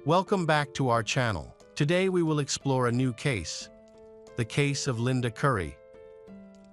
Welcome back to our channel. Today we will explore a new case, the case of Linda Curry.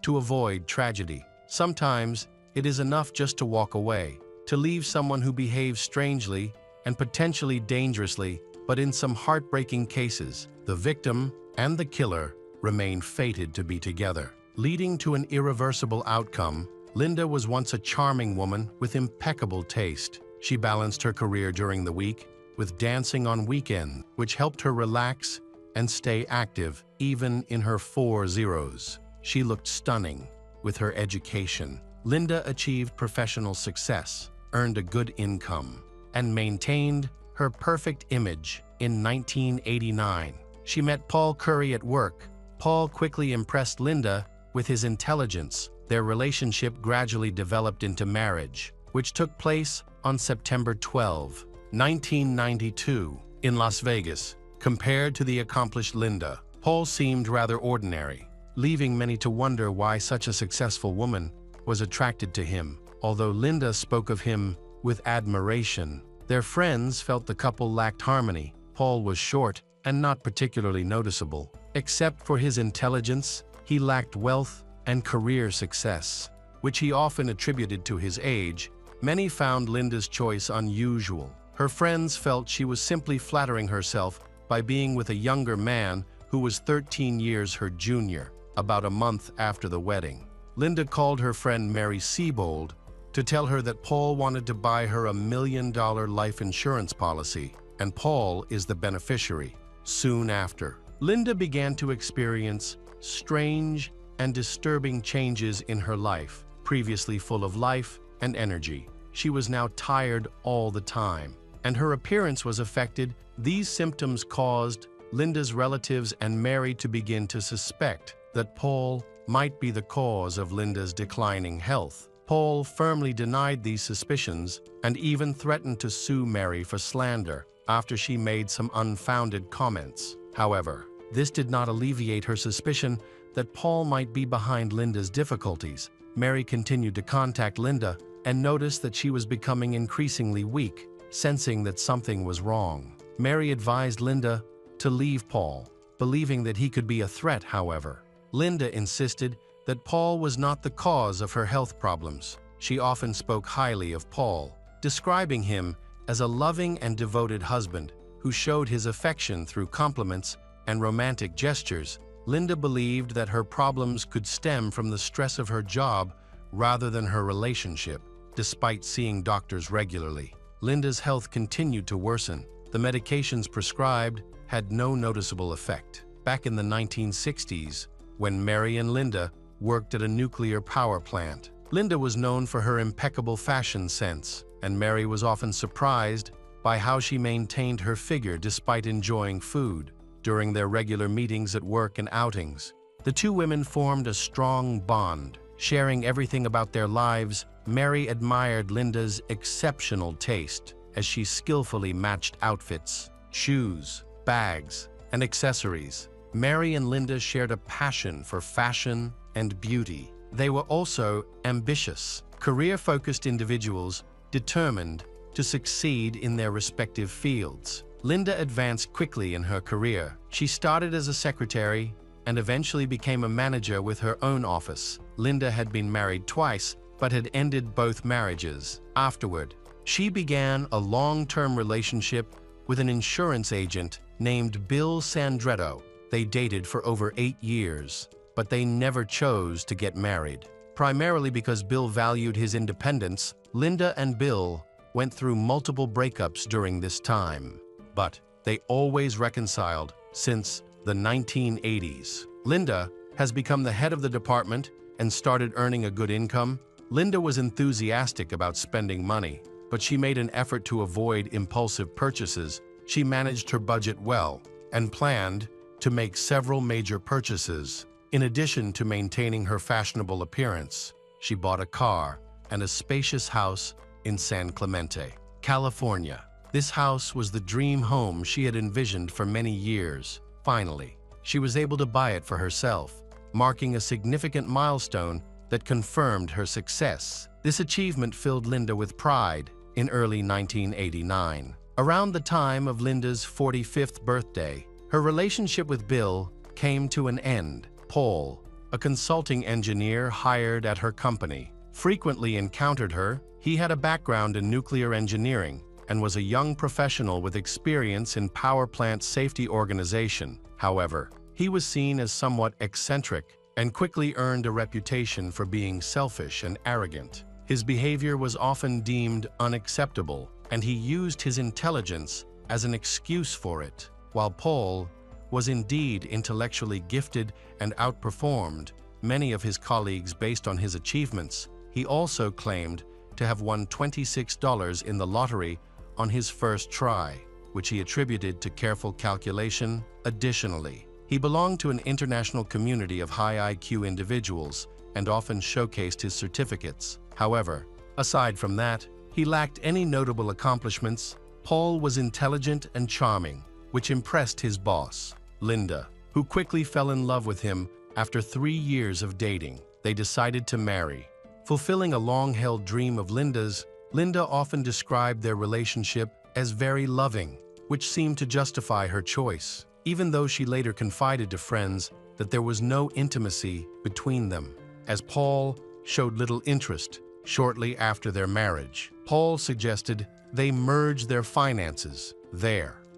To avoid tragedy, sometimes it is enough just to walk away, to leave someone who behaves strangely and potentially dangerously, but in some heartbreaking cases, the victim and the killer remain fated to be together. Leading to an irreversible outcome, Linda was once a charming woman with impeccable taste. She balanced her career during the week with dancing on weekends, which helped her relax and stay active even in her 40s. She looked stunning with her education. Linda achieved professional success, earned a good income, and maintained her perfect image. In 1989, she met Paul Curry at work. Paul quickly impressed Linda with his intelligence. Their relationship gradually developed into marriage, which took place on September 12, 1992, in Las Vegas. Compared to the accomplished Linda, Paul seemed rather ordinary, leaving many to wonder why such a successful woman was attracted to him. Although Linda spoke of him with admiration, their friends felt the couple lacked harmony. Paul was short and not particularly noticeable. Except for his intelligence, he lacked wealth and career success, which he often attributed to his age. Many found Linda's choice unusual. Her friends felt she was simply flattering herself by being with a younger man who was 13 years her junior, about a month after the wedding. Linda called her friend Mary Siebold to tell her that Paul wanted to buy her a $1 million life insurance policy, and Paul is the beneficiary. Soon after, Linda began to experience strange and disturbing changes in her life. Previously full of life and energy, she was now tired all the time, and her appearance was affected. These symptoms caused Linda's relatives and Mary to begin to suspect that Paul might be the cause of Linda's declining health. Paul firmly denied these suspicions and even threatened to sue Mary for slander after she made some unfounded comments. However, this did not alleviate her suspicion that Paul might be behind Linda's difficulties. Mary continued to contact Linda and noticed that she was becoming increasingly weak, sensing that something was wrong. Mary advised Linda to leave Paul, believing that he could be a threat. However, Linda insisted that Paul was not the cause of her health problems. She often spoke highly of Paul, describing him as a loving and devoted husband who showed his affection through compliments and romantic gestures. Linda believed that her problems could stem from the stress of her job rather than her relationship. Despite seeing doctors regularly, Linda's health continued to worsen. The medications prescribed had no noticeable effect. Back in the 1960s, when Mary and Linda worked at a nuclear power plant, Linda was known for her impeccable fashion sense, and Mary was often surprised by how she maintained her figure despite enjoying food. During their regular meetings at work and outings, the two women formed a strong bond, sharing everything about their lives. Mary admired Linda's exceptional taste as she skillfully matched outfits, shoes, bags, and accessories. Mary and Linda shared a passion for fashion and beauty. They were also ambitious, career-focused individuals determined to succeed in their respective fields. Linda advanced quickly in her career. She started as a secretary and eventually became a manager with her own office. Linda had been married twice, but had ended both marriages. Afterward, she began a long-term relationship with an insurance agent named Bill Sandretto. They dated for over 8 years, but they never chose to get married. Primarily because Bill valued his independence, Linda and Bill went through multiple breakups during this time, but they always reconciled since the 1980s. Linda has become the head of the department and started earning a good income. Linda was enthusiastic about spending money, but she made an effort to avoid impulsive purchases. She managed her budget well and planned to make several major purchases. In addition to maintaining her fashionable appearance, she bought a car and a spacious house in San Clemente, California. This house was the dream home she had envisioned for many years. Finally, she was able to buy it for herself, marking a significant milestone that confirmed her success. This achievement filled Linda with pride. In early 1989, Around the time of Linda's 45th birthday, her relationship with Bill came to an end. Paul, a consulting engineer hired at her company, frequently encountered her. He had a background in nuclear engineering and was a young professional with experience in power plant safety organization. However, he was seen as somewhat eccentric and quickly earned a reputation for being selfish and arrogant. His behavior was often deemed unacceptable, and he used his intelligence as an excuse for it. While Paul was indeed intellectually gifted and outperformed many of his colleagues based on his achievements, he also claimed to have won $26 in the lottery on his first try, which he attributed to careful calculation. Additionally, he belonged to an international community of high IQ individuals and often showcased his certificates. However, aside from that, he lacked any notable accomplishments. Paul was intelligent and charming, which impressed his boss, Linda, who quickly fell in love with him after 3 years of dating. They decided to marry. Fulfilling a long-held dream of Linda's, Linda often described their relationship as very loving, which seemed to justify her choice, even though she later confided to friends that there was no intimacy between them, as Paul showed little interest. Shortly after their marriage, Paul suggested they merge their finances.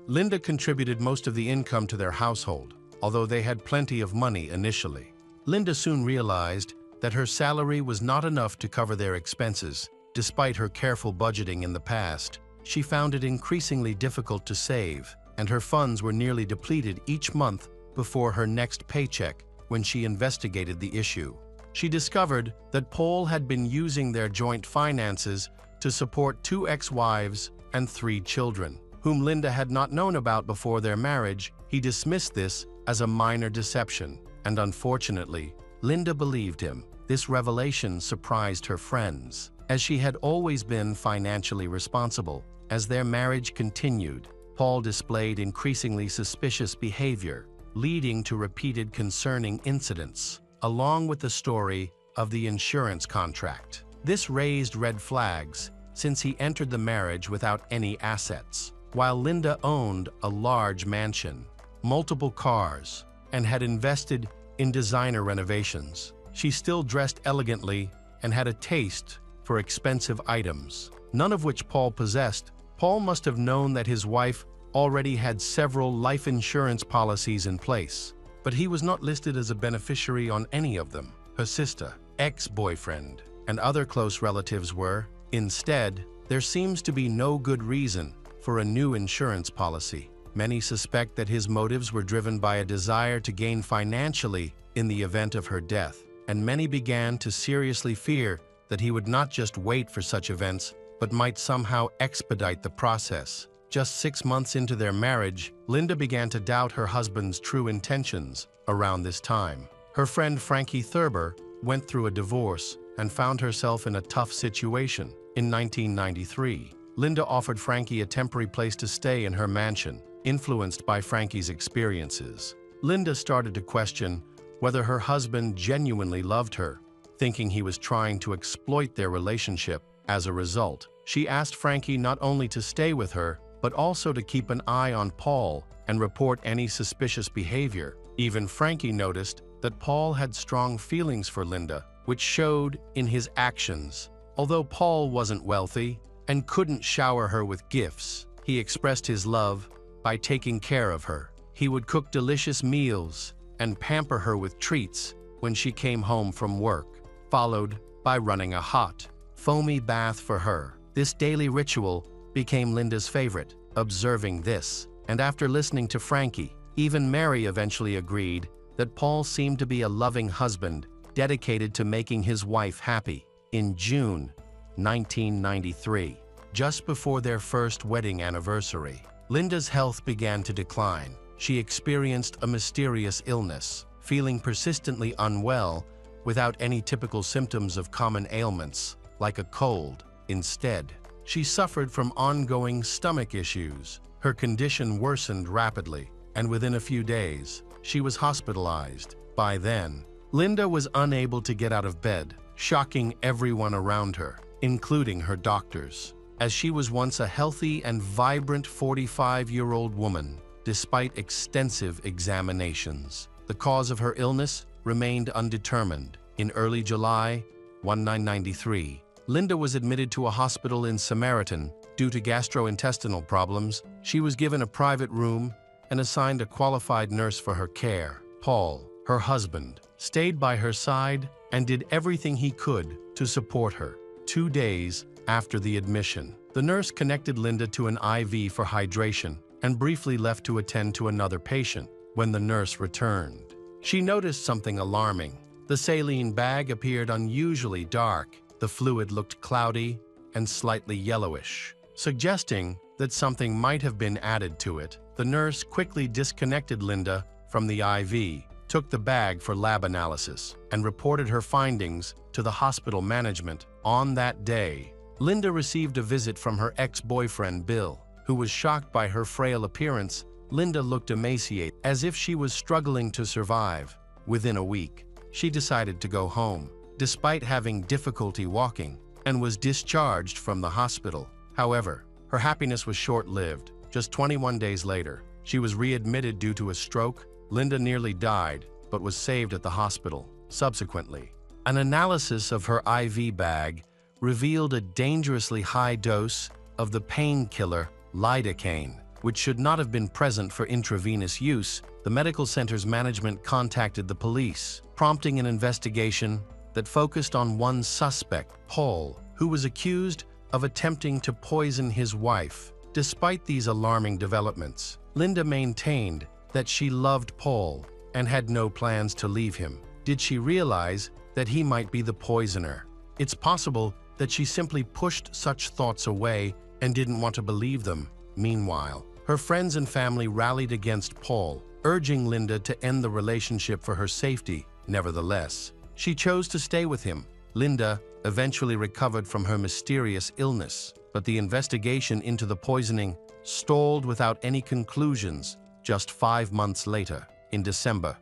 Linda contributed most of the income to their household, although they had plenty of money initially. Linda soon realized that her salary was not enough to cover their expenses. Despite her careful budgeting in the past, she found it increasingly difficult to save, and her funds were nearly depleted each month before her next paycheck. When she investigated the issue, she discovered that Paul had been using their joint finances to support 2 ex-wives and 3 children, whom Linda had not known about before their marriage. He dismissed this as a minor deception, and unfortunately, Linda believed him. This revelation surprised her friends, as she had always been financially responsible. As their marriage continued, Paul displayed increasingly suspicious behavior, leading to repeated concerning incidents, along with the story of the insurance contract. This raised red flags since he entered the marriage without any assets. While Linda owned a large mansion, multiple cars, and had invested in designer renovations, she still dressed elegantly and had a taste for expensive items, none of which Paul possessed. Paul must have known that his wife already had several life insurance policies in place, but he was not listed as a beneficiary on any of them. Her sister, ex-boyfriend, and other close relatives were. Instead, there seems to be no good reason for a new insurance policy. Many suspect that his motives were driven by a desire to gain financially in the event of her death, and many began to seriously fear that he would not just wait for such events, but might somehow expedite the process. Just 6 months into their marriage, Linda began to doubt her husband's true intentions. Around this time, her friend Frankie Thurber went through a divorce and found herself in a tough situation. In 1993, Linda offered Frankie a temporary place to stay in her mansion. Influenced by Frankie's experiences, Linda started to question whether her husband genuinely loved her, thinking he was trying to exploit their relationship. As a result, she asked Frankie not only to stay with her, but also to keep an eye on Paul and report any suspicious behavior. Even Frankie noticed that Paul had strong feelings for Linda, which showed in his actions. Although Paul wasn't wealthy and couldn't shower her with gifts, he expressed his love by taking care of her. He would cook delicious meals and pamper her with treats when she came home from work, followed by running a hot, foamy bath for her. This daily ritual became Linda's favorite. Observing this, and after listening to Frankie, even Mary eventually agreed that Paul seemed to be a loving husband, dedicated to making his wife happy. In June 1993, just before their first wedding anniversary, Linda's health began to decline. She experienced a mysterious illness, feeling persistently unwell without any typical symptoms of common ailments, like a cold. Instead, she suffered from ongoing stomach issues. Her condition worsened rapidly, and within a few days, she was hospitalized. By then, Linda was unable to get out of bed, shocking everyone around her, including her doctors. as she was once a healthy and vibrant 45-year-old woman, despite extensive examinations. The cause of her illness remained undetermined. In early July 1993, Linda was admitted to a hospital in Samaritan due to gastrointestinal problems. She was given a private room and assigned a qualified nurse for her care. Paul, her husband, stayed by her side and did everything he could to support her. 2 days after the admission, the nurse connected Linda to an IV for hydration and briefly left to attend to another patient. When the nurse returned, she noticed something alarming. The saline bag appeared unusually dark. The fluid looked cloudy and slightly yellowish, suggesting that something might have been added to it. The nurse quickly disconnected Linda from the IV, took the bag for lab analysis, and reported her findings to the hospital management. On that day, Linda received a visit from her ex-boyfriend, Bill, who was shocked by her frail appearance. Linda looked emaciated, as if she was struggling to survive. Within a week, she decided to go home, despite having difficulty walking, and was discharged from the hospital. However, her happiness was short-lived. Just 21 days later, she was readmitted due to a stroke. Linda nearly died, but was saved at the hospital. Subsequently, an analysis of her IV bag revealed a dangerously high dose of the painkiller lidocaine, which should not have been present for intravenous use. The medical center's management contacted the police, prompting an investigation that focused on one suspect, Paul, who was accused of attempting to poison his wife. Despite these alarming developments, Linda maintained that she loved Paul and had no plans to leave him. Did she realize that he might be the poisoner? It's possible that she simply pushed such thoughts away and didn't want to believe them. Meanwhile, her friends and family rallied against Paul, urging Linda to end the relationship for her safety. Nevertheless, she chose to stay with him. Linda eventually recovered from her mysterious illness, but the investigation into the poisoning stalled without any conclusions. Just 5 months later, in December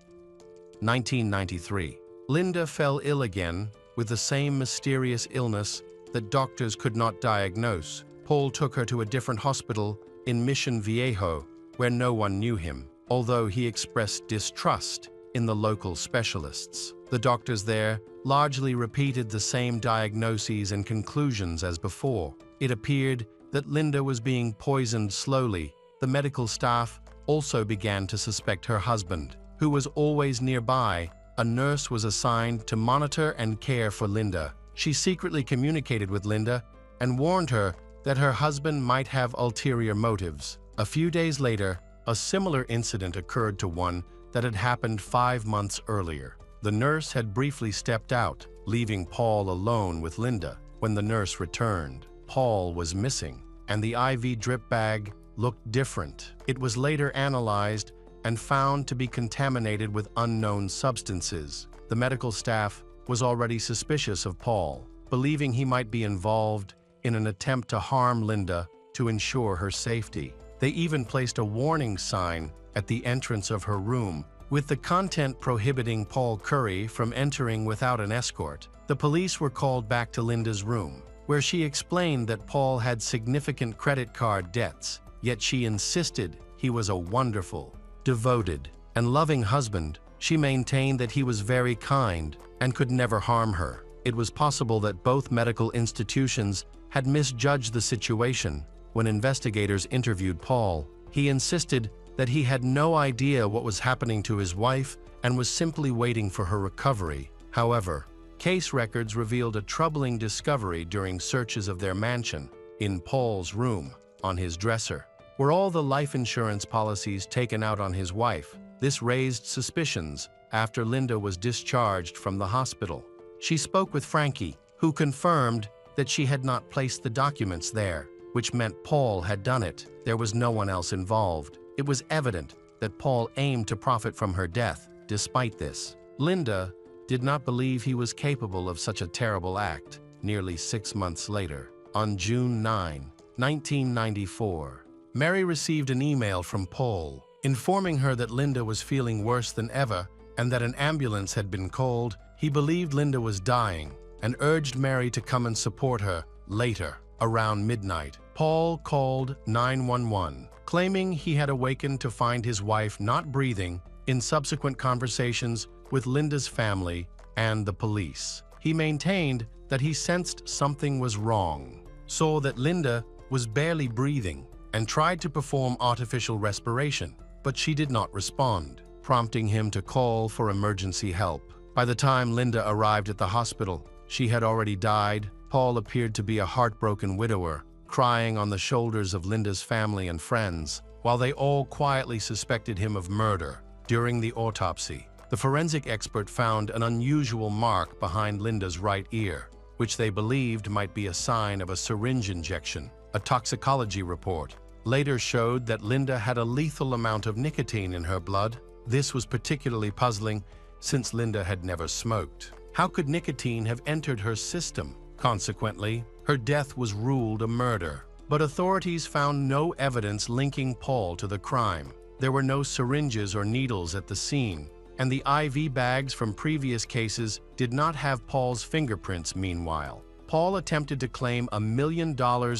1993, Linda fell ill again with the same mysterious illness that doctors could not diagnose. Paul took her to a different hospital in Mission Viejo, where no one knew him, although he expressed distrust in the local specialists. The doctors there largely repeated the same diagnoses and conclusions as before. It appeared that Linda was being poisoned slowly. The medical staff also began to suspect her husband, who was always nearby. A nurse was assigned to monitor and care for Linda. She secretly communicated with Linda and warned her that her husband might have ulterior motives. A few days later, a similar incident occurred to one that had happened 5 months earlier. The nurse had briefly stepped out, leaving Paul alone with Linda. When the nurse returned, Paul was missing, and the IV drip bag looked different. It was later analyzed and found to be contaminated with unknown substances. The medical staff was already suspicious of Paul, believing he might be involved in an attempt to harm Linda to ensure her safety. They even placed a warning sign at the entrance of her room, with the content prohibiting Paul Curry from entering without an escort. The police were called back to Linda's room, where she explained that Paul had significant credit card debts, yet she insisted he was a wonderful, devoted, and loving husband. She maintained that he was very kind and could never harm her. It was possible that both medical institutions had misjudged the situation. When investigators interviewed Paul, he insisted that he had no idea what was happening to his wife and was simply waiting for her recovery. However, case records revealed a troubling discovery during searches of their mansion. In Paul's room, on his dresser, were all the life insurance policies taken out on his wife. This raised suspicions after Linda was discharged from the hospital. She spoke with Frankie, who confirmed that she had not placed the documents there, which meant Paul had done it. There was no one else involved. It was evident that Paul aimed to profit from her death. Despite this, Linda did not believe he was capable of such a terrible act. Nearly 6 months later, on June 9, 1994, Mary received an email from Paul informing her that Linda was feeling worse than ever and that an ambulance had been called. He believed Linda was dying and urged Mary to come and support her later. Around midnight, Paul called 911, claiming he had awakened to find his wife not breathing. In subsequent conversations with Linda's family and the police, he maintained that he sensed something was wrong, saw that Linda was barely breathing, and tried to perform artificial respiration, but she did not respond, prompting him to call for emergency help. By the time Linda arrived at the hospital, she had already died. Paul appeared to be a heartbroken widower, crying on the shoulders of Linda's family and friends, while they all quietly suspected him of murder. During the autopsy, the forensic expert found an unusual mark behind Linda's right ear, which they believed might be a sign of a syringe injection. A toxicology report later showed that Linda had a lethal amount of nicotine in her blood. This was particularly puzzling since Linda had never smoked. How could nicotine have entered her system? Consequently, her death was ruled a murder. But authorities found no evidence linking Paul to the crime. There were no syringes or needles at the scene, and the IV bags from previous cases did not have Paul's fingerprints. Meanwhile, Paul attempted to claim $1 million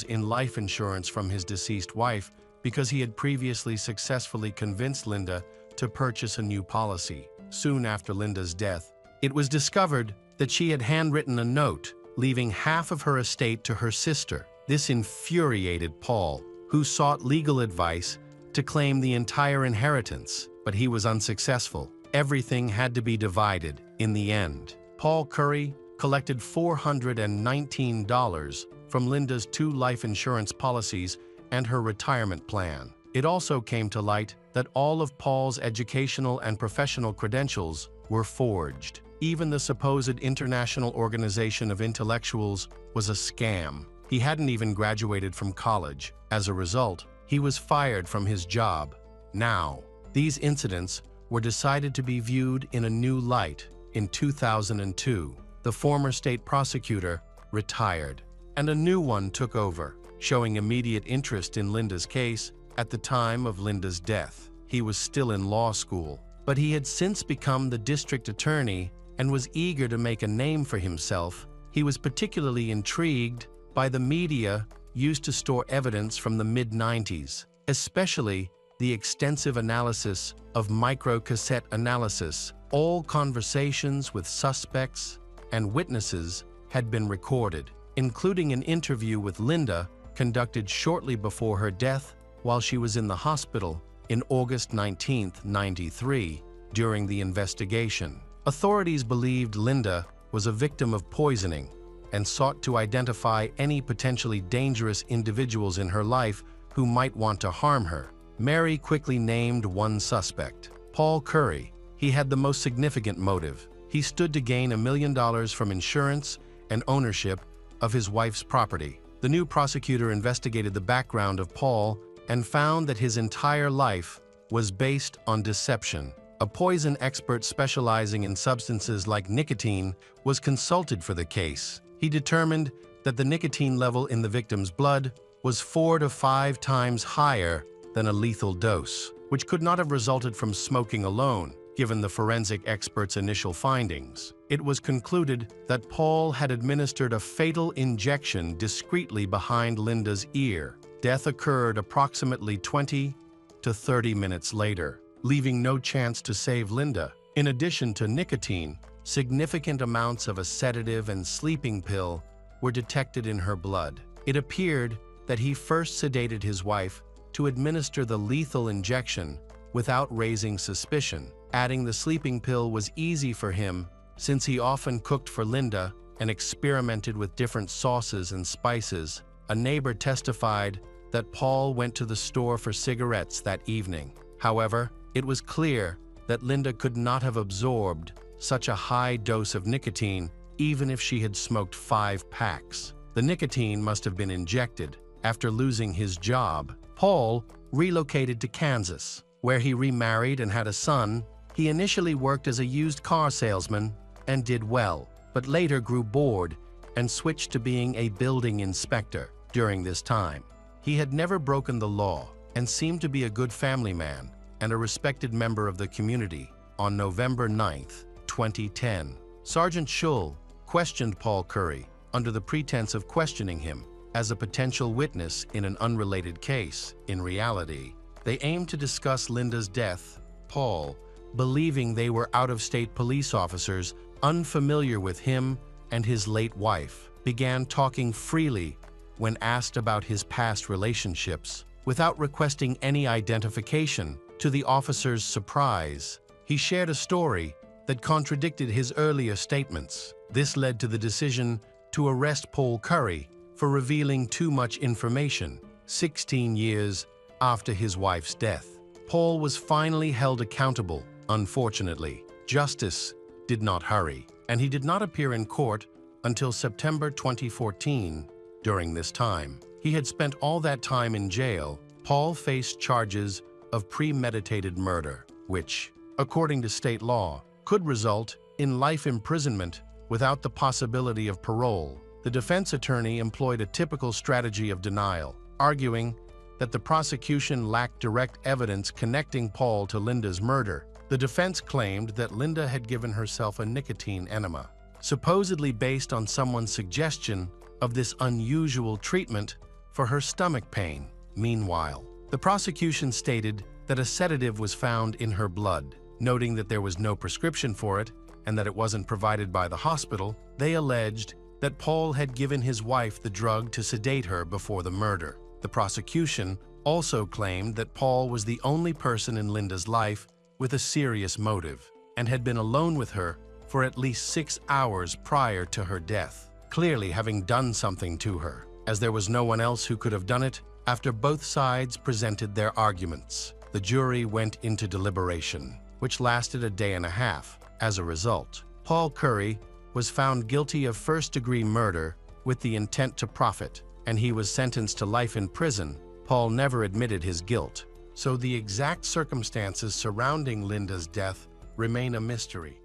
in life insurance from his deceased wife because he had previously successfully convinced Linda to purchase a new policy. Soon after Linda's death, it was discovered that she had handwritten a note, leaving half of her estate to her sister. This infuriated Paul, who sought legal advice to claim the entire inheritance, but he was unsuccessful. Everything had to be divided. In the end, Paul Curry collected $419 from Linda's 2 life insurance policies and her retirement plan. It also came to light that all of Paul's educational and professional credentials were forged. Even the supposed International Organization of Intellectuals was a scam. He hadn't even graduated from college. As a result, he was fired from his job. Now, these incidents were decided to be viewed in a new light. In 2002, the former state prosecutor retired, and a new one took over, showing immediate interest in Linda's case. At the time of Linda's death, he was still in law school, but he had since become the district attorney and was eager to make a name for himself. He was particularly intrigued by the media used to store evidence from the mid-90s, especially the extensive analysis of microcassette analysis. All conversations with suspects and witnesses had been recorded, including an interview with Linda conducted shortly before her death while she was in the hospital in August 19, 1993. During the investigation, authorities believed Linda was a victim of poisoning and sought to identify any potentially dangerous individuals in her life who might want to harm her. Mary quickly named one suspect, Paul Curry. He had the most significant motive. He stood to gain $1 million from insurance and ownership of his wife's property. The new prosecutor investigated the background of Paul and found that his entire life was based on deception. A poison expert specializing in substances like nicotine was consulted for the case. He determined that the nicotine level in the victim's blood was 4 to 5 times higher than a lethal dose, which could not have resulted from smoking alone. Given the forensic expert's initial findings, it was concluded that Paul had administered a fatal injection discreetly behind Linda's ear. Death occurred approximately 20 to 30 minutes later, leaving no chance to save Linda. In addition to nicotine, significant amounts of a sedative and sleeping pill were detected in her blood. It appeared that he first sedated his wife to administer the lethal injection without raising suspicion. Adding the sleeping pill was easy for him since he often cooked for Linda and experimented with different sauces and spices. A neighbor testified that Paul went to the store for cigarettes that evening. However, it was clear that Linda could not have absorbed such a high dose of nicotine even if she had smoked 5 packs. The nicotine must have been injected. After losing his job, Paul relocated to Kansas, where he remarried and had a son. He initially worked as a used car salesman and did well, but later grew bored and switched to being a building inspector. During this time, he had never broken the law and seemed to be a good family man and a respected member of the community. On November 9, 2010, Sergeant Schull questioned Paul Curry under the pretense of questioning him. as a potential witness in an unrelated case. In reality, they aimed to discuss Linda's death. Paul, believing they were out-of-state police officers unfamiliar with him and his late wife, began talking freely when asked about his past relationships, without requesting any identification. To the officer's surprise, he shared a story that contradicted his earlier statements. This led to the decision to arrest Paul Curry for revealing too much information. 16 years after his wife's death, Paul was finally held accountable. Unfortunately, justice did not hurry, and he did not appear in court until September 2014. During this time, he had spent all that time in jail. Paul faced charges of premeditated murder, which, according to state law, could result in life imprisonment without the possibility of parole. The defense attorney employed a typical strategy of denial, arguing that the prosecution lacked direct evidence connecting Paul to Linda's murder. The defense claimed that Linda had given herself a nicotine enema, supposedly based on someone's suggestion of this unusual treatment for her stomach pain. Meanwhile, the prosecution stated that a sedative was found in her blood. Noting that there was no prescription for it and that it wasn't provided by the hospital, they alleged that Paul had given his wife the drug to sedate her before the murder. The prosecution also claimed that Paul was the only person in Linda's life with a serious motive and had been alone with her for at least 6 hours prior to her death, clearly having done something to her, as there was no one else who could have done it. After both sides presented their arguments, the jury went into deliberation, which lasted a day and a half. As a result, Paul Curry was found guilty of first-degree murder with the intent to profit, and he was sentenced to life in prison. Paul never admitted his guilt, so the exact circumstances surrounding Linda's death remain a mystery.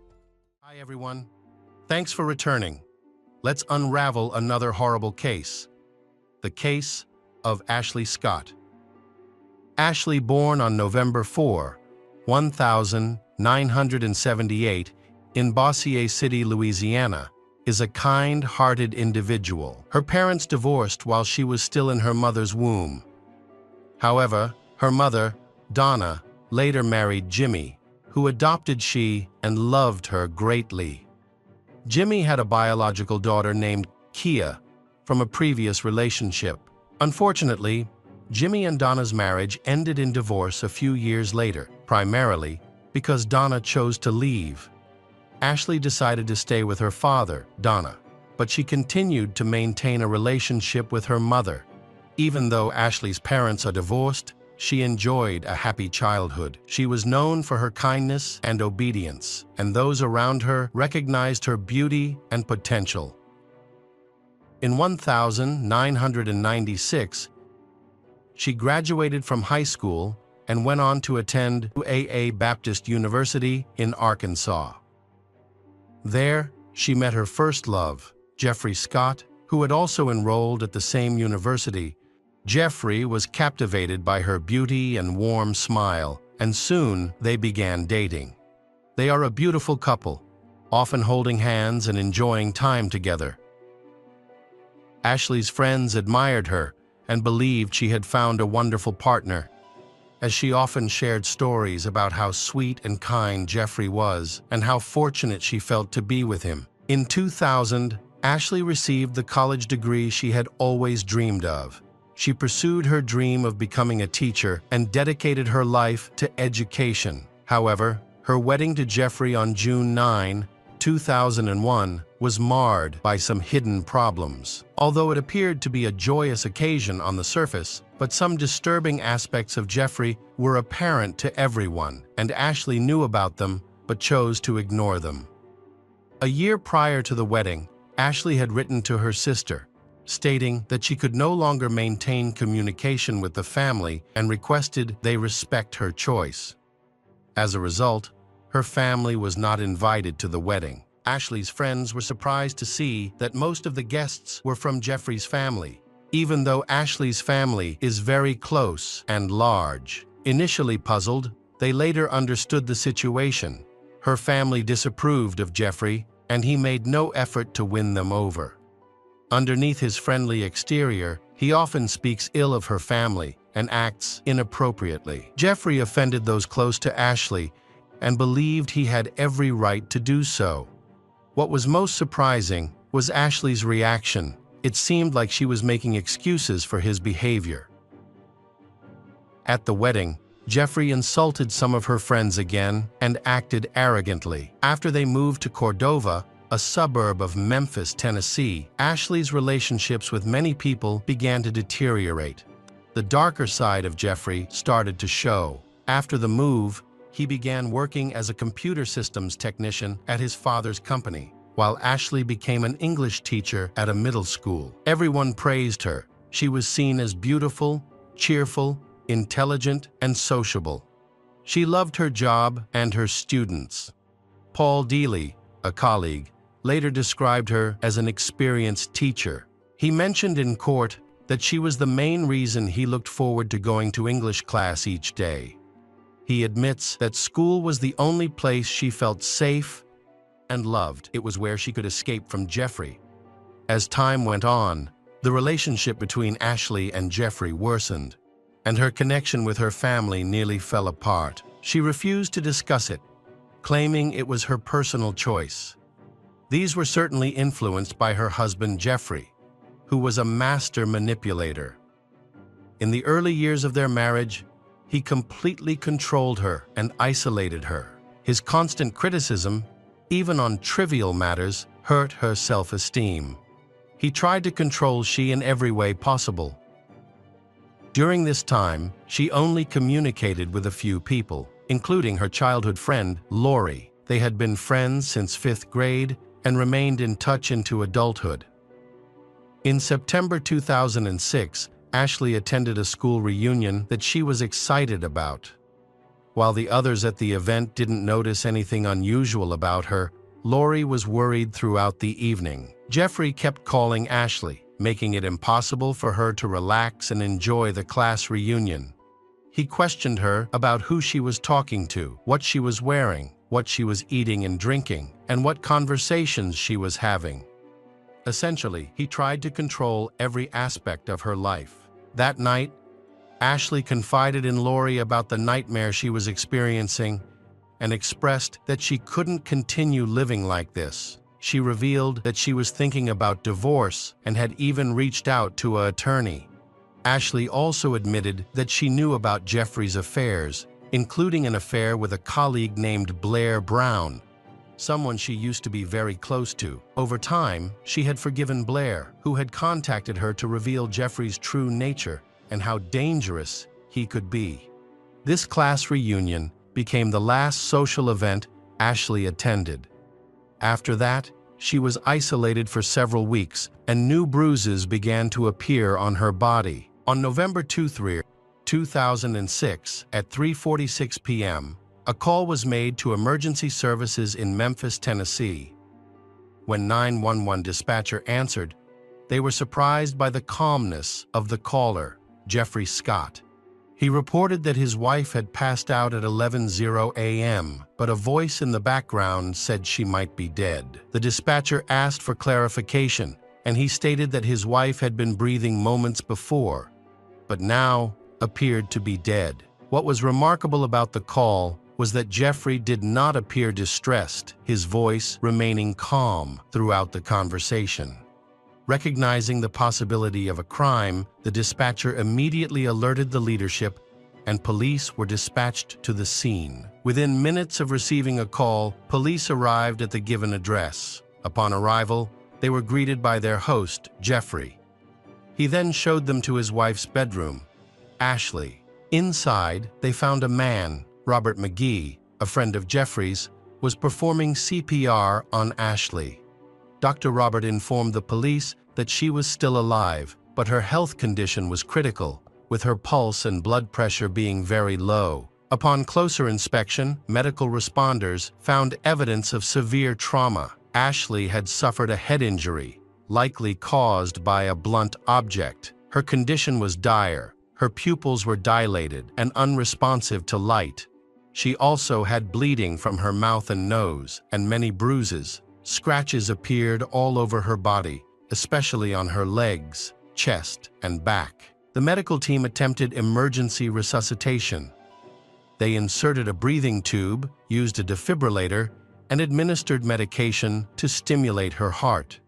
Hi everyone, thanks for returning. Let's unravel another horrible case. The case of Ashley Scott. Ashley, born on November 4, 1978, in Bossier City, Louisiana, is a kind-hearted individual. Her parents divorced while she was still in her mother's womb. However, her mother, Donna, later married Jimmy, who adopted she and loved her greatly. Jimmy had a biological daughter named Kia from a previous relationship. Unfortunately, Jimmy and Donna's marriage ended in divorce a few years later, primarily because Donna chose to leave. Ashley decided to stay with her father, Donna, but she continued to maintain a relationship with her mother. Even though Ashley's parents are divorced, she enjoyed a happy childhood. She was known for her kindness and obedience, and those around her recognized her beauty and potential. In 1996, she graduated from high school and went on to attend UAA Baptist University in Arkansas. There, she met her first love, Jeffrey Scott, who had also enrolled at the same university. Jeffrey was captivated by her beauty and warm smile, and soon they began dating. They are a beautiful couple, often holding hands and enjoying time together. Ashley's friends admired her and believed she had found a wonderful partner, as she often shared stories about how sweet and kind Jeffrey was and how fortunate she felt to be with him. In 2000, Ashley received the college degree she had always dreamed of. She pursued her dream of becoming a teacher and dedicated her life to education. However, her wedding to Jeffrey on June 9, 2001, was marred by some hidden problems. Although it appeared to be a joyous occasion on the surface, but some disturbing aspects of Jeffrey were apparent to everyone, and Ashley knew about them but chose to ignore them. A year prior to the wedding, Ashley had written to her sister, stating that she could no longer maintain communication with the family and requested they respect her choice. As a result, her family was not invited to the wedding. Ashley's friends were surprised to see that most of the guests were from Jeffrey's family, even though Ashley's family is very close and large. Initially puzzled, they later understood the situation. Her family disapproved of Jeffrey, and he made no effort to win them over. Underneath his friendly exterior, he often speaks ill of her family and acts inappropriately. Jeffrey offended those close to Ashley and believed he had every right to do so. What was most surprising was Ashley's reaction. It seemed like she was making excuses for his behavior. At the wedding, Jeffrey insulted some of her friends again and acted arrogantly. After they moved to Cordova, a suburb of Memphis, Tennessee, Ashley's relationships with many people began to deteriorate. The darker side of Jeffrey started to show. After the move, he began working as a computer systems technician at his father's company, while Ashley became an English teacher at a middle school. Everyone praised her. She was seen as beautiful, cheerful, intelligent, and sociable. She loved her job and her students. Paul Dealey, a colleague, later described her as an experienced teacher. He mentioned in court that she was the main reason he looked forward to going to English class each day. He admits that school was the only place she felt safe and loved. It was where she could escape from Jeffrey. As time went on, the relationship between Ashley and Jeffrey worsened, and her connection with her family nearly fell apart. She refused to discuss it, claiming it was her personal choice. These were certainly influenced by her husband Jeffrey, who was a master manipulator. In the early years of their marriage, he completely controlled her and isolated her. His constant criticism, even on trivial matters, hurt her self-esteem. He tried to control she in every way possible. During this time, she only communicated with a few people, including her childhood friend, Lori. They had been friends since 5th grade and remained in touch into adulthood. In September 2006, Ashley attended a school reunion that she was excited about. While the others at the event didn't notice anything unusual about her, Lori was worried throughout the evening. Jeffrey kept calling Ashley, making it impossible for her to relax and enjoy the class reunion. He questioned her about who she was talking to, what she was wearing, what she was eating and drinking, and what conversations she was having. Essentially, he tried to control every aspect of her life. That night, Ashley confided in Lori about the nightmare she was experiencing and expressed that she couldn't continue living like this. She revealed that she was thinking about divorce and had even reached out to an attorney. Ashley also admitted that she knew about Jeffrey's affairs, including an affair with a colleague named Blair Brown, someone she used to be very close to. Over time, she had forgiven Blair, who had contacted her to reveal Jeffrey's true nature and how dangerous he could be. This class reunion became the last social event Ashley attended. After that, she was isolated for several weeks, and new bruises began to appear on her body. On November 23, 2006, at 3:46 p.m., a call was made to emergency services in Memphis, Tennessee. When 911 dispatcher answered, they were surprised by the calmness of the caller, Jeffrey Scott. He reported that his wife had passed out at 11:00 a.m., but a voice in the background said she might be dead. The dispatcher asked for clarification, and he stated that his wife had been breathing moments before, but now appeared to be dead. What was remarkable about the call was that Jeffrey did not appear distressed, his voice remaining calm throughout the conversation. Recognizing the possibility of a crime, the dispatcher immediately alerted the leadership, and police were dispatched to the scene. Within minutes of receiving a call, police arrived at the given address. Upon arrival, they were greeted by their host, Jeffrey. He then showed them to his wife's bedroom, Ashley. Inside, they found a man, Robert McGee, a friend of Jeffrey's, was performing CPR on Ashley. Dr. Robert informed the police that she was still alive, but her health condition was critical, with her pulse and blood pressure being very low. Upon closer inspection, medical responders found evidence of severe trauma. Ashley had suffered a head injury, likely caused by a blunt object. Her condition was dire. Her pupils were dilated and unresponsive to light. She also had bleeding from her mouth and nose, and many bruises. Scratches appeared all over her body, especially on her legs, chest, and back. The medical team attempted emergency resuscitation. They inserted a breathing tube, used a defibrillator, and administered medication to stimulate her heart.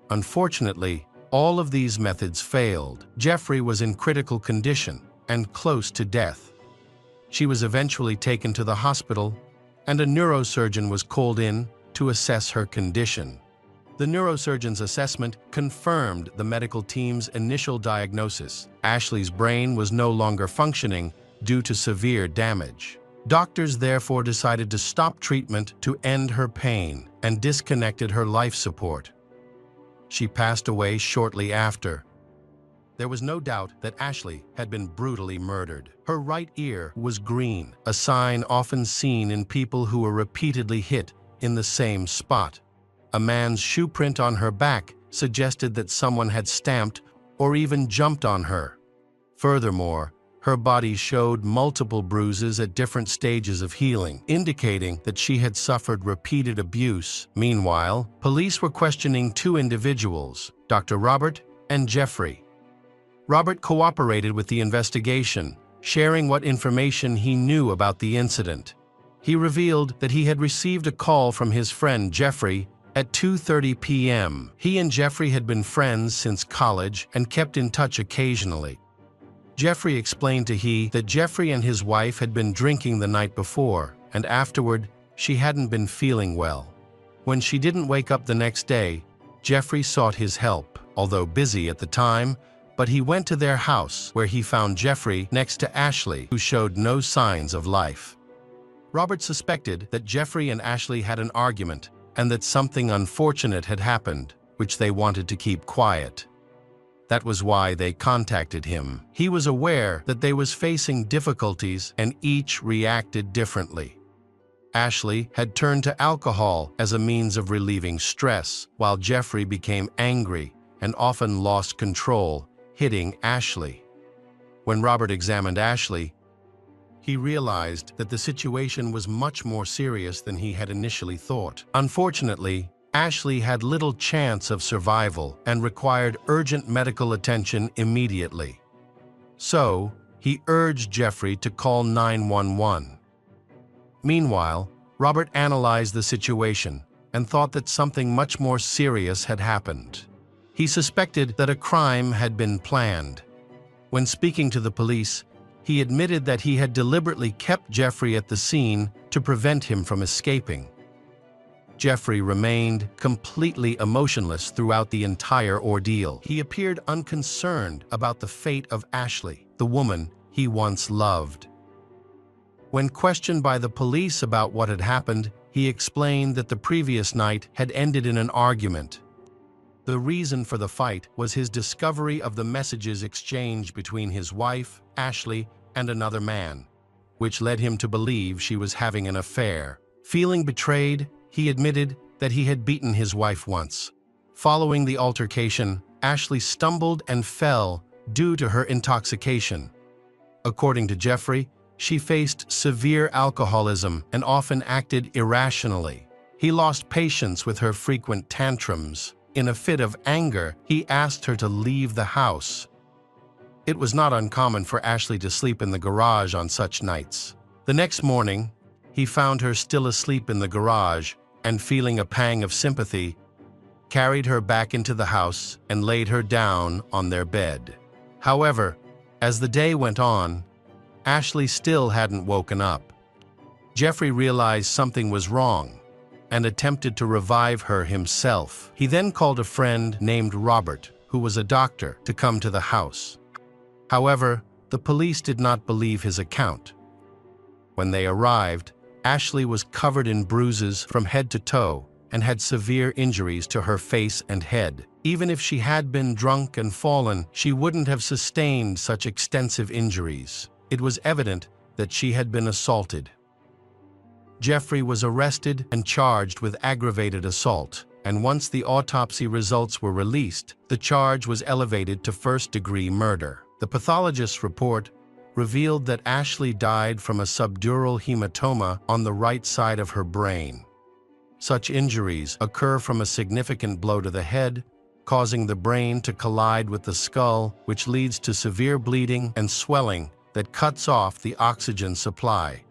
Unfortunately, all of these methods failed. Jeffrey was in critical condition and close to death. She was eventually taken to the hospital, and a neurosurgeon was called in to assess her condition. The neurosurgeon's assessment confirmed the medical team's initial diagnosis. Ashley's brain was no longer functioning due to severe damage. Doctors therefore decided to stop treatment to end her pain and disconnected her life support. She passed away shortly after. There was no doubt that Ashley had been brutally murdered. Her right ear was green, a sign often seen in people who were repeatedly hit in the same spot. A man's shoe print on her back suggested that someone had stamped or even jumped on her. Furthermore, her body showed multiple bruises at different stages of healing, indicating that she had suffered repeated abuse. Meanwhile, police were questioning two individuals, Dr. Robert and Jeffrey. Robert cooperated with the investigation, sharing what information he knew about the incident. He revealed that he had received a call from his friend Jeffrey at 2:30 p.m. He and Jeffrey had been friends since college and kept in touch occasionally. Jeffrey explained to he that Jeffrey and his wife had been drinking the night before, and afterward, she hadn't been feeling well. When she didn't wake up the next day, Jeffrey sought his help, although busy at the time, but he went to their house where he found Jeffrey next to Ashley, who showed no signs of life. Robert suspected that Jeffrey and Ashley had an argument and that something unfortunate had happened, which they wanted to keep quiet. That was why they contacted him. He was aware that they was facing difficulties and each reacted differently. Ashley had turned to alcohol as a means of relieving stress, while Jeffrey became angry and often lost control, hitting Ashley. When Robert examined Ashley, he realized that the situation was much more serious than he had initially thought. Unfortunately, Ashley had little chance of survival and required urgent medical attention immediately. So, he urged Jeffrey to call 911. Meanwhile, Robert analyzed the situation and thought that something much more serious had happened. He suspected that a crime had been planned. When speaking to the police, he admitted that he had deliberately kept Jeffrey at the scene to prevent him from escaping. Jeffrey remained completely emotionless throughout the entire ordeal. He appeared unconcerned about the fate of Ashley, the woman he once loved. When questioned by the police about what had happened, he explained that the previous night had ended in an argument. The reason for the fight was his discovery of the messages exchanged between his wife, Ashley, and another man, which led him to believe she was having an affair. Feeling betrayed, he admitted that he had beaten his wife once. Following the altercation, Ashley stumbled and fell due to her intoxication. According to Jeffrey, she faced severe alcoholism and often acted irrationally. He lost patience with her frequent tantrums. In a fit of anger, he asked her to leave the house. It was not uncommon for Ashley to sleep in the garage on such nights. The next morning, he found her still asleep in the garage and, feeling a pang of sympathy, carried her back into the house and laid her down on their bed. However, as the day went on, Ashley still hadn't woken up. Jeffrey realized something was wrong and attempted to revive her himself. He then called a friend named Robert, who was a doctor, to come to the house. However, the police did not believe his account. When they arrived, Ashley was covered in bruises from head to toe and had severe injuries to her face and head. Even if she had been drunk and fallen, she wouldn't have sustained such extensive injuries. It was evident that she had been assaulted. Jeffrey was arrested and charged with aggravated assault, and once the autopsy results were released, the charge was elevated to first-degree murder. The pathologist's report revealed that Ashley died from a subdural hematoma on the right side of her brain. Such injuries occur from a significant blow to the head, causing the brain to collide with the skull, which leads to severe bleeding and swelling that cuts off the oxygen supply.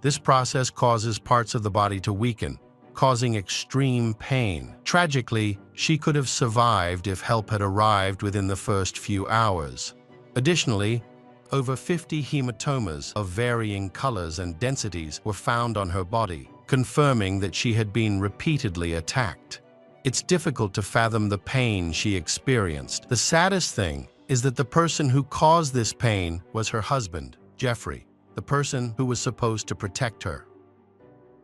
This process causes parts of the body to weaken, causing extreme pain. Tragically, she could have survived if help had arrived within the first few hours. Additionally, over 50 hematomas of varying colors and densities were found on her body, confirming that she had been repeatedly attacked. It's difficult to fathom the pain she experienced. The saddest thing is that the person who caused this pain was her husband, Jeffrey, the person who was supposed to protect her.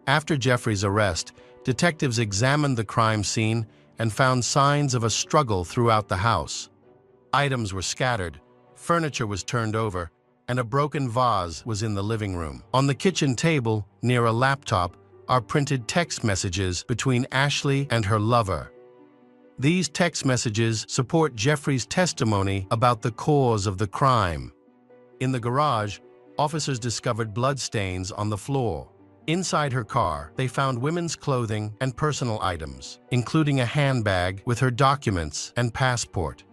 After Jeffrey's arrest, detectives examined the crime scene and found signs of a struggle throughout the house. Items were scattered, furniture was turned over, and a broken vase was in the living room. On the kitchen table, near a laptop, are printed text messages between Ashley and her lover. These text messages support Jeffrey's testimony about the cause of the crime. In the garage, officers discovered bloodstains on the floor. Inside her car, they found women's clothing and personal items, including a handbag with her documents and passport.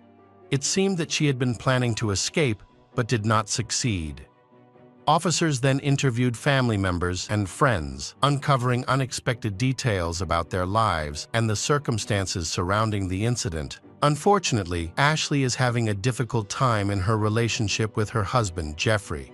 It seemed that she had been planning to escape, but did not succeed. Officers then interviewed family members and friends, uncovering unexpected details about their lives and the circumstances surrounding the incident. Unfortunately, Ashley is having a difficult time in her relationship with her husband, Jeffrey.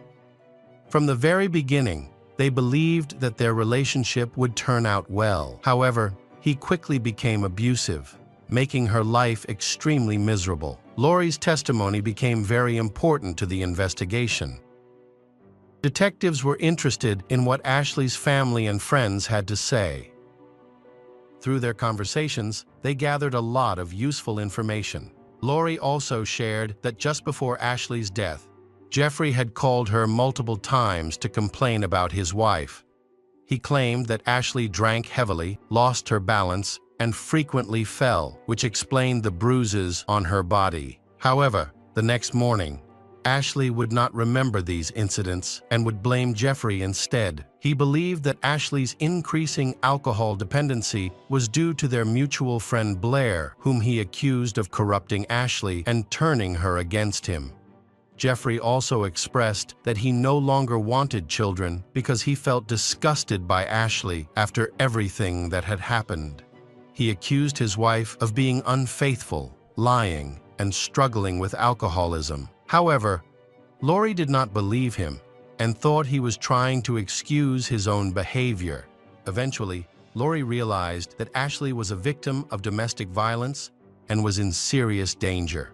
From the very beginning, they believed that their relationship would turn out well. However, he quickly became abusive, making her life extremely miserable. Lori's testimony became very important to the investigation. Detectives were interested in what Ashley's family and friends had to say. Through their conversations, they gathered a lot of useful information. Lori also shared that just before Ashley's death, Jeffrey had called her multiple times to complain about his wife. He claimed that Ashley drank heavily, lost her balance, and frequently fell, which explained the bruises on her body. However, the next morning, Ashley would not remember these incidents and would blame Jeffrey instead. He believed that Ashley's increasing alcohol dependency was due to their mutual friend Blair, whom he accused of corrupting Ashley and turning her against him. Jeffrey also expressed that he no longer wanted children because he felt disgusted by Ashley after everything that had happened. He accused his wife of being unfaithful, lying, and struggling with alcoholism. However, Lori did not believe him and thought he was trying to excuse his own behavior. Eventually, Lori realized that Ashley was a victim of domestic violence and was in serious danger.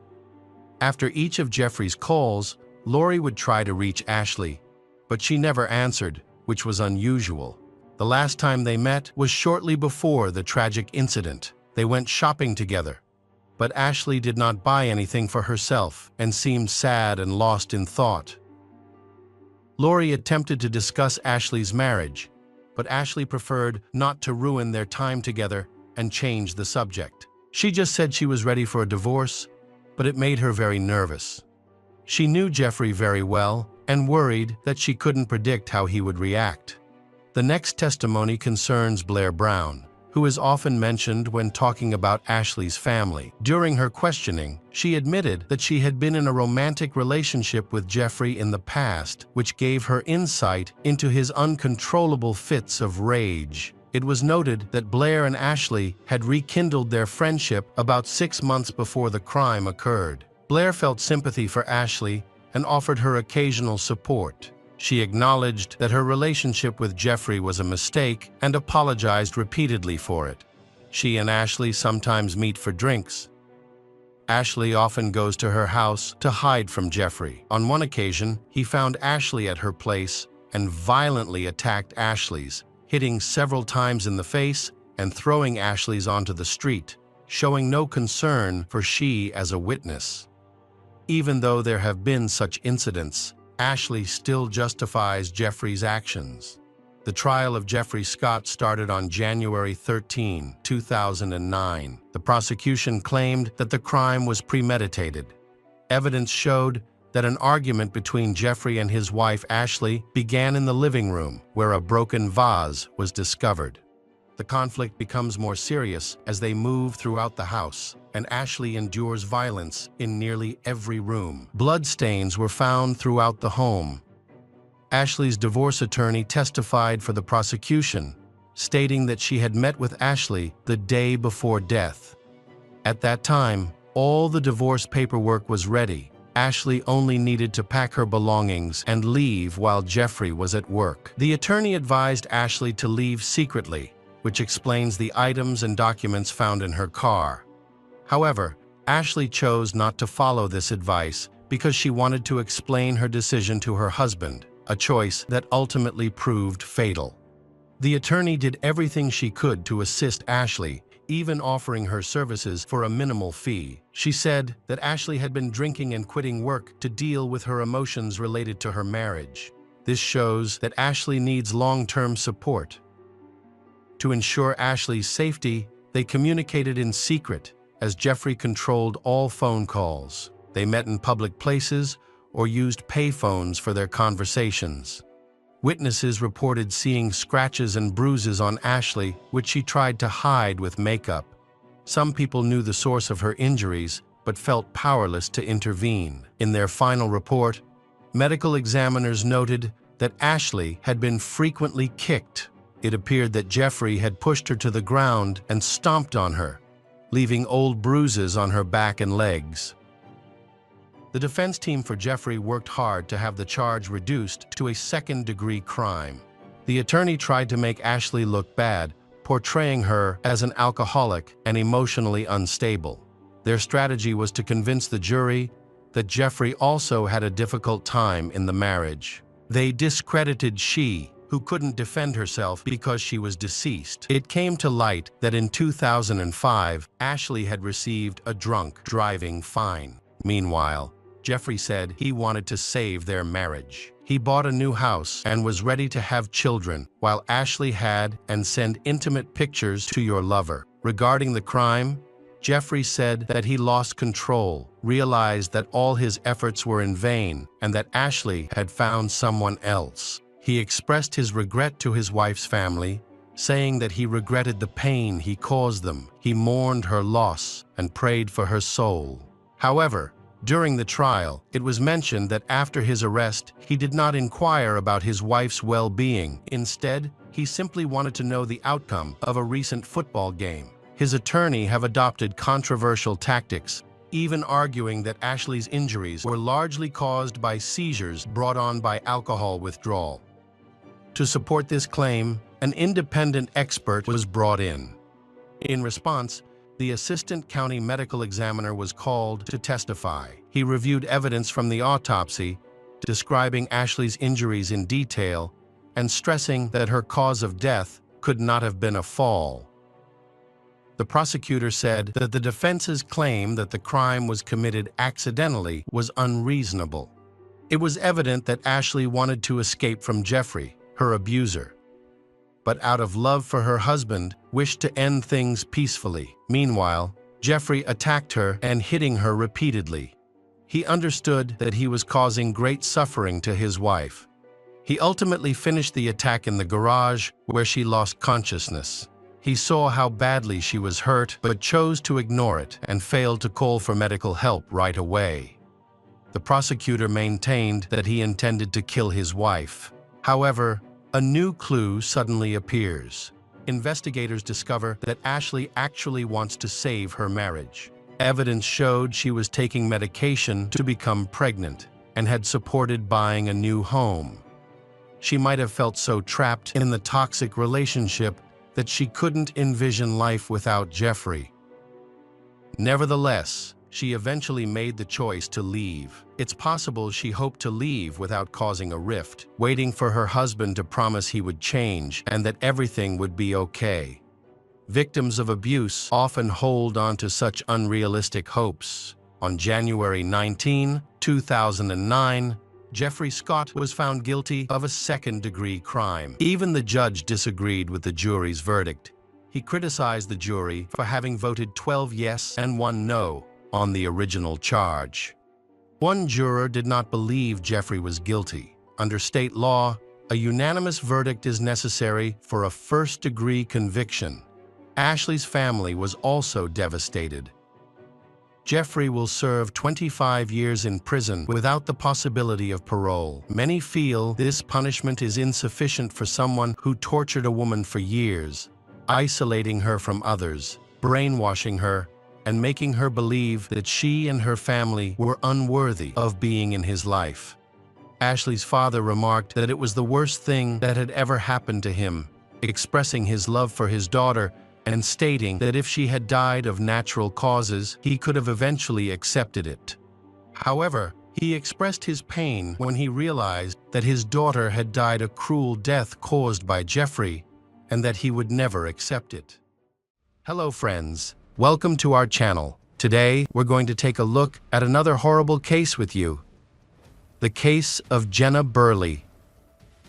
After each of Jeffrey's calls, Lori would try to reach Ashley, but she never answered, which was unusual. The last time they met was shortly before the tragic incident. They went shopping together, but Ashley did not buy anything for herself and seemed sad and lost in thought. Lori attempted to discuss Ashley's marriage, but Ashley preferred not to ruin their time together and changed the subject. She just said she was ready for a divorce, but it made her very nervous. She knew Jeffrey very well and worried that she couldn't predict how he would react. The next testimony concerns Blair Brown, who is often mentioned when talking about Ashley's family. During her questioning, she admitted that she had been in a romantic relationship with Jeffrey in the past, which gave her insight into his uncontrollable fits of rage. It was noted that Blair and Ashley had rekindled their friendship about 6 months before the crime occurred. Blair felt sympathy for Ashley and offered her occasional support. She acknowledged that her relationship with Jeffrey was a mistake and apologized repeatedly for it. She and Ashley sometimes meet for drinks. Ashley often goes to her house to hide from Jeffrey. On one occasion, he found Ashley at her place and violently attacked Ashley's, hitting several times in the face and throwing Ashley's onto the street, showing no concern for she as a witness. Even though there have been such incidents, Ashley still justifies Jeffrey's actions. The trial of Jeffrey Scott started on January 13, 2009. The prosecution claimed that the crime was premeditated. Evidence showed that an argument between Jeffrey and his wife Ashley began in the living room, where a broken vase was discovered. The conflict becomes more serious as they move throughout the house, and Ashley endures violence in nearly every room. Bloodstains were found throughout the home. Ashley's divorce attorney testified for the prosecution, stating that she had met with Ashley the day before death. At that time, all the divorce paperwork was ready. Ashley only needed to pack her belongings and leave while Jeffrey was at work. The attorney advised Ashley to leave secretly, which explains the items and documents found in her car. However, Ashley chose not to follow this advice because she wanted to explain her decision to her husband, a choice that ultimately proved fatal. The attorney did everything she could to assist Ashley, even offering her services for a minimal fee. She said that Ashley had been drinking and quitting work to deal with her emotions related to her marriage. This shows that Ashley needs long-term support. To ensure Ashley's safety, they communicated in secret, as Jeffrey controlled all phone calls. They met in public places or used payphones for their conversations. Witnesses reported seeing scratches and bruises on Ashley, which she tried to hide with makeup. Some people knew the source of her injuries, but felt powerless to intervene. In their final report, medical examiners noted that Ashley had been frequently kicked. It appeared that Jeffrey had pushed her to the ground and stomped on her, leaving old bruises on her back and legs. The defense team for Jeffrey worked hard to have the charge reduced to a second-degree crime. The attorney tried to make Ashley look bad, portraying her as an alcoholic and emotionally unstable. Their strategy was to convince the jury that Jeffrey also had a difficult time in the marriage. They discredited she, who couldn't defend herself because she was deceased. It came to light that in 2005, Ashley had received a drunk driving fine. Meanwhile, Jeffrey said he wanted to save their marriage. He bought a new house and was ready to have children, while Ashley had and sent intimate pictures to your lover. Regarding the crime, Jeffrey said that he lost control, realized that all his efforts were in vain, and that Ashley had found someone else. He expressed his regret to his wife's family, saying that he regretted the pain he caused them. He mourned her loss and prayed for her soul. However, during the trial, it was mentioned that after his arrest, he did not inquire about his wife's well-being. Instead, he simply wanted to know the outcome of a recent football game. His attorney have adopted controversial tactics, even arguing that Ashley's injuries were largely caused by seizures brought on by alcohol withdrawal. To support this claim, an independent expert was brought in. In response, the assistant county medical examiner was called to testify. He reviewed evidence from the autopsy, describing Ashley's injuries in detail and stressing that her cause of death could not have been a fall. The prosecutor said that the defense's claim that the crime was committed accidentally was unreasonable. It was evident that Ashley wanted to escape from Jeffrey, her abuser, but out of love for her husband, wished to end things peacefully. Meanwhile, Jeffrey attacked her and hitting her repeatedly. He understood that he was causing great suffering to his wife. He ultimately finished the attack in the garage, where she lost consciousness. He saw how badly she was hurt, but chose to ignore it and failed to call for medical help right away. The prosecutor maintained that he intended to kill his wife. However, a new clue suddenly appears. Investigators discover that Ashley actually wants to save her marriage. Evidence showed she was taking medication to become pregnant and had supported buying a new home. She might have felt so trapped in the toxic relationship that she couldn't envision life without Jeffrey. Nevertheless, she eventually made the choice to leave. It's possible she hoped to leave without causing a rift, waiting for her husband to promise he would change and that everything would be okay. Victims of abuse often hold on to such unrealistic hopes. On January 19, 2009, Jeffrey Scott was found guilty of a second-degree crime. Even the judge disagreed with the jury's verdict. He criticized the jury for having voted 12 yes and 1 no on the original charge. One juror did not believe Jeffrey was guilty. Under state law, A unanimous verdict is necessary for a first-degree conviction. Ashley's family was also devastated. Jeffrey will serve 25 years in prison without the possibility of parole. Many feel this punishment is insufficient for someone who tortured a woman for years, isolating her from others, brainwashing her, and making her believe that she and her family were unworthy of being in his life. Ashley's father remarked that it was the worst thing that had ever happened to him, expressing his love for his daughter and stating that if she had died of natural causes, he could have eventually accepted it. However, he expressed his pain when he realized that his daughter had died a cruel death caused by Jeffrey and that he would never accept it. Hello friends, welcome to our channel. Today, we're going to take a look at another horrible case with you. The case of Jenna Burley.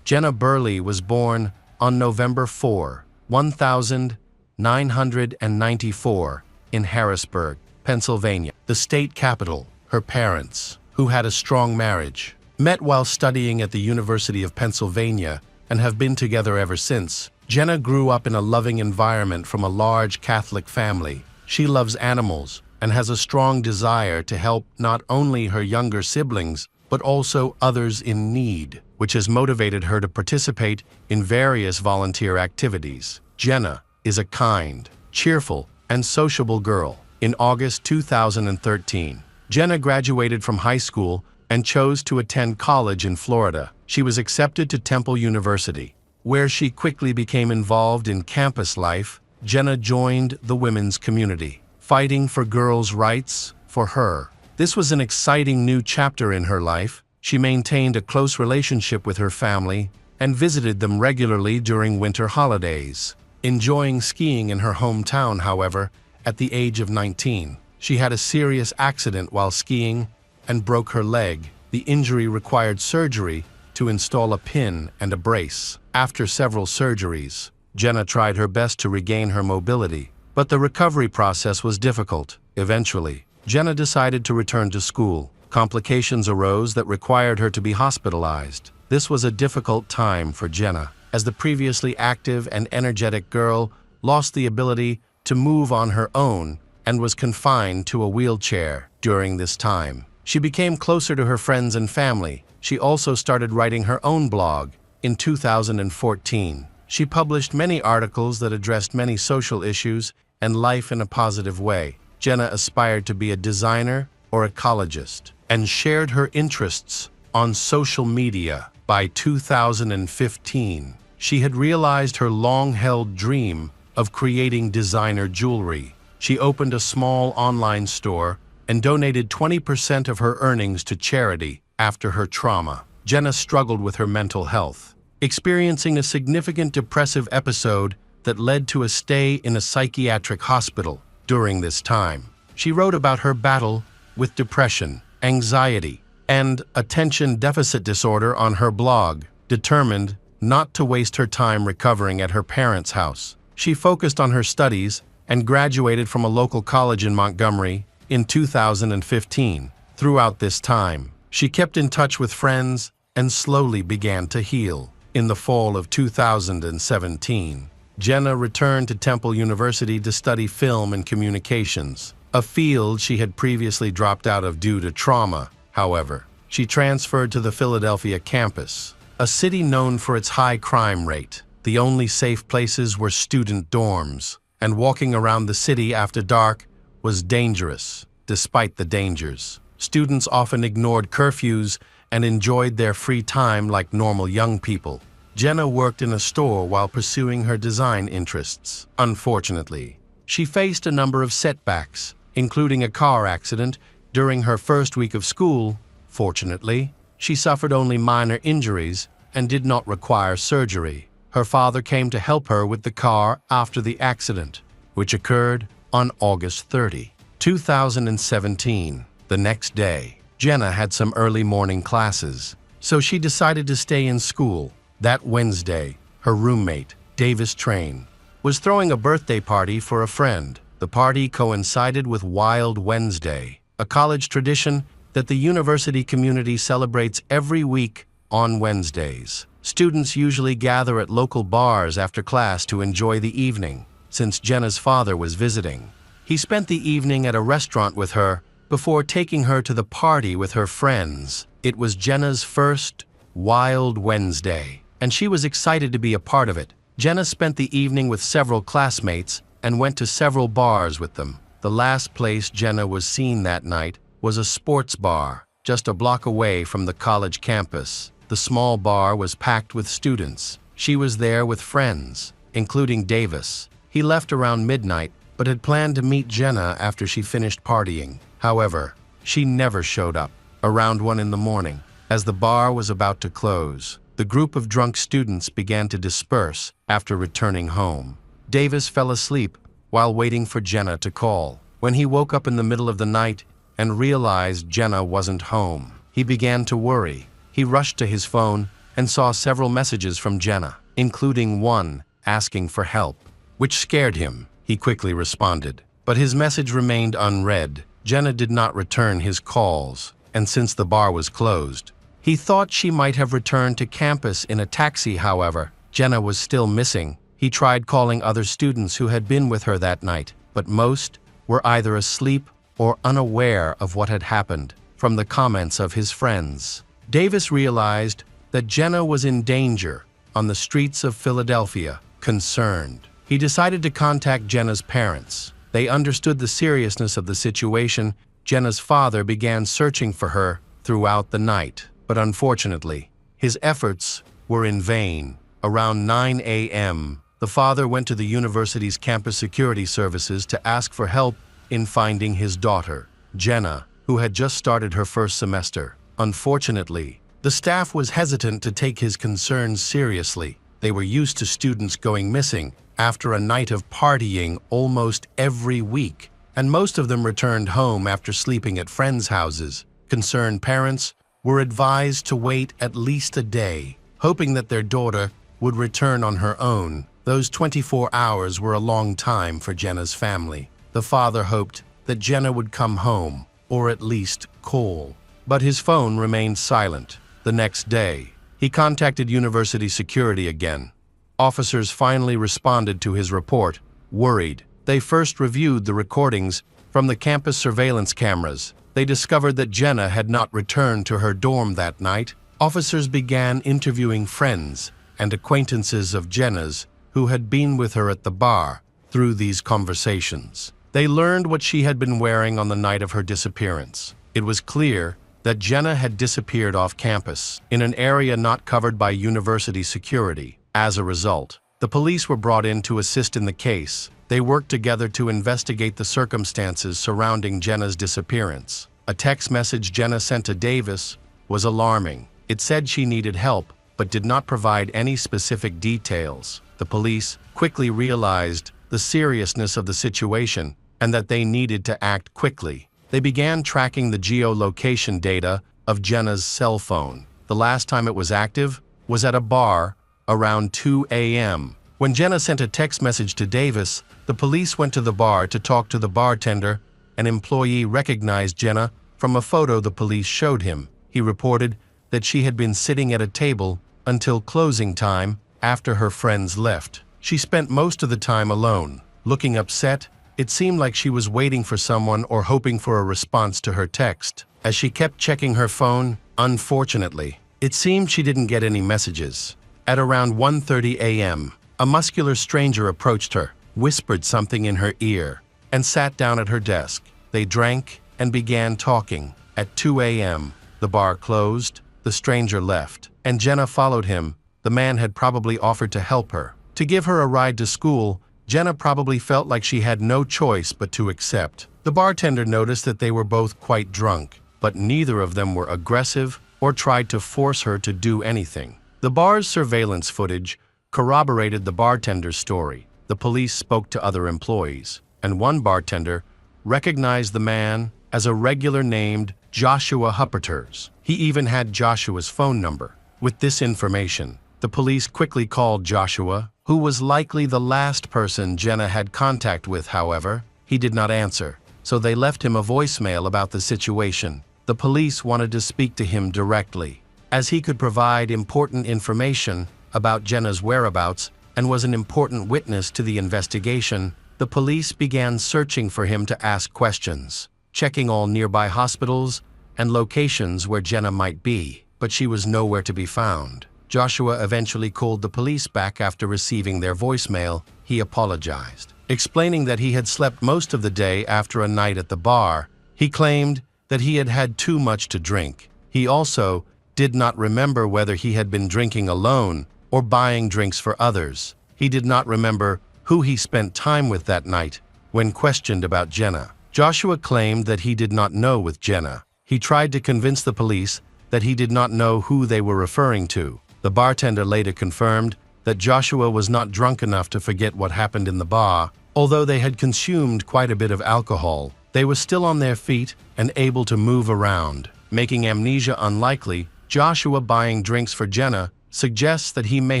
Jenna Burley was born on November 4, 1994 in Harrisburg, Pennsylvania, the state capital. Her parents, who had a strong marriage, met while studying at the University of Pennsylvania and have been together ever since. Jenna grew up in a loving environment from a large Catholic family. She loves animals and has a strong desire to help not only her younger siblings, but also others in need, which has motivated her to participate in various volunteer activities. Jenna is a kind, cheerful, and sociable girl. In August 2013, Jenna graduated from high school and chose to attend college in Florida. She was accepted to Temple University, where she quickly became involved in campus life. Jenna joined the women's community, fighting for girls' rights. For her, this was an exciting new chapter in her life. She maintained a close relationship with her family and visited them regularly during winter holidays. Enjoying skiing in her hometown, however, at the age of 19, she had a serious accident while skiing and broke her leg. The injury required surgery to install a pin and a brace. After several surgeries, Jenna tried her best to regain her mobility, but the recovery process was difficult. Eventually, Jenna decided to return to school. Complications arose that required her to be hospitalized. This was a difficult time for Jenna, as the previously active and energetic girl lost the ability to move on her own and was confined to a wheelchair. During this time, she became closer to her friends and family. She also started writing her own blog. In 2014, she published many articles that addressed many social issues and life in a positive way. Jenna aspired to be a designer or ecologist and shared her interests on social media. By 2015, she had realized her long-held dream of creating designer jewelry. She opened a small online store and donated 20% of her earnings to charity. After her trauma, Jenna struggled with her mental health, experiencing a significant depressive episode that led to a stay in a psychiatric hospital. During this time, she wrote about her battle with depression, anxiety, and attention deficit disorder on her blog. Determined not to waste her time recovering at her parents' house, she focused on her studies and graduated from a local college in Montgomery in 2015. Throughout this time, she kept in touch with friends and slowly began to heal. In the fall of 2017, Jenna returned to Temple University to study film and communications, a field she had previously dropped out of due to trauma. However, she transferred to the Philadelphia campus, a city known for its high crime rate. The only safe places were student dorms, and walking around the city after dark was dangerous. Despite the dangers, students often ignored curfews and enjoyed their free time like normal young people. Jenna worked in a store while pursuing her design interests. Unfortunately, she faced a number of setbacks, including a car accident during her first week of school. Fortunately, she suffered only minor injuries and did not require surgery. Her father came to help her with the car after the accident, which occurred on August 30, 2017. The next day, Jenna had some early morning classes, so she decided to stay in school. That Wednesday, her roommate, Davis Train, was throwing a birthday party for a friend. The party coincided with Wild Wednesday, a college tradition that the university community celebrates every week on Wednesdays. Students usually gather at local bars after class to enjoy the evening, since Jenna's father was visiting. He spent the evening at a restaurant with her before taking her to the party with her friends. It was Jenna's first Wild Wednesday, and she was excited to be a part of it. Jenna spent the evening with several classmates and went to several bars with them. The last place Jenna was seen that night was a sports bar, just a block away from the college campus. The small bar was packed with students. She was there with friends, including Davis. He left around midnight, but had planned to meet Jenna after she finished partying. However, she never showed up. Around 1 in the morning, as the bar was about to close, the group of drunk students began to disperse after returning home. Davis fell asleep while waiting for Jenna to call. When he woke up in the middle of the night and realized Jenna wasn't home, he began to worry. He rushed to his phone and saw several messages from Jenna, including one asking for help, which scared him. He quickly responded, but his message remained unread. Jenna did not return his calls, and since the bar was closed, he thought she might have returned to campus in a taxi. However, Jenna was still missing. He tried calling other students who had been with her that night, but most were either asleep or unaware of what had happened. From the comments of his friends, Davis realized that Jenna was in danger on the streets of Philadelphia. Concerned, he decided to contact Jenna's parents. They understood the seriousness of the situation. Jenna's father began searching for her throughout the night, but unfortunately, his efforts were in vain. Around 9 a.m., the father went to the university's campus security services to ask for help in finding his daughter, Jenna, who had just started her first semester. Unfortunately, the staff was hesitant to take his concerns seriously. They were used to students going missing after a night of partying almost every week, and most of them returned home after sleeping at friends' houses. Concerned parents were advised to wait at least a day, hoping that their daughter would return on her own. Those 24 hours were a long time for Jenna's family. The father hoped that Jenna would come home, or at least call. But his phone remained silent. The next day, he contacted university security again. Officers finally responded to his report, worried. They first reviewed the recordings from the campus surveillance cameras. They discovered that Jenna had not returned to her dorm that night. Officers began interviewing friends and acquaintances of Jenna's who had been with her at the bar. Through these conversations, they learned what she had been wearing on the night of her disappearance. It was clear that Jenna had disappeared off campus, in an area not covered by university security. As a result, the police were brought in to assist in the case. They worked together to investigate the circumstances surrounding Jenna's disappearance. A text message Jenna sent to Davis was alarming. It said she needed help, but did not provide any specific details. The police quickly realized the seriousness of the situation and that they needed to act quickly. They began tracking the geolocation data of Jenna's cell phone. The last time it was active was at a bar around 2 a.m. When Jenna sent a text message to Davis, the police went to the bar to talk to the bartender. An employee recognized Jenna from a photo the police showed him. He reported that she had been sitting at a table until closing time after her friends left. She spent most of the time alone, looking upset. It seemed like she was waiting for someone or hoping for a response to her text. As she kept checking her phone, unfortunately, it seemed she didn't get any messages. At around 1:30 a.m., a muscular stranger approached her, whispered something in her ear, and sat down at her desk. They drank and began talking. At 2 a.m., the bar closed, the stranger left, and Jenna followed him. The man had probably offered to help her, to give her a ride to school. Jenna probably felt like she had no choice but to accept. The bartender noticed that they were both quite drunk, but neither of them were aggressive or tried to force her to do anything. The bar's surveillance footage corroborated the bartender's story. The police spoke to other employees, and one bartender recognized the man as a regular named Joshua Huppaters. He even had Joshua's phone number. With this information, the police quickly called Joshua, who was likely the last person Jenna had contact with. However, he did not answer, so they left him a voicemail about the situation. The police wanted to speak to him directly. As he could provide important information about Jenna's whereabouts and was an important witness to the investigation, the police began searching for him to ask questions, checking all nearby hospitals and locations where Jenna might be, but she was nowhere to be found. Joshua eventually called the police back after receiving their voicemail. He apologized, explaining that he had slept most of the day after a night at the bar. He claimed that he had had too much to drink. He also did not remember whether he had been drinking alone or buying drinks for others. He did not remember who he spent time with that night. When questioned about Jenna, Joshua claimed that he did not know with Jenna. He tried to convince the police that he did not know who they were referring to. The bartender later confirmed that Joshua was not drunk enough to forget what happened in the bar. Although they had consumed quite a bit of alcohol, they were still on their feet and able to move around, making amnesia unlikely. Joshua buying drinks for Jenna suggests that he may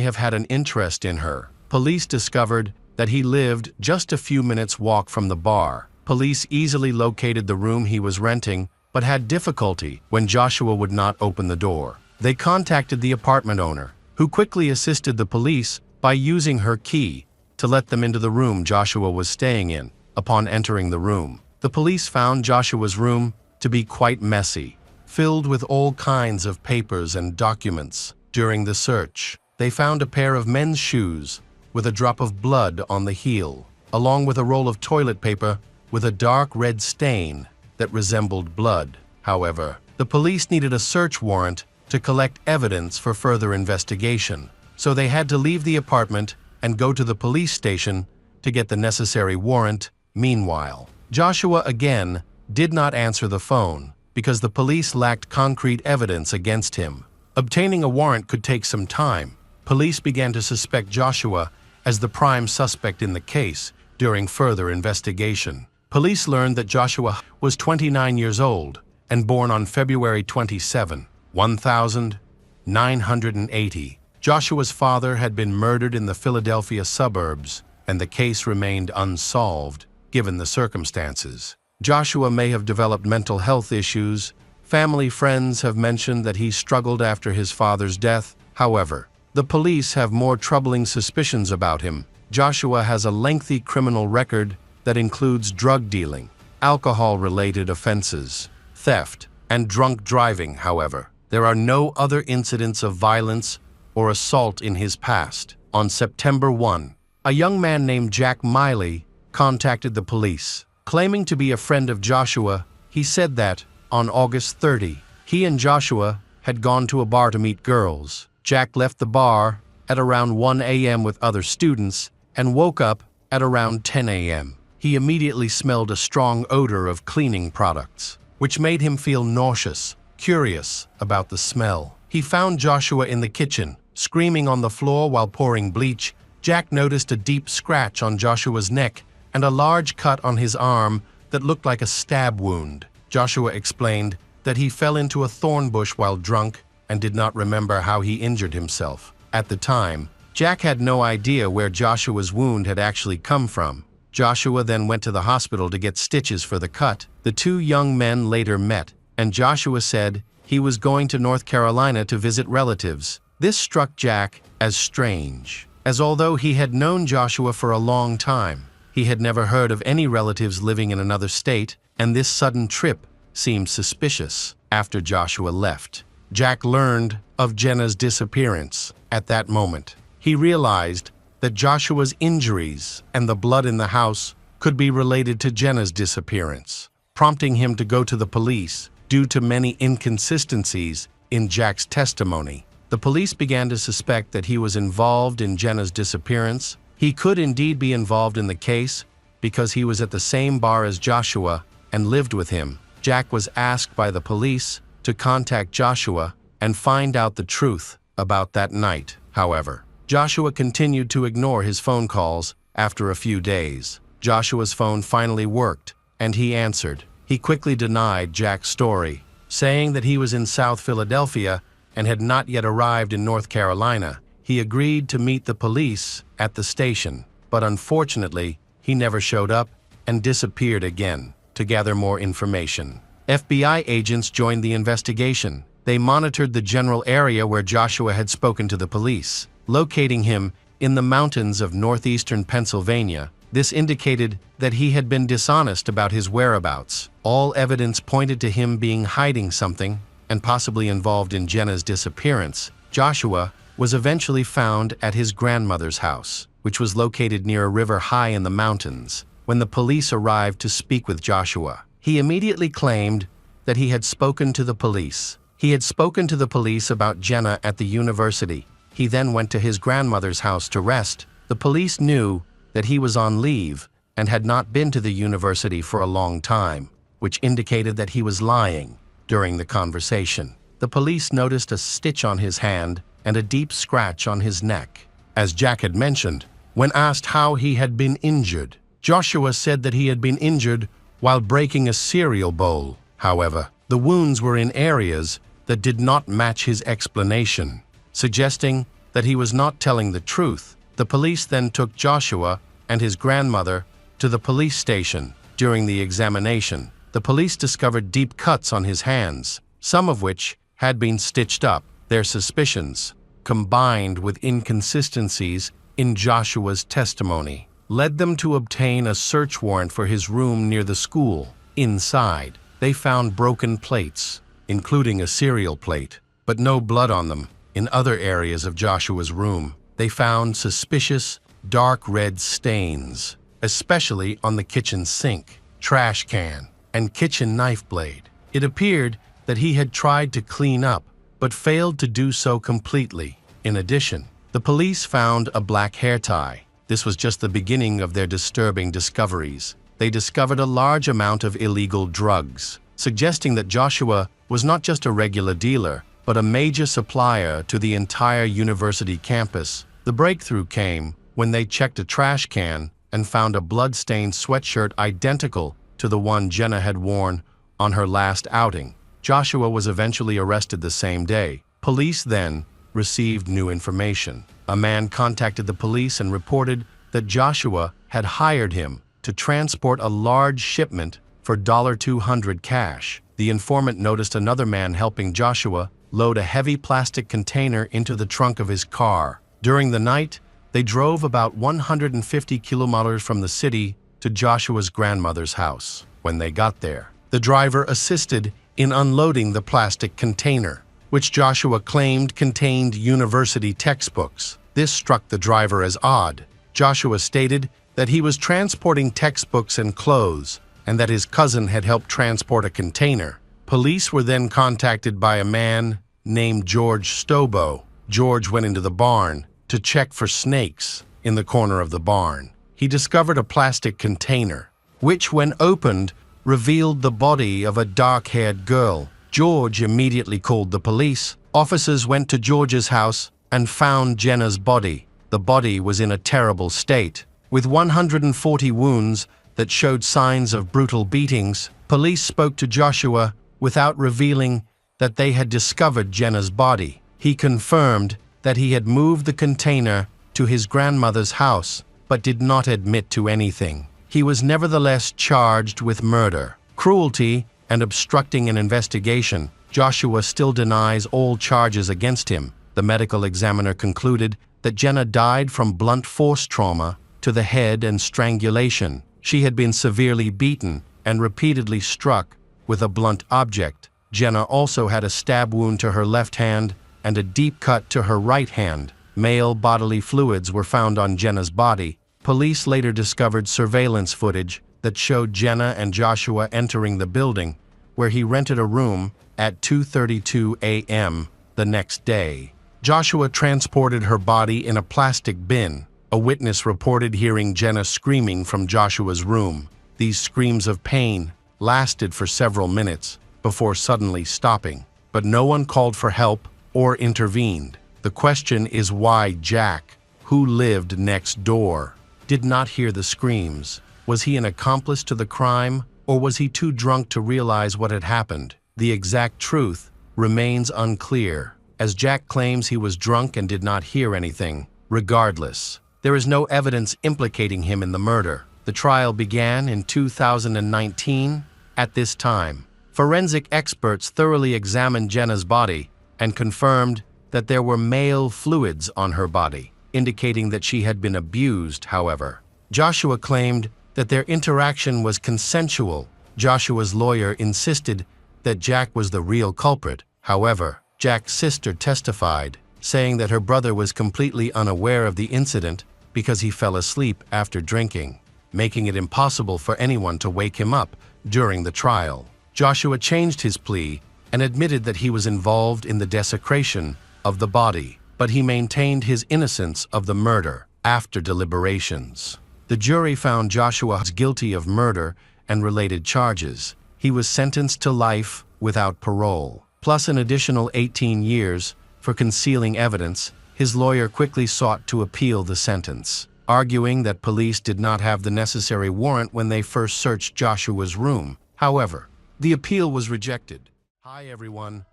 have had an interest in her. Police discovered that he lived just a few minutes' walk from the bar. Police easily located the room he was renting, but had difficulty when Joshua would not open the door. They contacted the apartment owner, who quickly assisted the police by using her key to let them into the room Joshua was staying in. Upon entering the room, the police found Joshua's room to be quite messy, filled with all kinds of papers and documents. During the search, they found a pair of men's shoes with a drop of blood on the heel, along with a roll of toilet paper with a dark red stain that resembled blood. However, the police needed a search warrant to collect evidence for further investigation, so they had to leave the apartment and go to the police station to get the necessary warrant. Meanwhile, Joshua again did not answer the phone because the police lacked concrete evidence against him. Obtaining a warrant could take some time. Police began to suspect Joshua as the prime suspect in the case. During further investigation, police learned that Joshua was 29 years old and born on February 27, 1980. Joshua's father had been murdered in the Philadelphia suburbs, and the case remained unsolved given the circumstances. Joshua may have developed mental health issues. Family friends have mentioned that he struggled after his father's death. However, the police have more troubling suspicions about him. Joshua has a lengthy criminal record that includes drug dealing, alcohol-related offenses, theft, and drunk driving. However, there are no other incidents of violence or assault in his past. On September 1, a young man named Jack Miley contacted the police. Claiming to be a friend of Joshua, he said that, on August 30, he and Joshua had gone to a bar to meet girls. Jack left the bar at around 1 a.m. with other students and woke up at around 10 a.m. He immediately smelled a strong odor of cleaning products, which made him feel nauseous. Curious about the smell, he found Joshua in the kitchen, screaming on the floor while pouring bleach. Jack noticed a deep scratch on Joshua's neck and a large cut on his arm that looked like a stab wound. Joshua explained that he fell into a thorn bush while drunk and did not remember how he injured himself. At the time, Jack had no idea where Joshua's wound had actually come from. Joshua then went to the hospital to get stitches for the cut. The two young men later met, and Joshua said he was going to North Carolina to visit relatives. This struck Jack as strange, as although he had known Joshua for a long time, he had never heard of any relatives living in another state, and this sudden trip seemed suspicious. After Joshua left, Jack learned of Jenna's disappearance. At that moment, he realized that Joshua's injuries and the blood in the house could be related to Jenna's disappearance, prompting him to go to the police. Due to many inconsistencies in Jack's testimony, the police began to suspect that he was involved in Jenna's disappearance. He could indeed be involved in the case because he was at the same bar as Joshua and lived with him. Jack was asked by the police to contact Joshua and find out the truth about that night. However, Joshua continued to ignore his phone calls. After a few days, Joshua's phone finally worked, and he answered. He quickly denied Jack's story, saying that he was in South Philadelphia and had not yet arrived in North Carolina. He agreed to meet the police at the station, but unfortunately, he never showed up and disappeared again. To gather more information, FBI agents joined the investigation. They monitored the general area where Joshua had spoken to the police, locating him in the mountains of northeastern Pennsylvania. This indicated that he had been dishonest about his whereabouts. All evidence pointed to him being hiding something and possibly involved in Jenna's disappearance. Joshua was eventually found at his grandmother's house, which was located near a river high in the mountains. When the police arrived to speak with Joshua, he immediately claimed that he had spoken to the police. He had spoken to the police about Jenna at the university. He then went to his grandmother's house to rest. The police knew that he was on leave and had not been to the university for a long time, which indicated that he was lying during the conversation. The police noticed a stitch on his hand and a deep scratch on his neck. As Jack had mentioned, when asked how he had been injured, Joshua said that he had been injured while breaking a cereal bowl. However, the wounds were in areas that did not match his explanation, suggesting that he was not telling the truth. The police then took Joshua and his grandmother to the police station. During the examination, the police discovered deep cuts on his hands, some of which had been stitched up. Their suspicions, combined with inconsistencies in Joshua's testimony, led them to obtain a search warrant for his room near the school. Inside, they found broken plates, including a cereal plate, but no blood on them. In other areas of Joshua's room, they found suspicious, dark red stains, especially on the kitchen sink, trash can, and kitchen knife blade. It appeared that he had tried to clean up, but failed to do so completely. In addition, the police found a black hair tie. This was just the beginning of their disturbing discoveries. They discovered a large amount of illegal drugs, suggesting that Joshua was not just a regular dealer, but a major supplier to the entire university campus. The breakthrough came when they checked a trash can and found a blood-stained sweatshirt identical to the one Jenna had worn on her last outing. Joshua was eventually arrested the same day. Police then received new information. A man contacted the police and reported that Joshua had hired him to transport a large shipment for $200 cash. The informant noticed another man helping Joshua load a heavy plastic container into the trunk of his car. During the night, they drove about 150 kilometers from the city to Joshua's grandmother's house. When they got there, the driver assisted in unloading the plastic container, which Joshua claimed contained university textbooks. This struck the driver as odd. Joshua stated that he was transporting textbooks and clothes, and that his cousin had helped transport a container. Police were then contacted by a man named George Stobo. George went into the barn to check for snakes in the corner of the barn. He discovered a plastic container, which, when opened, revealed the body of a dark-haired girl. George immediately called the police. Officers went to George's house and found Jenna's body. The body was in a terrible state, with 140 wounds that showed signs of brutal beatings. Police spoke to Joshua without revealing that they had discovered Jenna's body. He confirmed that he had moved the container to his grandmother's house, but did not admit to anything. He was nevertheless charged with murder, cruelty, and obstructing an investigation. Joshua still denies all charges against him. The medical examiner concluded that Jenna died from blunt force trauma to the head and strangulation. She had been severely beaten and repeatedly struck with a blunt object. Jenna also had a stab wound to her left hand and a deep cut to her right hand. Male bodily fluids were found on Jenna's body. Police later discovered surveillance footage that showed Jenna and Joshua entering the building, where he rented a room at 2:32 a.m. the next day. Joshua transported her body in a plastic bin. A witness reported hearing Jenna screaming from Joshua's room. These screams of pain lasted for several minutes before suddenly stopping, but no one called for help or intervened. The question is why Jack, who lived next door, did not hear the screams. Was he an accomplice to the crime, or was he too drunk to realize what had happened? The exact truth remains unclear, as Jack claims he was drunk and did not hear anything. Regardless, there is no evidence implicating him in the murder. The trial began in 2019. At this time, Forensic experts thoroughly examined Jenna's body and confirmed that there were male fluids on her body, indicating that she had been abused, however. Joshua claimed that their interaction was consensual. Joshua's lawyer insisted that Jack was the real culprit. However, Jack's sister testified, saying that her brother was completely unaware of the incident because he fell asleep after drinking, making it impossible for anyone to wake him up during the trial. Joshua changed his plea and admitted that he was involved in the desecration of the body, but he maintained his innocence of the murder. After deliberations, the jury found Joshua guilty of murder and related charges. He was sentenced to life without parole, plus an additional 18 years for concealing evidence. His lawyer quickly sought to appeal the sentence, arguing that police did not have the necessary warrant when they first searched Joshua's room. However, the appeal was rejected. Hi everyone,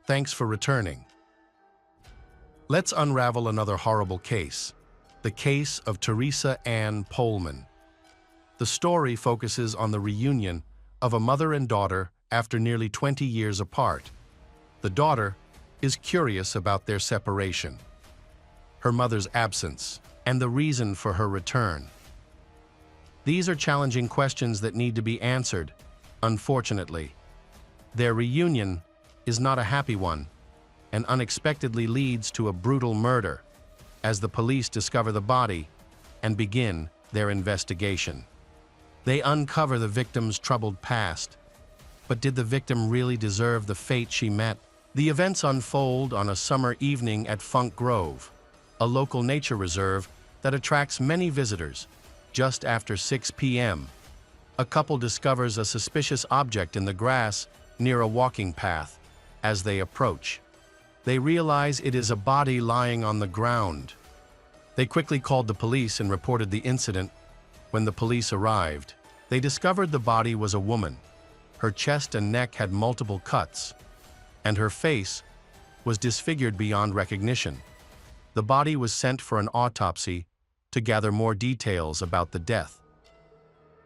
thanks for returning. Let's unravel another horrible case, the case of Teresa Ann Pohlman. The story focuses on the reunion of a mother and daughter after nearly 20 years apart. The daughter is curious about their separation, her mother's absence, and the reason for her return. These are challenging questions that need to be answered. Unfortunately, their reunion is not a happy one and unexpectedly leads to a brutal murder as the police discover the body and begin their investigation. They uncover the victim's troubled past. But did the victim really deserve the fate she met? The events unfold on a summer evening at Funk Grove, a local nature reserve that attracts many visitors. Just after 6 p.m., a couple discovers a suspicious object in the grass near a walking path. As they approach, they realize it is a body lying on the ground. They quickly called the police and reported the incident. When the police arrived, they discovered the body was a woman. Her chest and neck had multiple cuts, and her face was disfigured beyond recognition. The body was sent for an autopsy to gather more details about the death.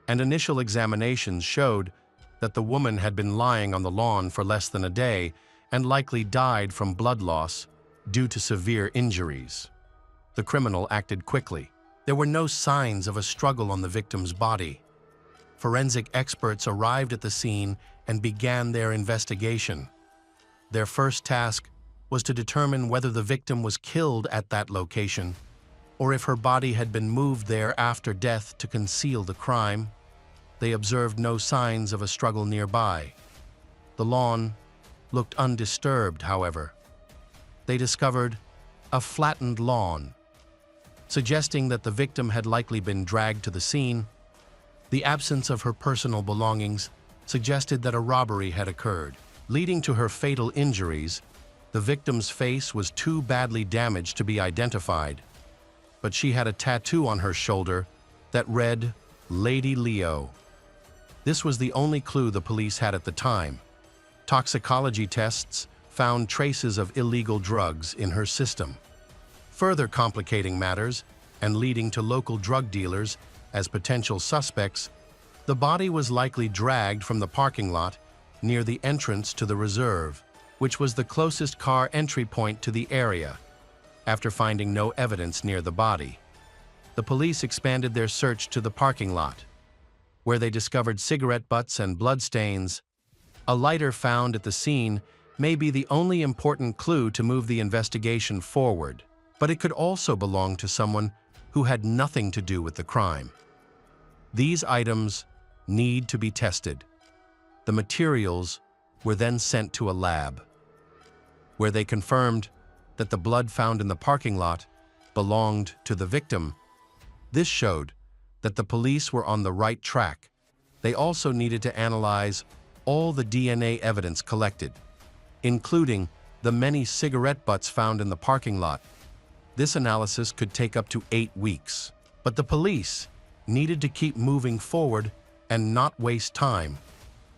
And initial examinations showed that the woman had been lying on the lawn for less than a day and likely died from blood loss due to severe injuries. The criminal acted quickly. There were no signs of a struggle on the victim's body. Forensic experts arrived at the scene and began their investigation. Their first task was to determine whether the victim was killed at that location or if her body had been moved there after death to conceal the crime. They observed no signs of a struggle nearby. The lawn looked undisturbed, however. They discovered a flattened lawn, suggesting that the victim had likely been dragged to the scene. The absence of her personal belongings suggested that a robbery had occurred, leading to her fatal injuries. The victim's face was too badly damaged to be identified, but she had a tattoo on her shoulder that read, "Lady Leo." This was the only clue the police had at the time. Toxicology tests found traces of illegal drugs in her system, further complicating matters and leading to local drug dealers as potential suspects. The body was likely dragged from the parking lot near the entrance to the reserve, which was the closest car entry point to the area. After finding no evidence near the body, the police expanded their search to the parking lot, where they discovered cigarette butts and bloodstains. A lighter found at the scene may be the only important clue to move the investigation forward, but it could also belong to someone who had nothing to do with the crime. These items need to be tested. The materials were then sent to a lab, where they confirmed that the blood found in the parking lot belonged to the victim. This showed that the police were on the right track. They also needed to analyze all the DNA evidence collected, including the many cigarette butts found in the parking lot. This analysis could take up to 8 weeks, but the police needed to keep moving forward and not waste time.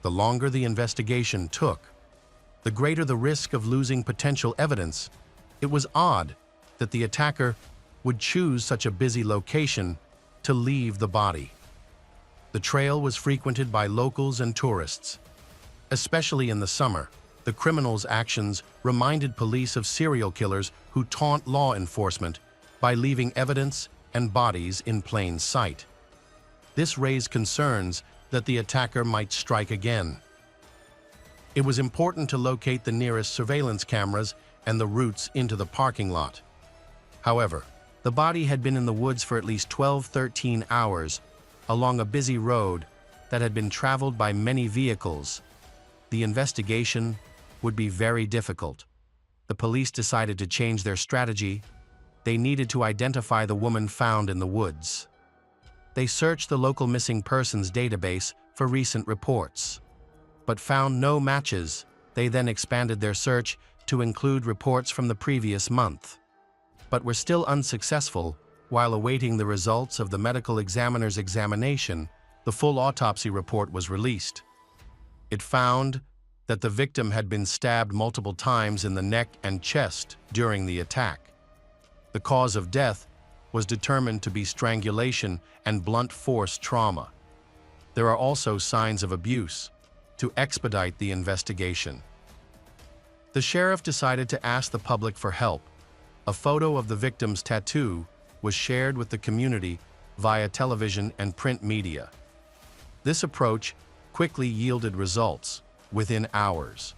The longer the investigation took, the greater the risk of losing potential evidence. It was odd that the attacker would choose such a busy location to leave the body. The trail was frequented by locals and tourists, Especially in the summer, the criminal's actions reminded police of serial killers who taunt law enforcement by leaving evidence and bodies in plain sight. This raised concerns that the attacker might strike again. It was important to locate the nearest surveillance cameras and the routes into the parking lot. However, the body had been in the woods for at least 13 hours along a busy road that had been traveled by many vehicles. The investigation would be very difficult. The police decided to change their strategy. They needed to identify the woman found in the woods. They searched the local missing persons database for recent reports, but found no matches. They then expanded their search to include reports from the previous month, but were still unsuccessful. While awaiting the results of the medical examiner's examination, the full autopsy report was released. It found that the victim had been stabbed multiple times in the neck and chest during the attack. The cause of death was determined to be strangulation and blunt force trauma. There are also signs of abuse. To expedite the investigation, the sheriff decided to ask the public for help. A photo of the victim's tattoo was shared with the community via television and print media. This approach quickly yielded results within hours.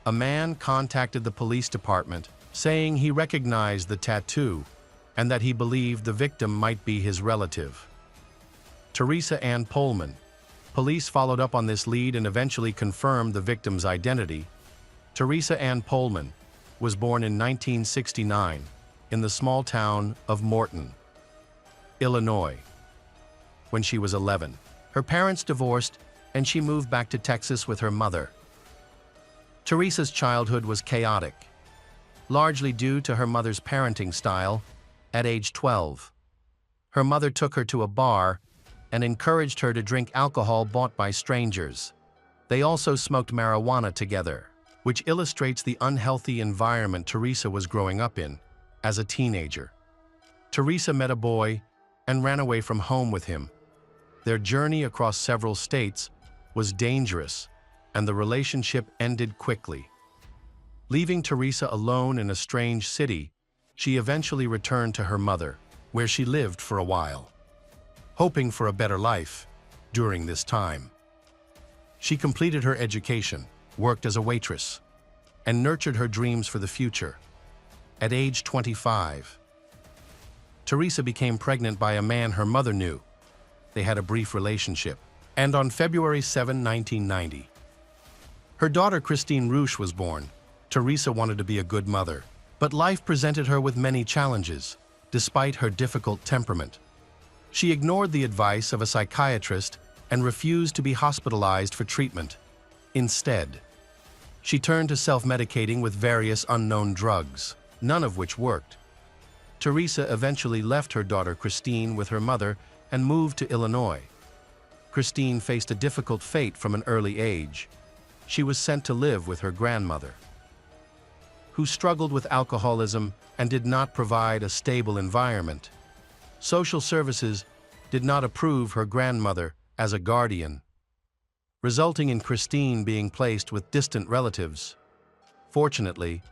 A man contacted the police department saying he recognized the tattoo and that he believed the victim might be his relative. Teresa Ann Pohlman. Police followed up on this lead and eventually confirmed the victim's identity. Teresa Ann Pohlman was born in 1969 in the small town of Morton, Illinois. When she was 11, her parents divorced and she moved back to Texas with her mother. Teresa's childhood was chaotic, largely due to her mother's parenting style. At age 12, her mother took her to a bar and encouraged her to drink alcohol bought by strangers. They also smoked marijuana together, which illustrates the unhealthy environment Teresa was growing up in. As a teenager, Teresa met a boy and ran away from home with him. Their journey across several states was dangerous, and the relationship ended quickly. Leaving Teresa alone in a strange city, she eventually returned to her mother, where she lived for a while, hoping for a better life. During this time, she completed her education, worked as a waitress, and nurtured her dreams for the future. At age 25, Teresa became pregnant by a man her mother knew. They had a brief relationship, and on February 7, 1990, her daughter Christine Rusch was born. Teresa wanted to be a good mother, but life presented her with many challenges. Despite her difficult temperament, she ignored the advice of a psychiatrist and refused to be hospitalized for treatment. Instead, she turned to self-medicating with various unknown drugs, none of which worked. Teresa eventually left her daughter Christine with her mother and moved to Illinois. Christine faced a difficult fate from an early age. She was sent to live with her grandmother, who struggled with alcoholism and did not provide a stable environment. Social services did not approve her grandmother as a guardian, resulting in Christine being placed with distant relatives. Fortunately,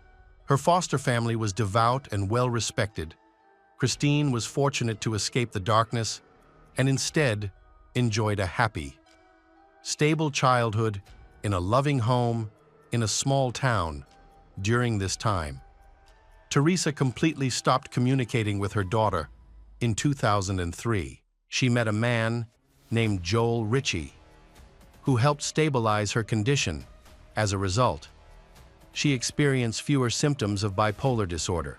her foster family was devout and well-respected. Christine was fortunate to escape the darkness and instead enjoyed a happy, stable childhood in a loving home in a small town. During this time, Teresa completely stopped communicating with her daughter. In 2003, she met a man named Joel Ritchie, who helped stabilize her condition. As a result, she experienced fewer symptoms of bipolar disorder.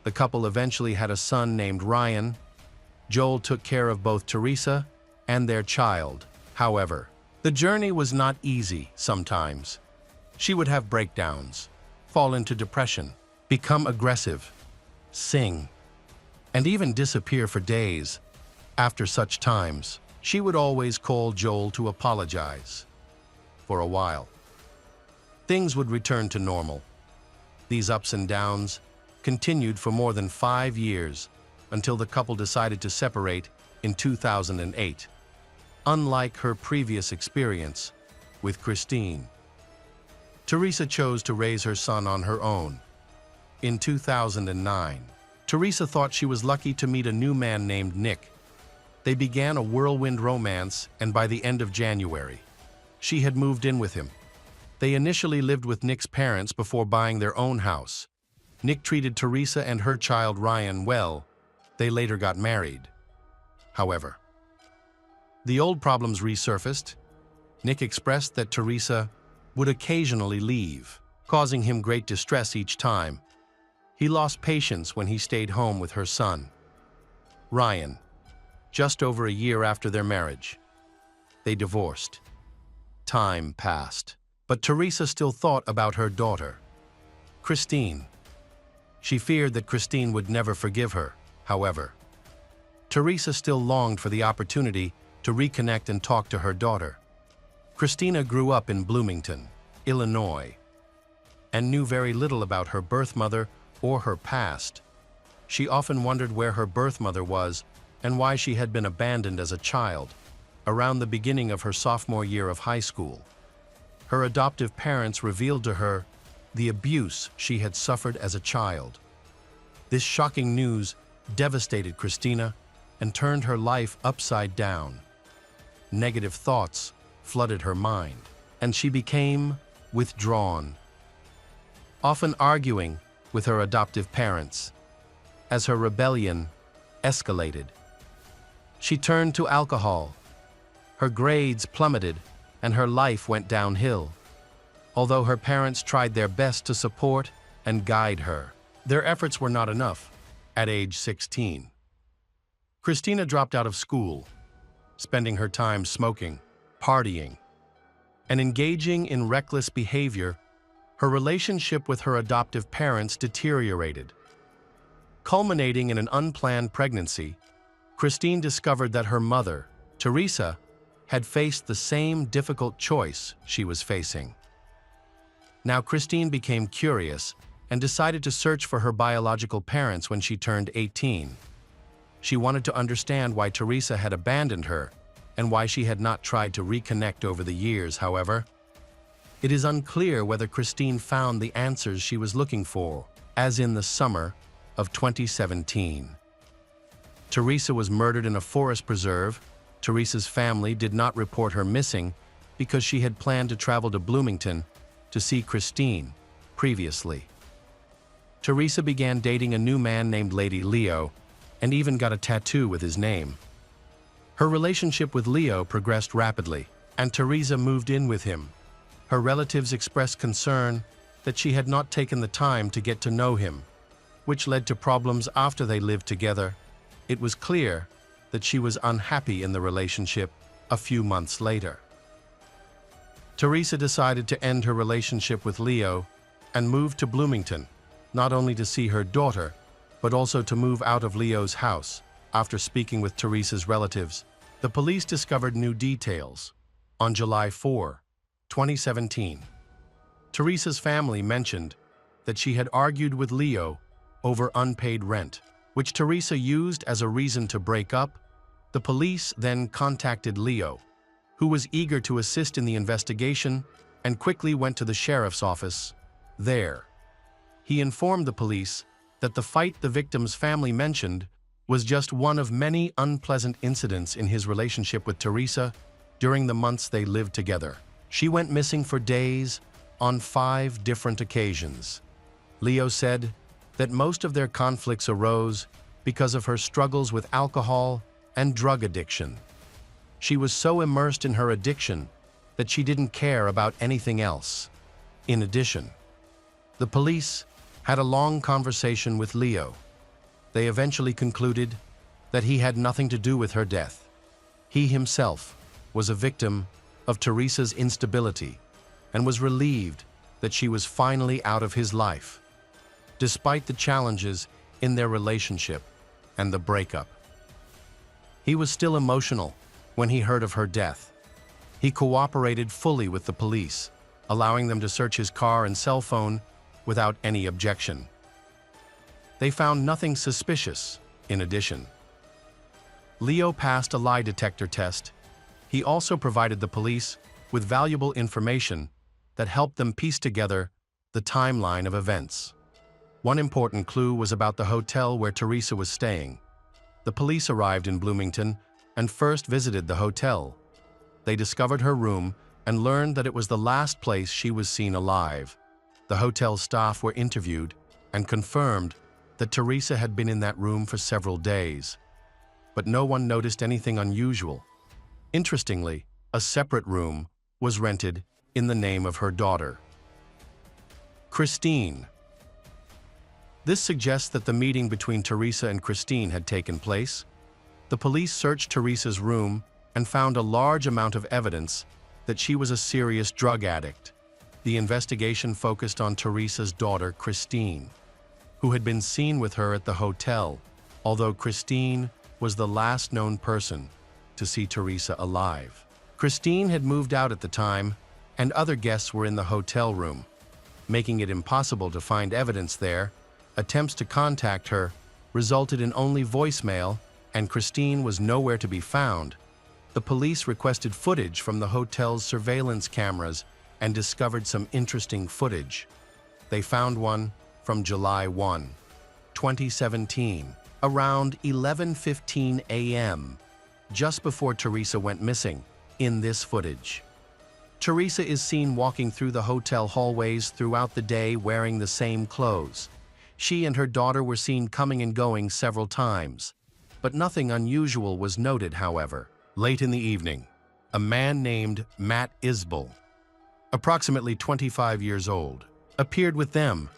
The couple eventually had a son named Ryan. Joel took care of both Teresa and their child. However, the journey was not easy. Sometimes she would have breakdowns, fall into depression, become aggressive, sing, and even disappear for days. After such times, she would always call Joel to apologize. For a while, things would return to normal. These ups and downs continued for more than 5 years until the couple decided to separate in 2008. Unlike her previous experience, with Christine. Teresa chose to raise her son on her own. In 2009, Teresa thought she was lucky to meet a new man named Nick. They began a whirlwind romance, and by the end of January, she had moved in with him. They initially lived with Nick's parents before buying their own house. Nick treated Teresa and her child Ryan well. They later got married. However, the old problems resurfaced. Nick expressed that Teresa would occasionally leave, causing him great distress each time. He lost patience when he stayed home with her son, Ryan. Just over a year after their marriage, they divorced. Time passed, but Teresa still thought about her daughter, Christine. She feared that Christine would never forgive her. However, Teresa still longed for the opportunity to reconnect and talk to her daughter. Christina grew up in Bloomington, Illinois, and knew very little about her birth mother or her past. She often wondered where her birth mother was and why she had been abandoned as a child. Around the beginning of her sophomore year of high school, her adoptive parents revealed to her the abuse she had suffered as a child. This shocking news devastated Christina and turned her life upside down. Negative thoughts flooded her mind, and she became withdrawn, often arguing with her adoptive parents. As her rebellion escalated, she turned to alcohol. Her grades plummeted, and her life went downhill. Although her parents tried their best to support and guide her, their efforts were not enough. At age 16, Christina dropped out of school, spending her time smoking, partying, and engaging in reckless behavior. Her relationship with her adoptive parents deteriorated. Culminating in an unplanned pregnancy, Christine discovered that her mother, Teresa, had faced the same difficult choice she was facing. Now Christine became curious and decided to search for her biological parents when she turned 18. She wanted to understand why Teresa had abandoned her and why she had not tried to reconnect over the years. However, it is unclear whether Christine found the answers she was looking for, as in the summer of 2017. Teresa was murdered in a forest preserve. Teresa's family did not report her missing because she had planned to travel to Bloomington to see Christine previously. Teresa began dating a new man named Lady Leo and even got a tattoo with his name. Her relationship with Leo progressed rapidly, and Teresa moved in with him. Her relatives expressed concern that she had not taken the time to get to know him, which led to problems after they lived together. It was clear that she was unhappy in the relationship a few months later. Teresa decided to end her relationship with Leo and moved to Bloomington, not only to see her daughter, but also to move out of Leo's house. After speaking with Teresa's relatives, the police discovered new details. On July 4, 2017, Teresa's family mentioned that she had argued with Leo over unpaid rent, which Teresa used as a reason to break up. The police then contacted Leo, who was eager to assist in the investigation, and quickly went to the sheriff's office. There, he informed the police that the fight the victim's family mentioned was just one of many unpleasant incidents in his relationship with Teresa during the months they lived together. She went missing for days on 5 different occasions. Leo said that most of their conflicts arose because of her struggles with alcohol and drug addiction. She was so immersed in her addiction that she didn't care about anything else. In addition, the police had a long conversation with Leo. They eventually concluded that he had nothing to do with her death. He himself was a victim of Teresa's instability and was relieved that she was finally out of his life. Despite the challenges in their relationship and the breakup, he was still emotional when he heard of her death. He cooperated fully with the police, allowing them to search his car and cell phone without any objection. They found nothing suspicious. In addition, Leo passed a lie detector test. He also provided the police with valuable information that helped them piece together the timeline of events. One important clue was about the hotel where Teresa was staying. The police arrived in Bloomington and first visited the hotel. They discovered her room and learned that it was the last place she was seen alive. The hotel staff were interviewed and confirmed that Teresa had been in that room for several days. But no one noticed anything unusual. Interestingly, a separate room was rented in the name of her daughter, Christine. This suggests that the meeting between Teresa and Christine had taken place. The police searched Teresa's room and found a large amount of evidence that she was a serious drug addict. The investigation focused on Teresa's daughter, Christine, who had been seen with her at the hotel, although Christine was the last known person to see Teresa alive. Christine had moved out at the time, and other guests were in the hotel room, making it impossible to find evidence there. Attempts to contact her resulted in only voicemail, and Christine was nowhere to be found. The police requested footage from the hotel's surveillance cameras and discovered some interesting footage. They found one from July 1, 2017, around 11:15 a.m., just before Teresa went missing. In this footage, Teresa is seen walking through the hotel hallways throughout the day wearing the same clothes. She and her daughter were seen coming and going several times, but nothing unusual was noted, however. Late in the evening, a man named Matt Isbell, approximately 25 years old, appeared with them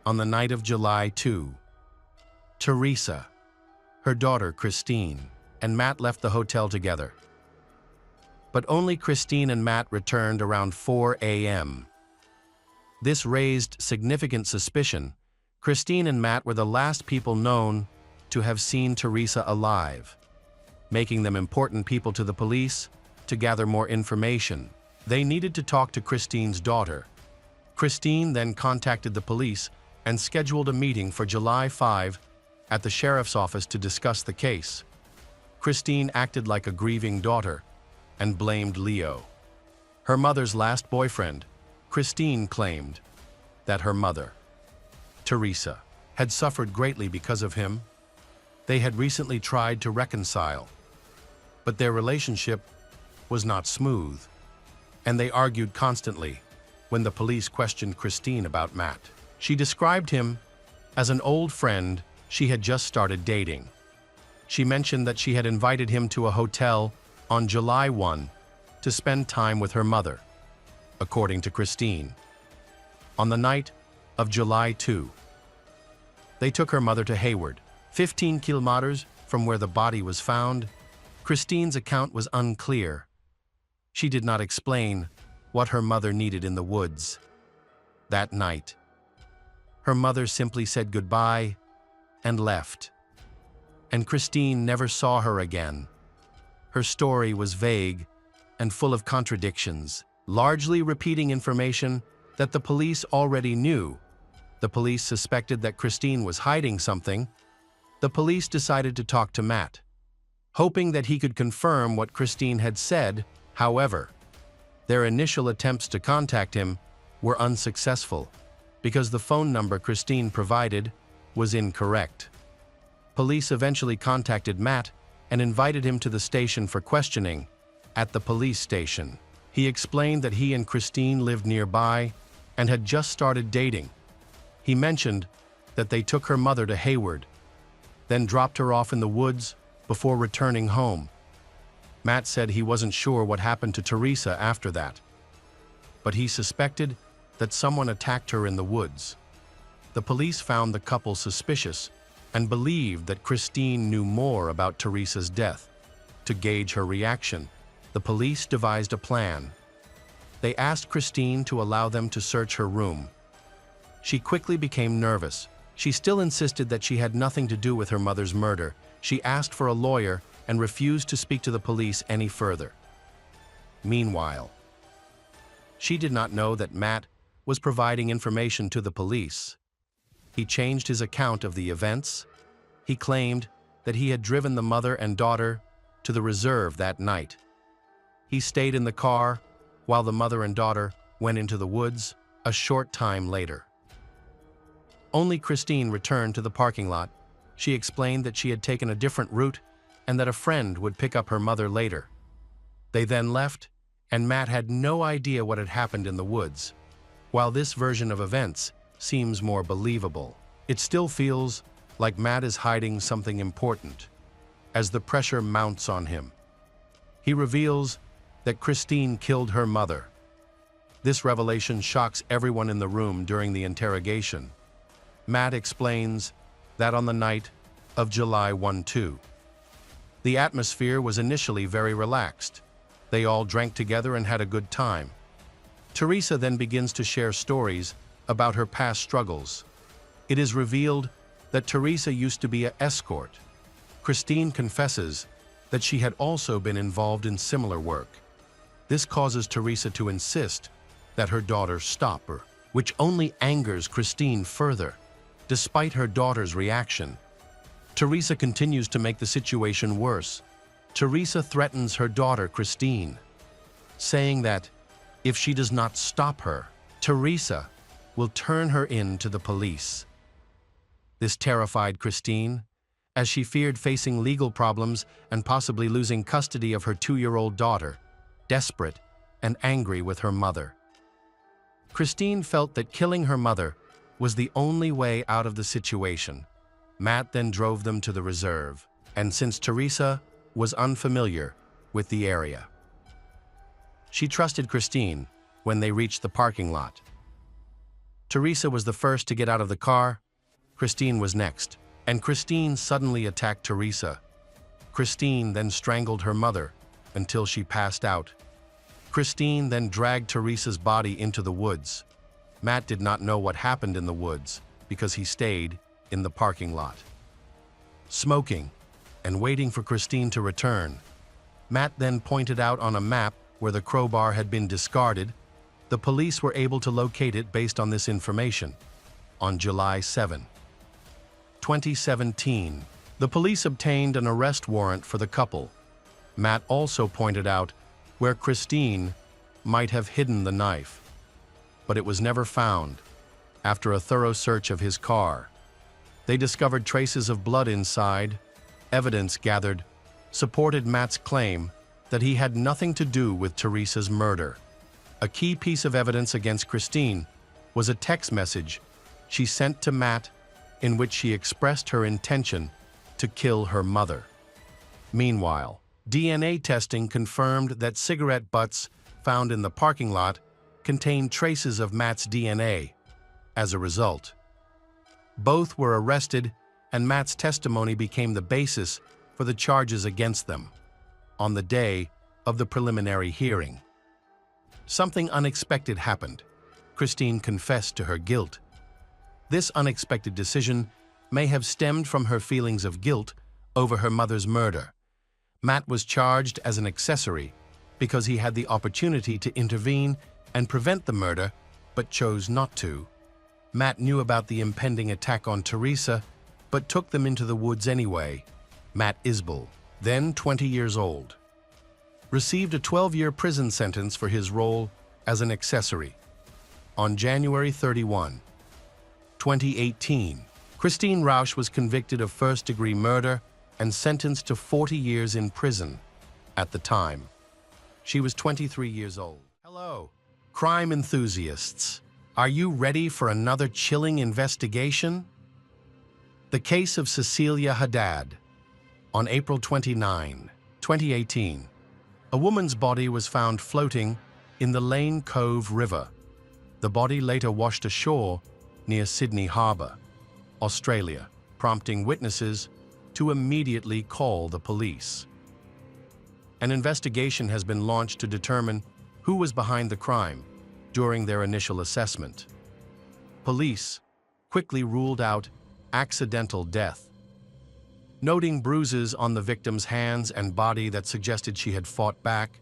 on the night of July 2. Teresa, her daughter Christine, and Matt left the hotel together. But only Christine and Matt returned around 4 a.m. This raised significant suspicion. Christine and Matt were the last people known to have seen Teresa alive, making them important people to the police to gather more information. They needed to talk to Christine's daughter. Christine then contacted the police and scheduled a meeting for July 5 at the sheriff's office to discuss the case. Christine acted like a grieving daughter and blamed Leo, her mother's last boyfriend. Christine claimed that her mother, Teresa, had suffered greatly because of him. They had recently tried to reconcile, but their relationship was not smooth, and they argued constantly. When the police questioned Christine about Matt, she described him as an old friend she had just started dating. She mentioned that she had invited him to a hotel on July 1 to spend time with her mother. According to Christine, on the night of July 2, they took her mother to Hayward, 15 kilometers from where the body was found. Christine's account was unclear. She did not explain what her mother needed in the woods. That night, her mother simply said goodbye and left, and Christine never saw her again. Her story was vague and full of contradictions, largely repeating information that the police already knew. The police suspected that Christine was hiding something. The police decided to talk to Matt, hoping that he could confirm what Christine had said. However, their initial attempts to contact him were unsuccessful because the phone number Christine provided was incorrect. Police eventually contacted Matt and invited him to the station for questioning. At the police station, he explained that he and Christine lived nearby and had just started dating. He mentioned that they took her mother to Hayward, then dropped her off in the woods before returning home. Matt said he wasn't sure what happened to Teresa after that, but he suspected that someone attacked her in the woods. The police found the couple suspicious and believed that Christine knew more about Teresa's death. To gauge her reaction, the police devised a plan. They asked Christine to allow them to search her room. She quickly became nervous. She still insisted that she had nothing to do with her mother's murder. She asked for a lawyer and refused to speak to the police any further. Meanwhile, she did not know that Matt was providing information to the police. He changed his account of the events. He claimed that he had driven the mother and daughter to the reserve that night. He stayed in the car while the mother and daughter went into the woods a short time later. Only Christine returned to the parking lot. She explained that she had taken a different route and that a friend would pick up her mother later. They then left, and Matt had no idea what had happened in the woods. While this version of events seems more believable, it still feels like Matt is hiding something important as the pressure mounts on him. He reveals that Christine killed her mother. This revelation shocks everyone in the room during the interrogation. Matt explains that on the night of July 1-2, the atmosphere was initially very relaxed. They all drank together and had a good time. Teresa then begins to share stories about her past struggles. It is revealed that Teresa used to be an escort. Christine confesses that she had also been involved in similar work. This causes Teresa to insist that her daughter stop her, which only angers Christine further. Despite her daughter's reaction, Teresa continues to make the situation worse. Teresa threatens her daughter, Christine, saying that if she does not stop her, Teresa will turn her in to the police. This terrified Christine, as she feared facing legal problems and possibly losing custody of her 2-year-old daughter, desperate and angry with her mother. Christine felt that killing her mother was the only way out of the situation. Matt then drove them to the reserve, and since Teresa was unfamiliar with the area, she trusted Christine when they reached the parking lot. Teresa was the first to get out of the car. Christine was next, and Christine suddenly attacked Teresa. Christine then strangled her mother until she passed out. Christine then dragged Teresa's body into the woods. Matt did not know what happened in the woods because he stayed in the parking lot, smoking and waiting for Christine to return. Matt then pointed out on a map where the crowbar had been discarded. The police were able to locate it based on this information. On July 7, 2017, the police obtained an arrest warrant for the couple. Matt also pointed out where Christine might have hidden the knife, but it was never found. After a thorough search of his car, they discovered traces of blood inside. Evidence gathered supported Matt's claim that he had nothing to do with Teresa's murder. A key piece of evidence against Christine was a text message she sent to Matt in which she expressed her intention to kill her mother. Meanwhile, DNA testing confirmed that cigarette butts found in the parking lot contained traces of Matt's DNA. As a result, both were arrested, and Matt's testimony became the basis for the charges against them. On the day of the preliminary hearing, something unexpected happened. Christine confessed to her guilt. This unexpected decision may have stemmed from her feelings of guilt over her mother's murder. Matt was charged as an accessory because he had the opportunity to intervene and prevent the murder, but chose not to. Matt knew about the impending attack on Teresa, but took them into the woods anyway. Matt Isbell, then 20 years old, received a 12-year prison sentence for his role as an accessory. On January 31, 2018, Christine Rausch was convicted of first-degree murder and sentenced to 40 years in prison. At the time, she was 23 years old. Hello, crime enthusiasts. Are you ready for another chilling investigation? The case of Cecilia Haddad. On April 29, 2018, a woman's body was found floating in the Lane Cove River. The body later washed ashore near Sydney Harbour, Australia, prompting witnesses to immediately call the police. An investigation has been launched to determine who was behind the crime. During their initial assessment, police quickly ruled out accidental death, noting bruises on the victim's hands and body that suggested she had fought back.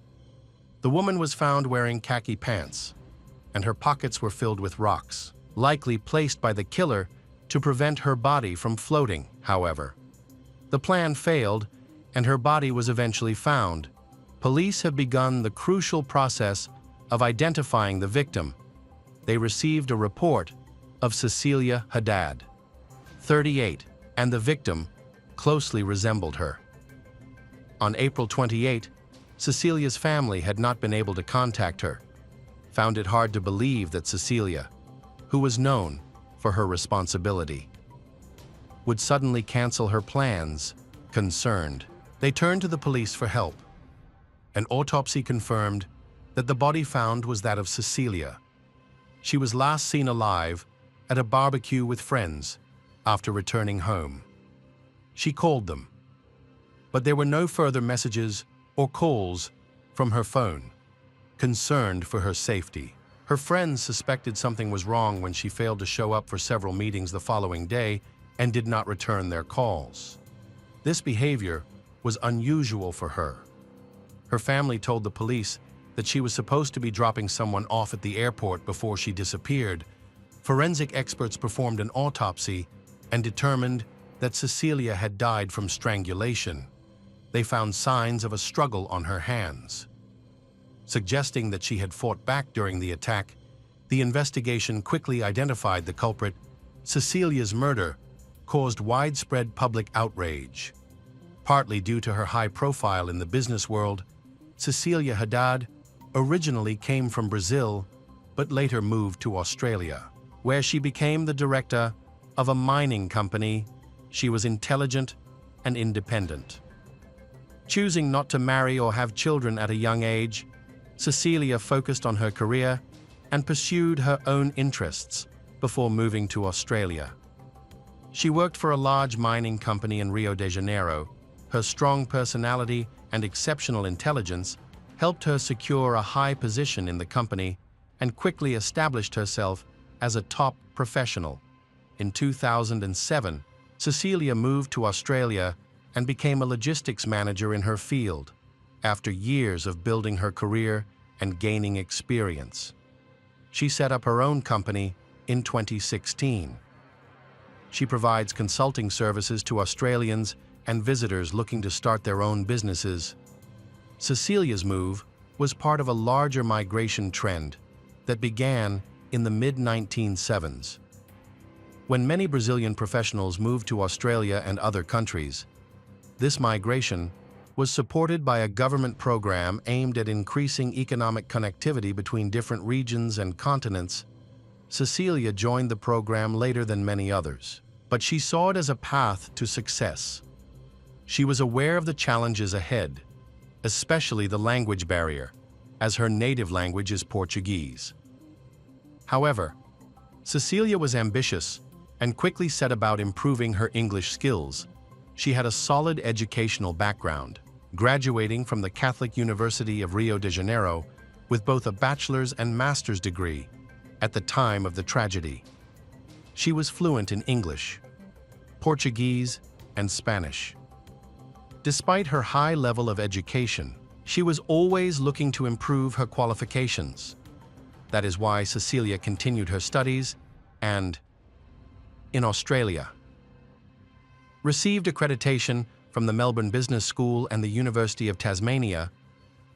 The woman was found wearing khaki pants, and her pockets were filled with rocks, likely placed by the killer to prevent her body from floating. However, the plan failed, and her body was eventually found. Police have begun the crucial process of identifying the victim. They received a report of Cecilia Haddad, 38, and the victim closely resembled her. On April 28, Cecilia's family had not been able to contact her, found it hard to believe that Cecilia, who was known for her responsibility, would suddenly cancel her plans. Concerned, they turned to the police for help. An autopsy confirmed that the body found was that of Cecilia. She was last seen alive at a barbecue with friends after returning home. She called them, but there were no further messages or calls from her phone. Concerned for her safety, her friends suspected something was wrong when she failed to show up for several meetings the following day and did not return their calls. This behavior was unusual for her. Her family told the police that she was supposed to be dropping someone off at the airport before she disappeared. Forensic experts performed an autopsy and determined that Cecilia had died from strangulation. They found signs of a struggle on her hands, suggesting that she had fought back during the attack. The investigation quickly identified the culprit. Cecilia's murder caused widespread public outrage. Partly due to her high profile in the business world, Cecilia Haddad originally came from Brazil, but later moved to Australia, where she became the director of a mining company. She was intelligent and independent. Choosing not to marry or have children at a young age, Cecilia focused on her career and pursued her own interests before moving to Australia. She worked for a large mining company in Rio de Janeiro. Her strong personality and exceptional intelligence helped her secure a high position in the company and quickly established herself as a top professional. In 2007, Cecilia moved to Australia and became a logistics manager in her field, after years of building her career and gaining experience. She set up her own company in 2016. She provides consulting services to Australians and visitors looking to start their own businesses. Cecilia's move was part of a larger migration trend that began in the mid-1970s. When many Brazilian professionals moved to Australia and other countries, this migration was supported by a government program aimed at increasing economic connectivity between different regions and continents. Cecilia joined the program later than many others, but she saw it as a path to success. She was aware of the challenges ahead, especially the language barrier, as her native language is Portuguese. However, Cecilia was ambitious and quickly set about improving her English skills. She had a solid educational background, graduating from the Catholic University of Rio de Janeiro with both a bachelor's and master's degree at the time of the tragedy. She was fluent in English, Portuguese, and Spanish. Despite her high level of education, she was always looking to improve her qualifications. That is why Cecilia continued her studies and, in Australia, received accreditation from the Melbourne Business School and the University of Tasmania.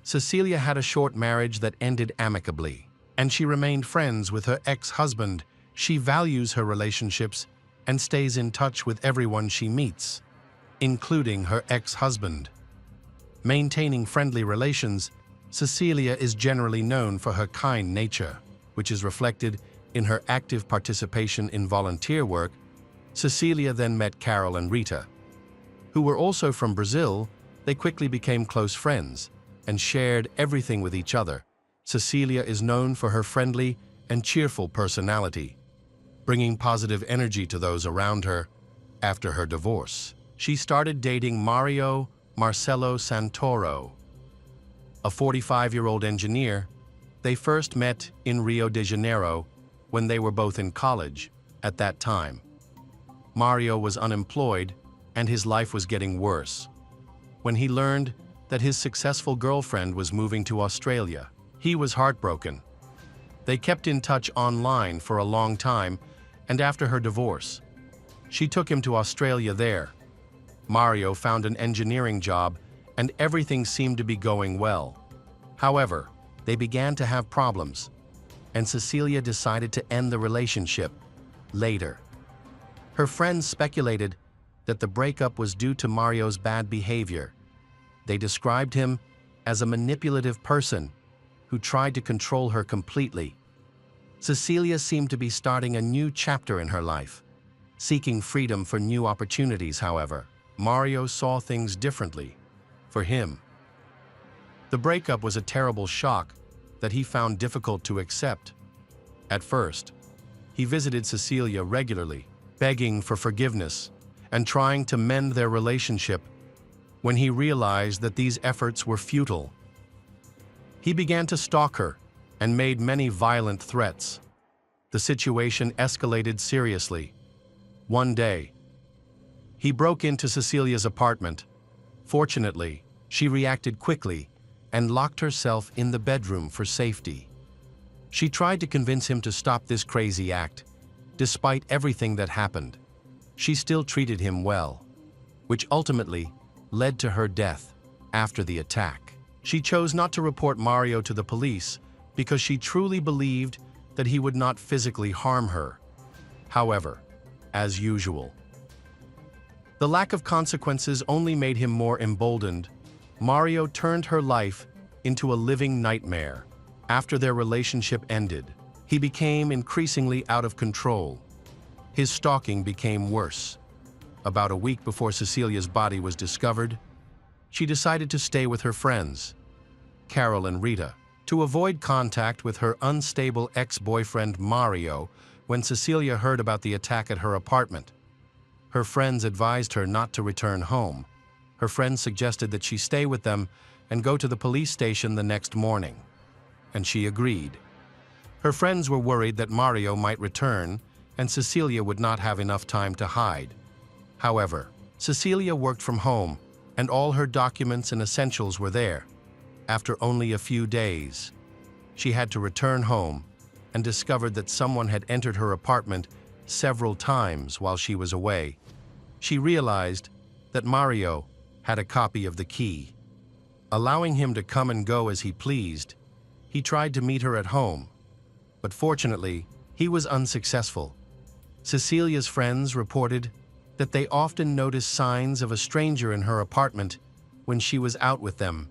Cecilia had a short marriage that ended amicably, and she remained friends with her ex-husband. She values her relationships and stays in touch with everyone she meets, including her ex-husband. Maintaining friendly relations, Cecilia is generally known for her kind nature, which is reflected in her active participation in volunteer work. Cecilia then met Carol and Rita, who were also from Brazil. They quickly became close friends and shared everything with each other. Cecilia is known for her friendly and cheerful personality, bringing positive energy to those around her. After her divorce, she started dating Mario Marcelo Santoro, a 45-year-old engineer. They first met in Rio de Janeiro when they were both in college. At that time, Mario was unemployed and his life was getting worse. When he learned that his successful girlfriend was moving to Australia, he was heartbroken. They kept in touch online for a long time, and after her divorce, she took him to Australia. There, Mario found an engineering job and everything seemed to be going well. However, They began to have problems, and Cecilia decided to end the relationship later. Her friends speculated that the breakup was due to Mario's bad behavior. They described him as a manipulative person who tried to control her completely. Cecilia seemed to be starting a new chapter in her life, seeking freedom for new opportunities. However, Mario saw things differently. For him, the breakup was a terrible shock that he found difficult to accept. At first, he visited Cecilia regularly, begging for forgiveness and trying to mend their relationship. When he realized that these efforts were futile, he began to stalk her and made many violent threats. The situation escalated seriously. One day, he broke into Cecilia's apartment. Fortunately, she reacted quickly and locked herself in the bedroom for safety. She tried to convince him to stop this crazy act. Despite everything that happened, she still treated him well, which ultimately led to her death after the attack. She chose not to report Mario to the police because she truly believed that he would not physically harm her. However, as usual, the lack of consequences only made him more emboldened. Mario turned her life into a living nightmare. After their relationship ended, he became increasingly out of control. His stalking became worse. About a week before Cecilia's body was discovered, she decided to stay with her friends, Carol and Rita, to avoid contact with her unstable ex-boyfriend Mario. When Cecilia heard about the attack at her apartment, her friends advised her not to return home. Her friends suggested that she stay with them and go to the police station the next morning, and she agreed. Her friends were worried that Mario might return and Cecilia would not have enough time to hide. However, Cecilia worked from home and all her documents and essentials were there. After only a few days, she had to return home and discovered that someone had entered her apartment several times while she was away. She realized that Mario had a copy of the key. Allowing him to come and go as he pleased, he tried to meet her at home, but fortunately, he was unsuccessful. Cecilia's friends reported that they often noticed signs of a stranger in her apartment when she was out with them,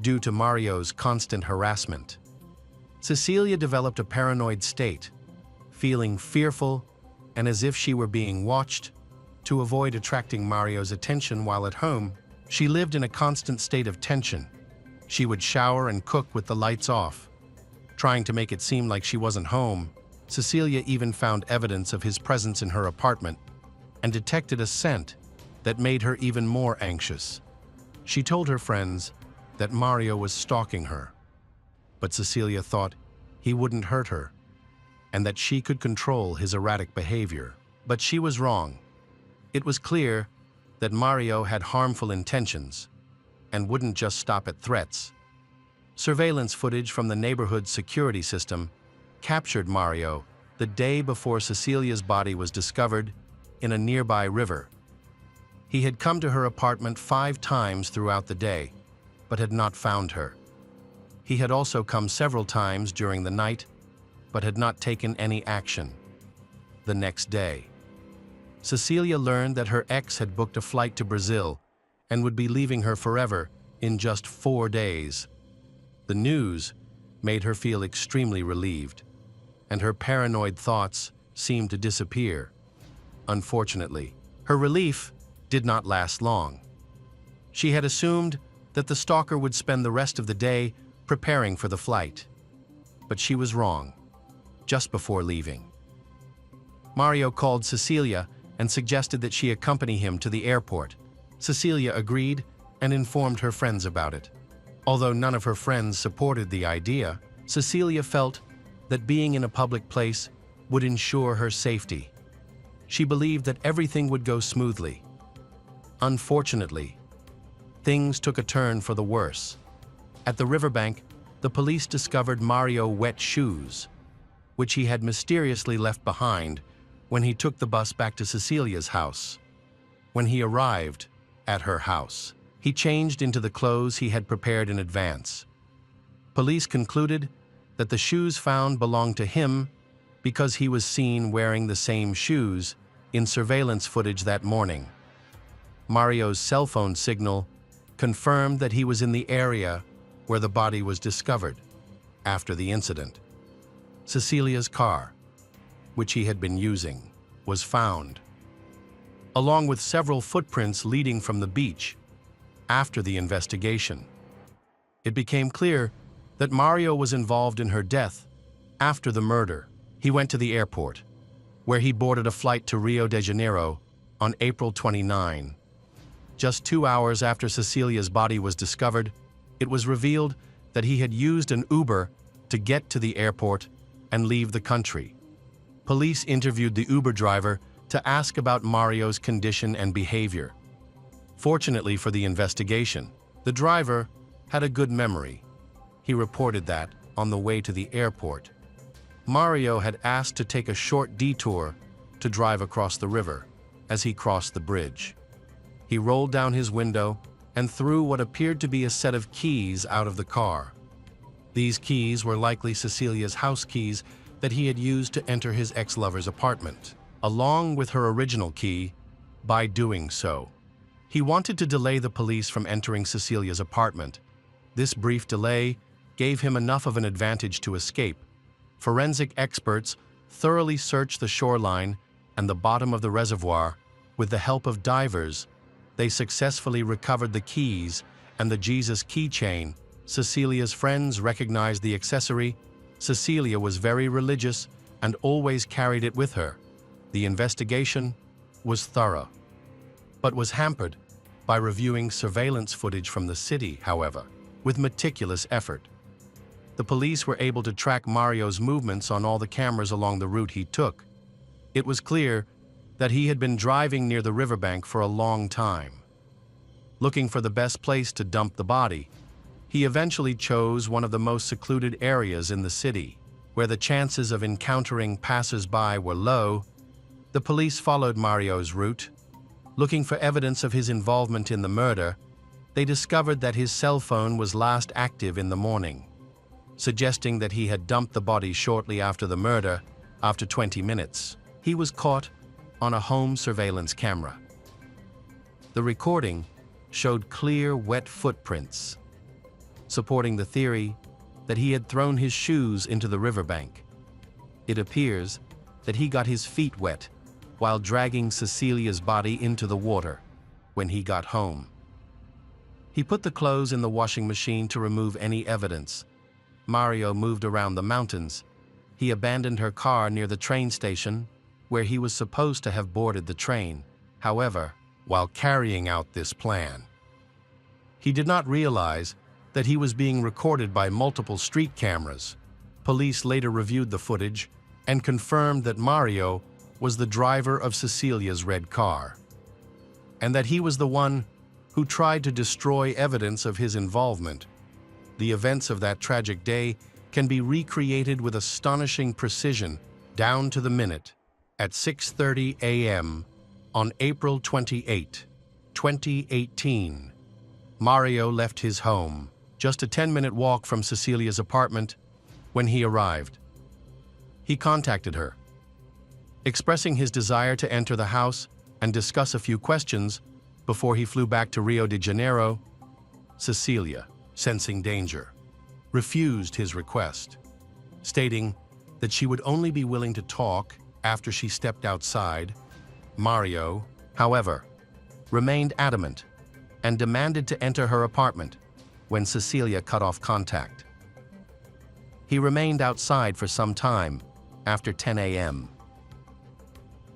due to Mario's constant harassment. Cecilia developed a paranoid state, feeling fearful and as if she were being watched. To avoid attracting Mario's attention while at home, she lived in a constant state of tension. She would shower and cook with the lights off. Trying to make it seem like she wasn't home, Cecilia even found evidence of his presence in her apartment and detected a scent that made her even more anxious. She told her friends that Mario was stalking her, but Cecilia thought he wouldn't hurt her and that she could control his erratic behavior. But she was wrong. It was clear that Mario had harmful intentions and wouldn't just stop at threats. Surveillance footage from the neighborhood security system captured Mario the day before Cecilia's body was discovered in a nearby river. He had come to her apartment 5 times throughout the day, but had not found her. He had also come several times during the night, but had not taken any action. The next day, Cecilia learned that her ex had booked a flight to Brazil and would be leaving her forever in just 4 days. The news made her feel extremely relieved, and her paranoid thoughts seemed to disappear. Unfortunately, her relief did not last long. She had assumed that the stalker would spend the rest of the day preparing for the flight. But she was wrong. Just before leaving, Mario called Cecilia and suggested that she accompany him to the airport. Cecilia agreed and informed her friends about it. Although none of her friends supported the idea, Cecilia felt that being in a public place would ensure her safety. She believed that everything would go smoothly. Unfortunately, things took a turn for the worse. At the riverbank, the police discovered Mario's wet shoes, which he had mysteriously left behind when he took the bus back to Cecilia's house. When he arrived at her house, he changed into the clothes he had prepared in advance. Police concluded that the shoes found belonged to him because he was seen wearing the same shoes in surveillance footage that morning. Mario's cell phone signal confirmed that he was in the area where the body was discovered after the incident. Cecilia's car, which he had been using, was found, along with several footprints leading from the beach. After the investigation, it became clear that Mario was involved in her death. After the murder, he went to the airport, where he boarded a flight to Rio de Janeiro on April 29. Just 2 hours after Cecilia's body was discovered, it was revealed that he had used an Uber to get to the airport and leave the country. Police interviewed the Uber driver to ask about Mario's condition and behavior. Fortunately for the investigation, the driver had a good memory. He reported that, on the way to the airport, Mario had asked to take a short detour to drive across the river. As he crossed the bridge, he rolled down his window and threw what appeared to be a set of keys out of the car. These keys were likely Cecilia's house keys that he had used to enter his ex-lover's apartment, along with her original key. By doing so, he wanted to delay the police from entering Cecilia's apartment. This brief delay gave him enough of an advantage to escape. Forensic experts thoroughly searched the shoreline and the bottom of the reservoir. With the help of divers, they successfully recovered the keys and the Jesus keychain. Cecilia's friends recognized the accessory. Cecilia was very religious and always carried it with her. The investigation was thorough, but was hampered by reviewing surveillance footage from the city. However, with meticulous effort, the police were able to track Mario's movements on all the cameras along the route he took. It was clear that he had been driving near the riverbank for a long time. Looking for the best place to dump the body, he eventually chose one of the most secluded areas in the city, where the chances of encountering passers-by were low. The police followed Mario's route, looking for evidence of his involvement in the murder. They discovered that his cell phone was last active in the morning, suggesting that he had dumped the body shortly after the murder. After 20 minutes, he was caught on a home surveillance camera. The recording showed clear, wet footprints, supporting the theory that he had thrown his shoes into the riverbank. It appears that he got his feet wet while dragging Cecilia's body into the water. When he got home, he put the clothes in the washing machine to remove any evidence. Mario moved around the mountains. He abandoned her car near the train station, where he was supposed to have boarded the train. However, while carrying out this plan, he did not realize that he was being recorded by multiple street cameras. Police later reviewed the footage and confirmed that Mario was the driver of Cecilia's red car, and that he was the one who tried to destroy evidence of his involvement. The events of that tragic day can be recreated with astonishing precision, down to the minute. At 6:30 a.m. on April 28, 2018, Mario left his home, just a 10-minute walk from Cecilia's apartment. When he arrived, he contacted her, expressing his desire to enter the house and discuss a few questions before he flew back to Rio de Janeiro. Cecilia, sensing danger, refused his request, stating that she would only be willing to talk after she stepped outside. Mario, however, remained adamant and demanded to enter her apartment. When Cecilia cut off contact, he remained outside for some time. After 10 a.m.,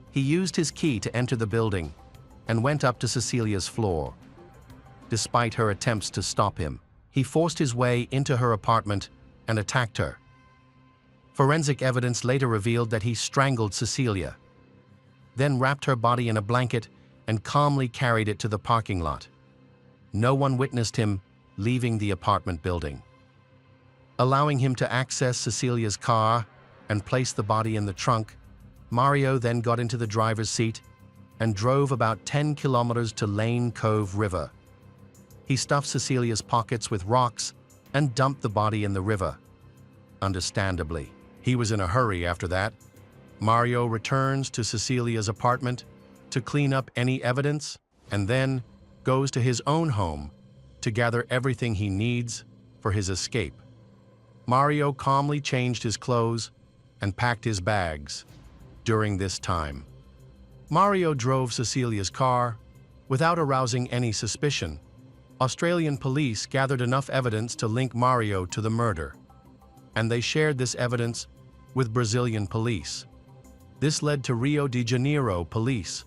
he used his key to enter the building and went up to Cecilia's floor. Despite her attempts to stop him, he forced his way into her apartment and attacked her. Forensic evidence later revealed that he strangled Cecilia, then wrapped her body in a blanket and calmly carried it to the parking lot. No one witnessed him leaving the apartment building, allowing him to access Cecilia's car and place the body in the trunk. Mario then got into the driver's seat and drove about 10 kilometers to Lane Cove River. He stuffed Cecilia's pockets with rocks and dumped the body in the river. Understandably, he was in a hurry after that. Mario returns to Cecilia's apartment to clean up any evidence and then goes to his own home to gather everything he needs for his escape. Mario calmly changed his clothes and packed his bags. During this time, Mario drove Cecilia's car without arousing any suspicion. Australian police gathered enough evidence to link Mario to the murder, and they shared this evidence with Brazilian police. This led to Rio de Janeiro police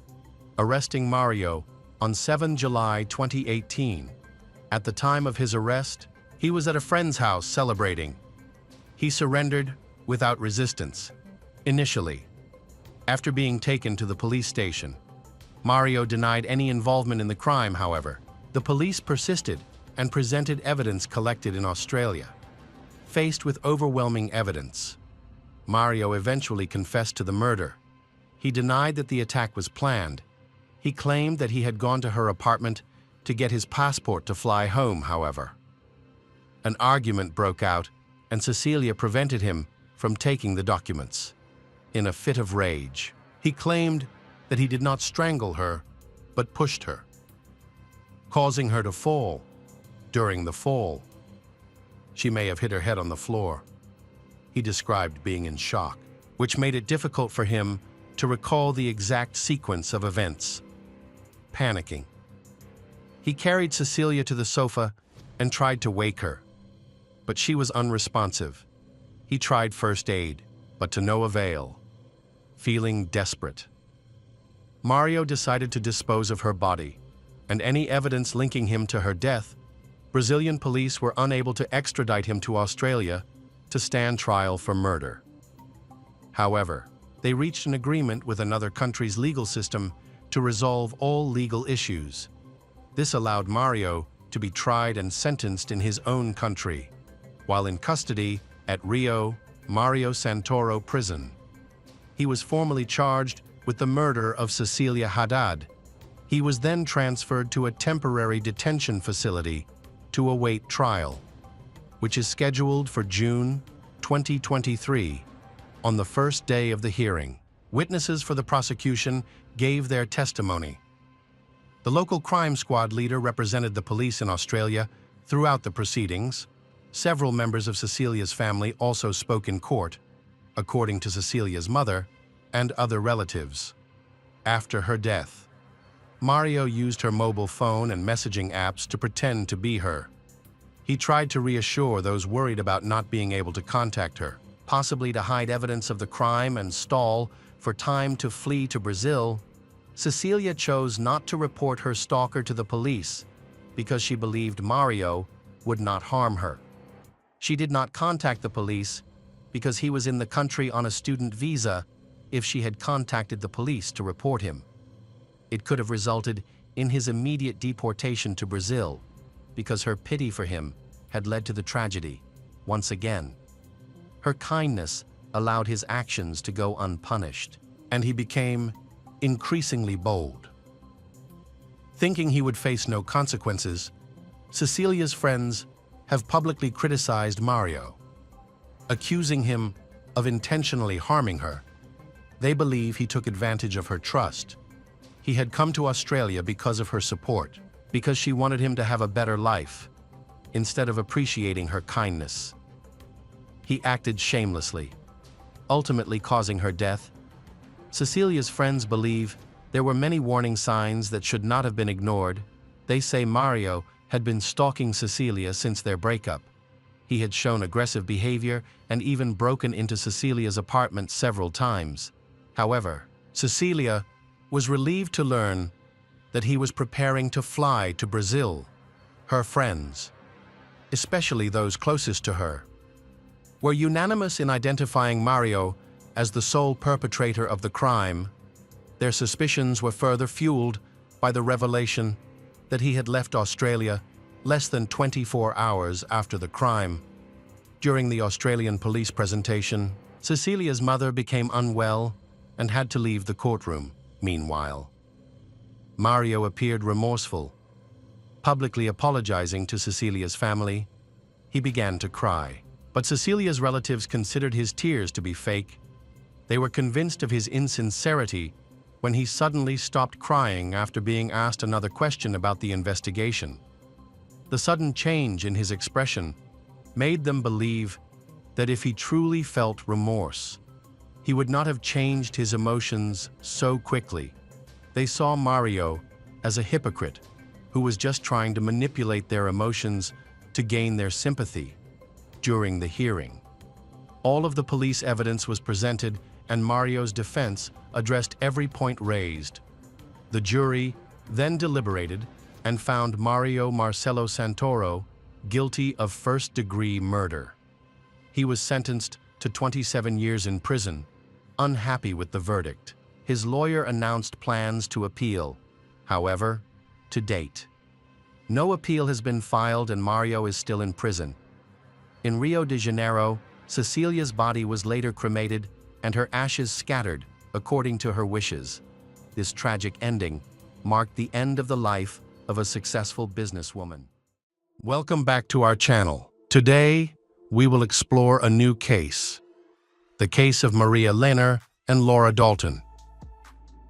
arresting Mario on 7 July 2018. At the time of his arrest, he was at a friend's house celebrating. He surrendered without resistance. Initially, after being taken to the police station, Mario denied any involvement in the crime, however. The police persisted and presented evidence collected in Australia. Faced with overwhelming evidence, Mario eventually confessed to the murder. He denied that the attack was planned. He claimed that he had gone to her apartment to get his passport to fly home, however. An argument broke out, and Cecilia prevented him from taking the documents. In a fit of rage, he claimed that he did not strangle her, but pushed her, causing her to fall. During the fall, she may have hit her head on the floor. He described being in shock, which made it difficult for him to recall the exact sequence of events. Panicking, he carried Cecilia to the sofa and tried to wake her, but she was unresponsive. He tried first aid, but to no avail. Feeling desperate, Mario decided to dispose of her body, and any evidence linking him to her death. Brazilian police were unable to extradite him to Australia to stand trial for murder. However, they reached an agreement with another country's legal system to resolve all legal issues. This allowed Mario to be tried and sentenced in his own country, while in custody at Rio Mario Santoro prison. He was formally charged with the murder of Cecilia Haddad. He was then transferred to a temporary detention facility to await trial, which is scheduled for June 2023. On the first day of the hearing, witnesses for the prosecution gave their testimony. The local crime squad leader represented the police in Australia throughout the proceedings. Several members of Cecilia's family also spoke in court, according to Cecilia's mother and other relatives. After her death, Mario used her mobile phone and messaging apps to pretend to be her. He tried to reassure those worried about not being able to contact her, possibly to hide evidence of the crime and stall for time to flee to Brazil. Cecilia chose not to report her stalker to the police because she believed Mario would not harm her. She did not contact the police because he was in the country on a student visa. If she had contacted the police to report him, it could have resulted in his immediate deportation to Brazil, because her pity for him had led to the tragedy. Once again, her kindness allowed his actions to go unpunished, and he became increasingly bold. Thinking he would face no consequences, Cecilia's friends have publicly criticized Mario, accusing him of intentionally harming her. They believe he took advantage of her trust. He had come to Australia because of her support, because she wanted him to have a better life, instead of appreciating her kindness. He acted shamelessly, ultimately causing her death. Cecilia's friends believe there were many warning signs that should not have been ignored. They say Mario had been stalking Cecilia since their breakup. He had shown aggressive behavior and even broken into Cecilia's apartment several times. However, Cecilia was relieved to learn that he was preparing to fly to Brazil. Her friends, especially those closest to her, were unanimous in identifying Mario as the sole perpetrator of the crime. Their suspicions were further fueled by the revelation that he had left Australia less than 24 hours after the crime. During the Australian police presentation, Cecilia's mother became unwell and had to leave the courtroom. Meanwhile, Mario appeared remorseful, publicly apologizing to Cecilia's family. He began to cry. But Cecilia's relatives considered his tears to be fake. They were convinced of his insincerity when he suddenly stopped crying after being asked another question about the investigation. The sudden change in his expression made them believe that if he truly felt remorse, he would not have changed his emotions so quickly. They saw Mario as a hypocrite who was just trying to manipulate their emotions to gain their sympathy. During the hearing, all of the police evidence was presented and Mario's defense addressed every point raised. The jury then deliberated and found Mario Marcelo Santoro guilty of first-degree murder. He was sentenced to 27 years in prison. Unhappy with the verdict, his lawyer announced plans to appeal. However, to date, no appeal has been filed and Mario is still in prison. In Rio de Janeiro, Cecilia's body was later cremated and her ashes scattered according to her wishes. This tragic ending marked the end of the life of a successful businesswoman. Welcome back to our channel. Today, we will explore a new case, the case of Maria Lehner and Laura Dalton.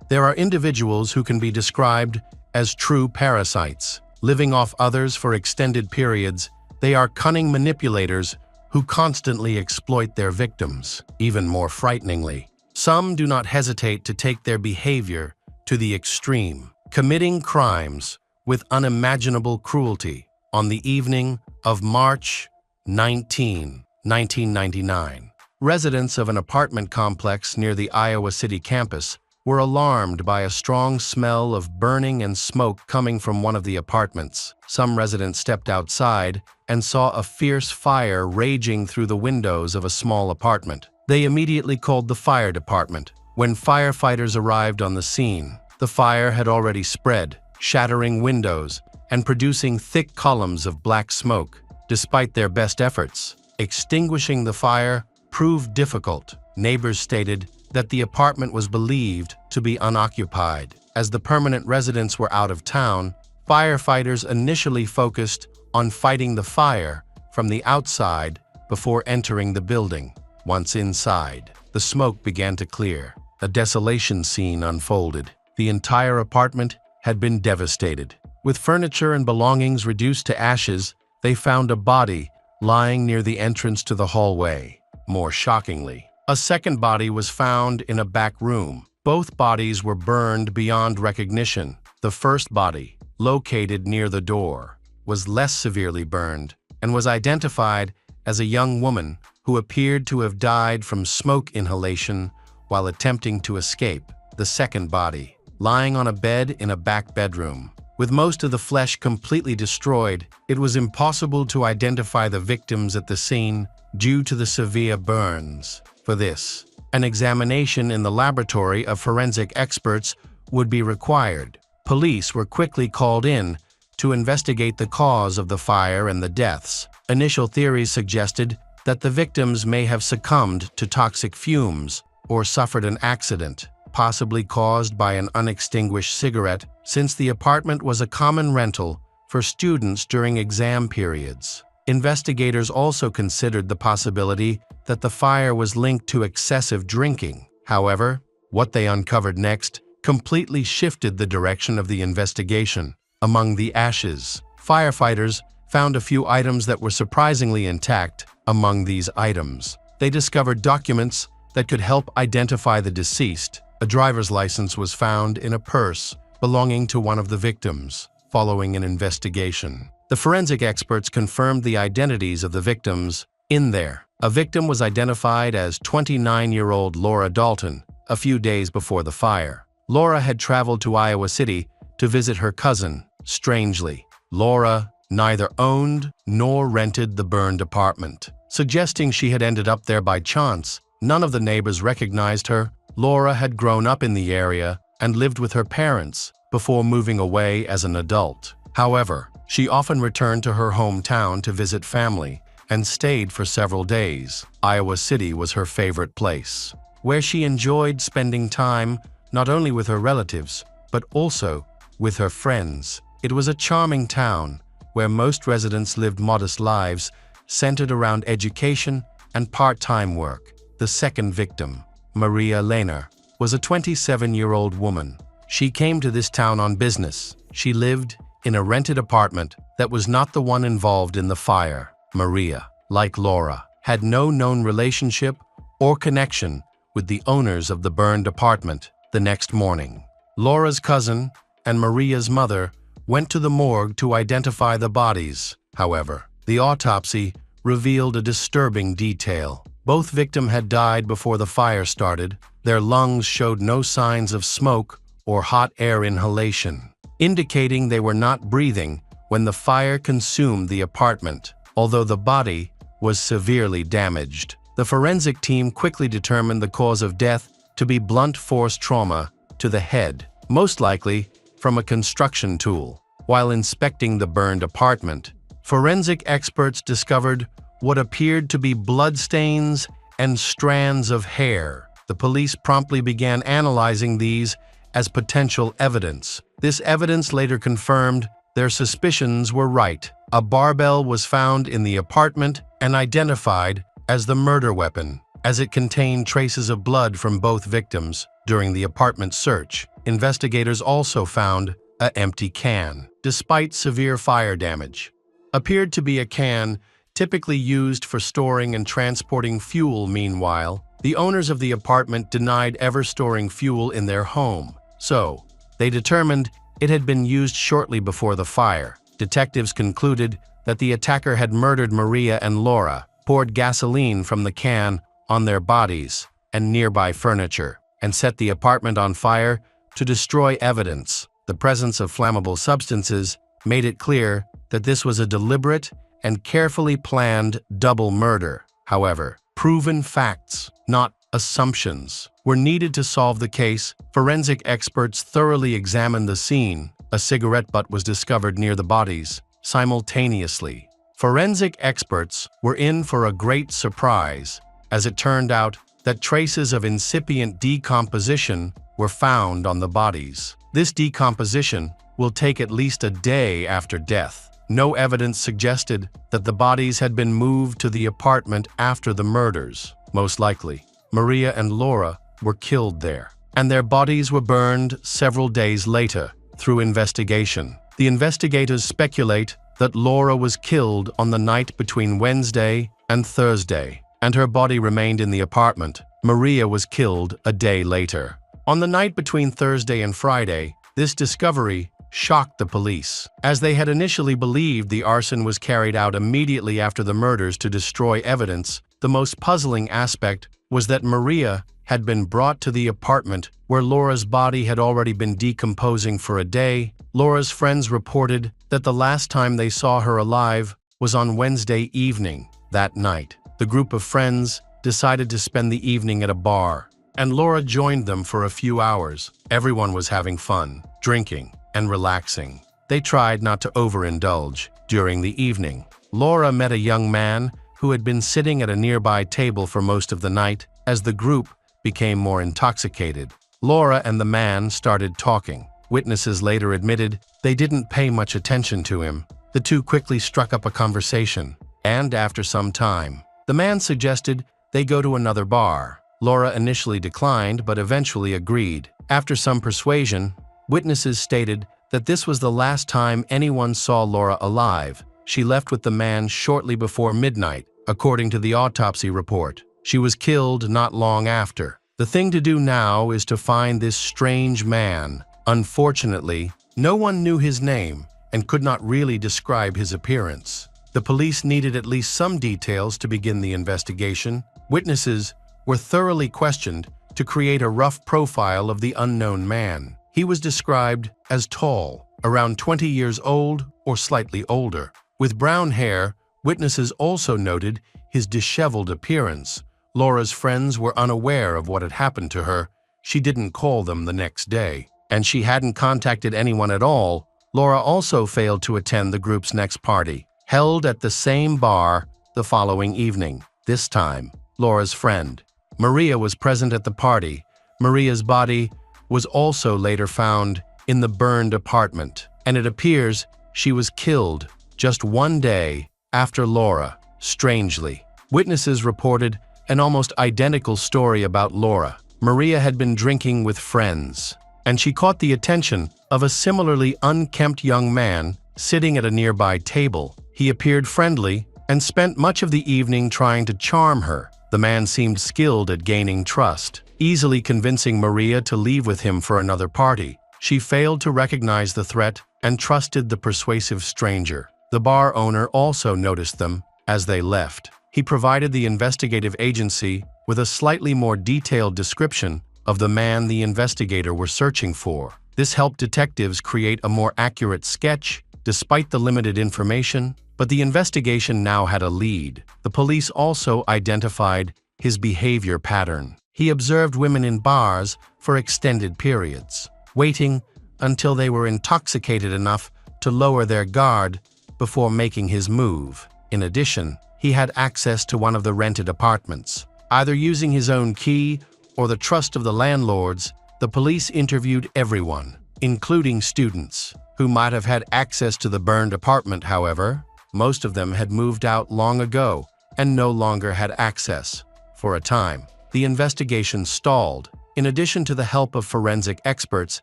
There are individuals who can be described as true parasites. Living off others for extended periods, they are cunning manipulators who constantly exploit their victims. Even more frighteningly, some do not hesitate to take their behavior to the extreme, committing crimes with unimaginable cruelty. On the evening of March 19, 1999, residents of an apartment complex near the Iowa City campus were alarmed by a strong smell of burning and smoke coming from one of the apartments. Some residents stepped outside and saw a fierce fire raging through the windows of a small apartment. They immediately called the fire department. When firefighters arrived on the scene, the fire had already spread, shattering windows and producing thick columns of black smoke. Despite their best efforts, extinguishing the fire proved difficult. Neighbors stated that the apartment was believed to be unoccupied. As the permanent residents were out of town, firefighters initially focused on fighting the fire from the outside before entering the building. Once inside, the smoke began to clear. A desolation scene unfolded. The entire apartment had been devastated. With furniture and belongings reduced to ashes, they found a body lying near the entrance to the hallway. More shockingly, a second body was found in a back room. Both bodies were burned beyond recognition. The first body, located near the door, was less severely burned and was identified as a young woman who appeared to have died from smoke inhalation while attempting to escape. The second body, lying on a bed in a back bedroom. With most of the flesh completely destroyed, it was impossible to identify the victims at the scene due to the severe burns. For this, an examination in the laboratory of forensic experts would be required. Police were quickly called in to investigate the cause of the fire and the deaths. Initial theories suggested that the victims may have succumbed to toxic fumes or suffered an accident, possibly caused by an unextinguished cigarette, since the apartment was a common rental for students during exam periods. Investigators also considered the possibility that the fire was linked to excessive drinking. However, what they uncovered next completely shifted the direction of the investigation. Among the ashes, firefighters found a few items that were surprisingly intact. Among these items, they discovered documents that could help identify the deceased. A driver's license was found in a purse belonging to one of the victims. Following an investigation, the forensic experts confirmed the identities of the victims in there. A victim was identified as 29-year-old Laura Dalton a few days before the fire. Laura had traveled to Iowa City to visit her cousin. Strangely, Laura neither owned nor rented the burned apartment, suggesting she had ended up there by chance. None of the neighbors recognized her. Laura had grown up in the area and lived with her parents before moving away as an adult. However, she often returned to her hometown to visit family and stayed for several days. Iowa City was her favorite place, where she enjoyed spending time not only with her relatives, but also with her friends. It was a charming town where most residents lived modest lives, centered around education and part-time work. The second victim, Maria Lehner, was a 27-year-old woman. She came to this town on business. She lived in a rented apartment that was not the one involved in the fire. Maria, like Laura, had no known relationship or connection with the owners of the burned apartment. The next morning, Laura's cousin and Maria's mother went to the morgue to identify the bodies. However, the autopsy revealed a disturbing detail. Both victims had died before the fire started. Their lungs showed no signs of smoke or hot air inhalation, indicating they were not breathing when the fire consumed the apartment. Although the body was severely damaged, the forensic team quickly determined the cause of death to be blunt force trauma to the head, most likely from a construction tool. While inspecting the burned apartment, forensic experts discovered what appeared to be bloodstains and strands of hair. The police promptly began analyzing these as potential evidence. This evidence later confirmed their suspicions were right. A barbell was found in the apartment and identified as the murder weapon, as it contained traces of blood from both victims. During the apartment search, investigators also found an empty can, despite severe fire damage. Appeared to be a can typically used for storing and transporting fuel. Meanwhile, the owners of the apartment denied ever storing fuel in their home, so they determined it had been used shortly before the fire. Detectives concluded that the attacker had murdered Maria and Laura, poured gasoline from the can on their bodies and nearby furniture, and set the apartment on fire to destroy evidence. The presence of flammable substances made it clear that this was a deliberate and carefully planned double murder. However, proven facts, not assumptions, were needed to solve the case. Forensic experts thoroughly examined the scene. A cigarette butt was discovered near the bodies simultaneously. Forensic experts were in for a great surprise, as it turned out that traces of incipient decomposition were found on the bodies. This decomposition will take at least a day after death. No evidence suggested that the bodies had been moved to the apartment after the murders. Most likely, Maria and Laura were killed there, and their bodies were burned several days later. Through investigation, the investigators speculate that Laura was killed on the night between Wednesday and Thursday, and her body remained in the apartment. Maria was killed a day later. On the night between Thursday and Friday, this discovery shocked the police, as they had initially believed the arson was carried out immediately after the murders to destroy evidence. The most puzzling aspect was that Maria had been brought to the apartment where Laura's body had already been decomposing for a day. Laura's friends reported that the last time they saw her alive was on Wednesday evening. That night, the group of friends decided to spend the evening at a bar, and Laura joined them for a few hours. Everyone was having fun, drinking, and relaxing. They tried not to overindulge. During the evening, Laura met a young man who had been sitting at a nearby table for most of the night. As the group became more intoxicated, Laura and the man started talking. Witnesses later admitted they didn't pay much attention to him. The two quickly struck up a conversation, and after some time, the man suggested they go to another bar. Laura initially declined, but eventually agreed. After some persuasion, witnesses stated that this was the last time anyone saw Laura alive. She left with the man shortly before midnight, according to the autopsy report. She was killed not long after. The thing to do now is to find this strange man. Unfortunately, no one knew his name and could not really describe his appearance. The police needed at least some details to begin the investigation. Witnesses were thoroughly questioned to create a rough profile of the unknown man. He was described as tall, around 20 years old or slightly older. With brown hair, witnesses also noted his disheveled appearance. Laura's friends were unaware of what had happened to her. She didn't call them the next day, and she hadn't contacted anyone at all. Laura also failed to attend the group's next party, held at the same bar the following evening. This time, Laura's friend, Maria, was present at the party. Maria's body was also later found in the burned apartment, and it appears she was killed just one day after Laura. strangely. Witnesses reported an almost identical story about Laura. Maria had been drinking with friends, and she caught the attention of a similarly unkempt young man sitting at a nearby table. He appeared friendly and spent much of the evening trying to charm her. The man seemed skilled at gaining trust, easily convincing Maria to leave with him for another party. She failed to recognize the threat and trusted the persuasive stranger. The bar owner also noticed them as they left. He provided the investigative agency with a slightly more detailed description of the man the investigator were searching for. This helped detectives create a more accurate sketch despite the limited information, but the investigation now had a lead. The police also identified his behavior pattern. He observed women in bars for extended periods, waiting until they were intoxicated enough to lower their guard before making his move. In addition, he had access to one of the rented apartments. Either using his own key or the trust of the landlords, the police interviewed everyone, including students, who might have had access to the burned apartment. However, most of them had moved out long ago and no longer had access. For a time, the investigation stalled. In addition to the help of forensic experts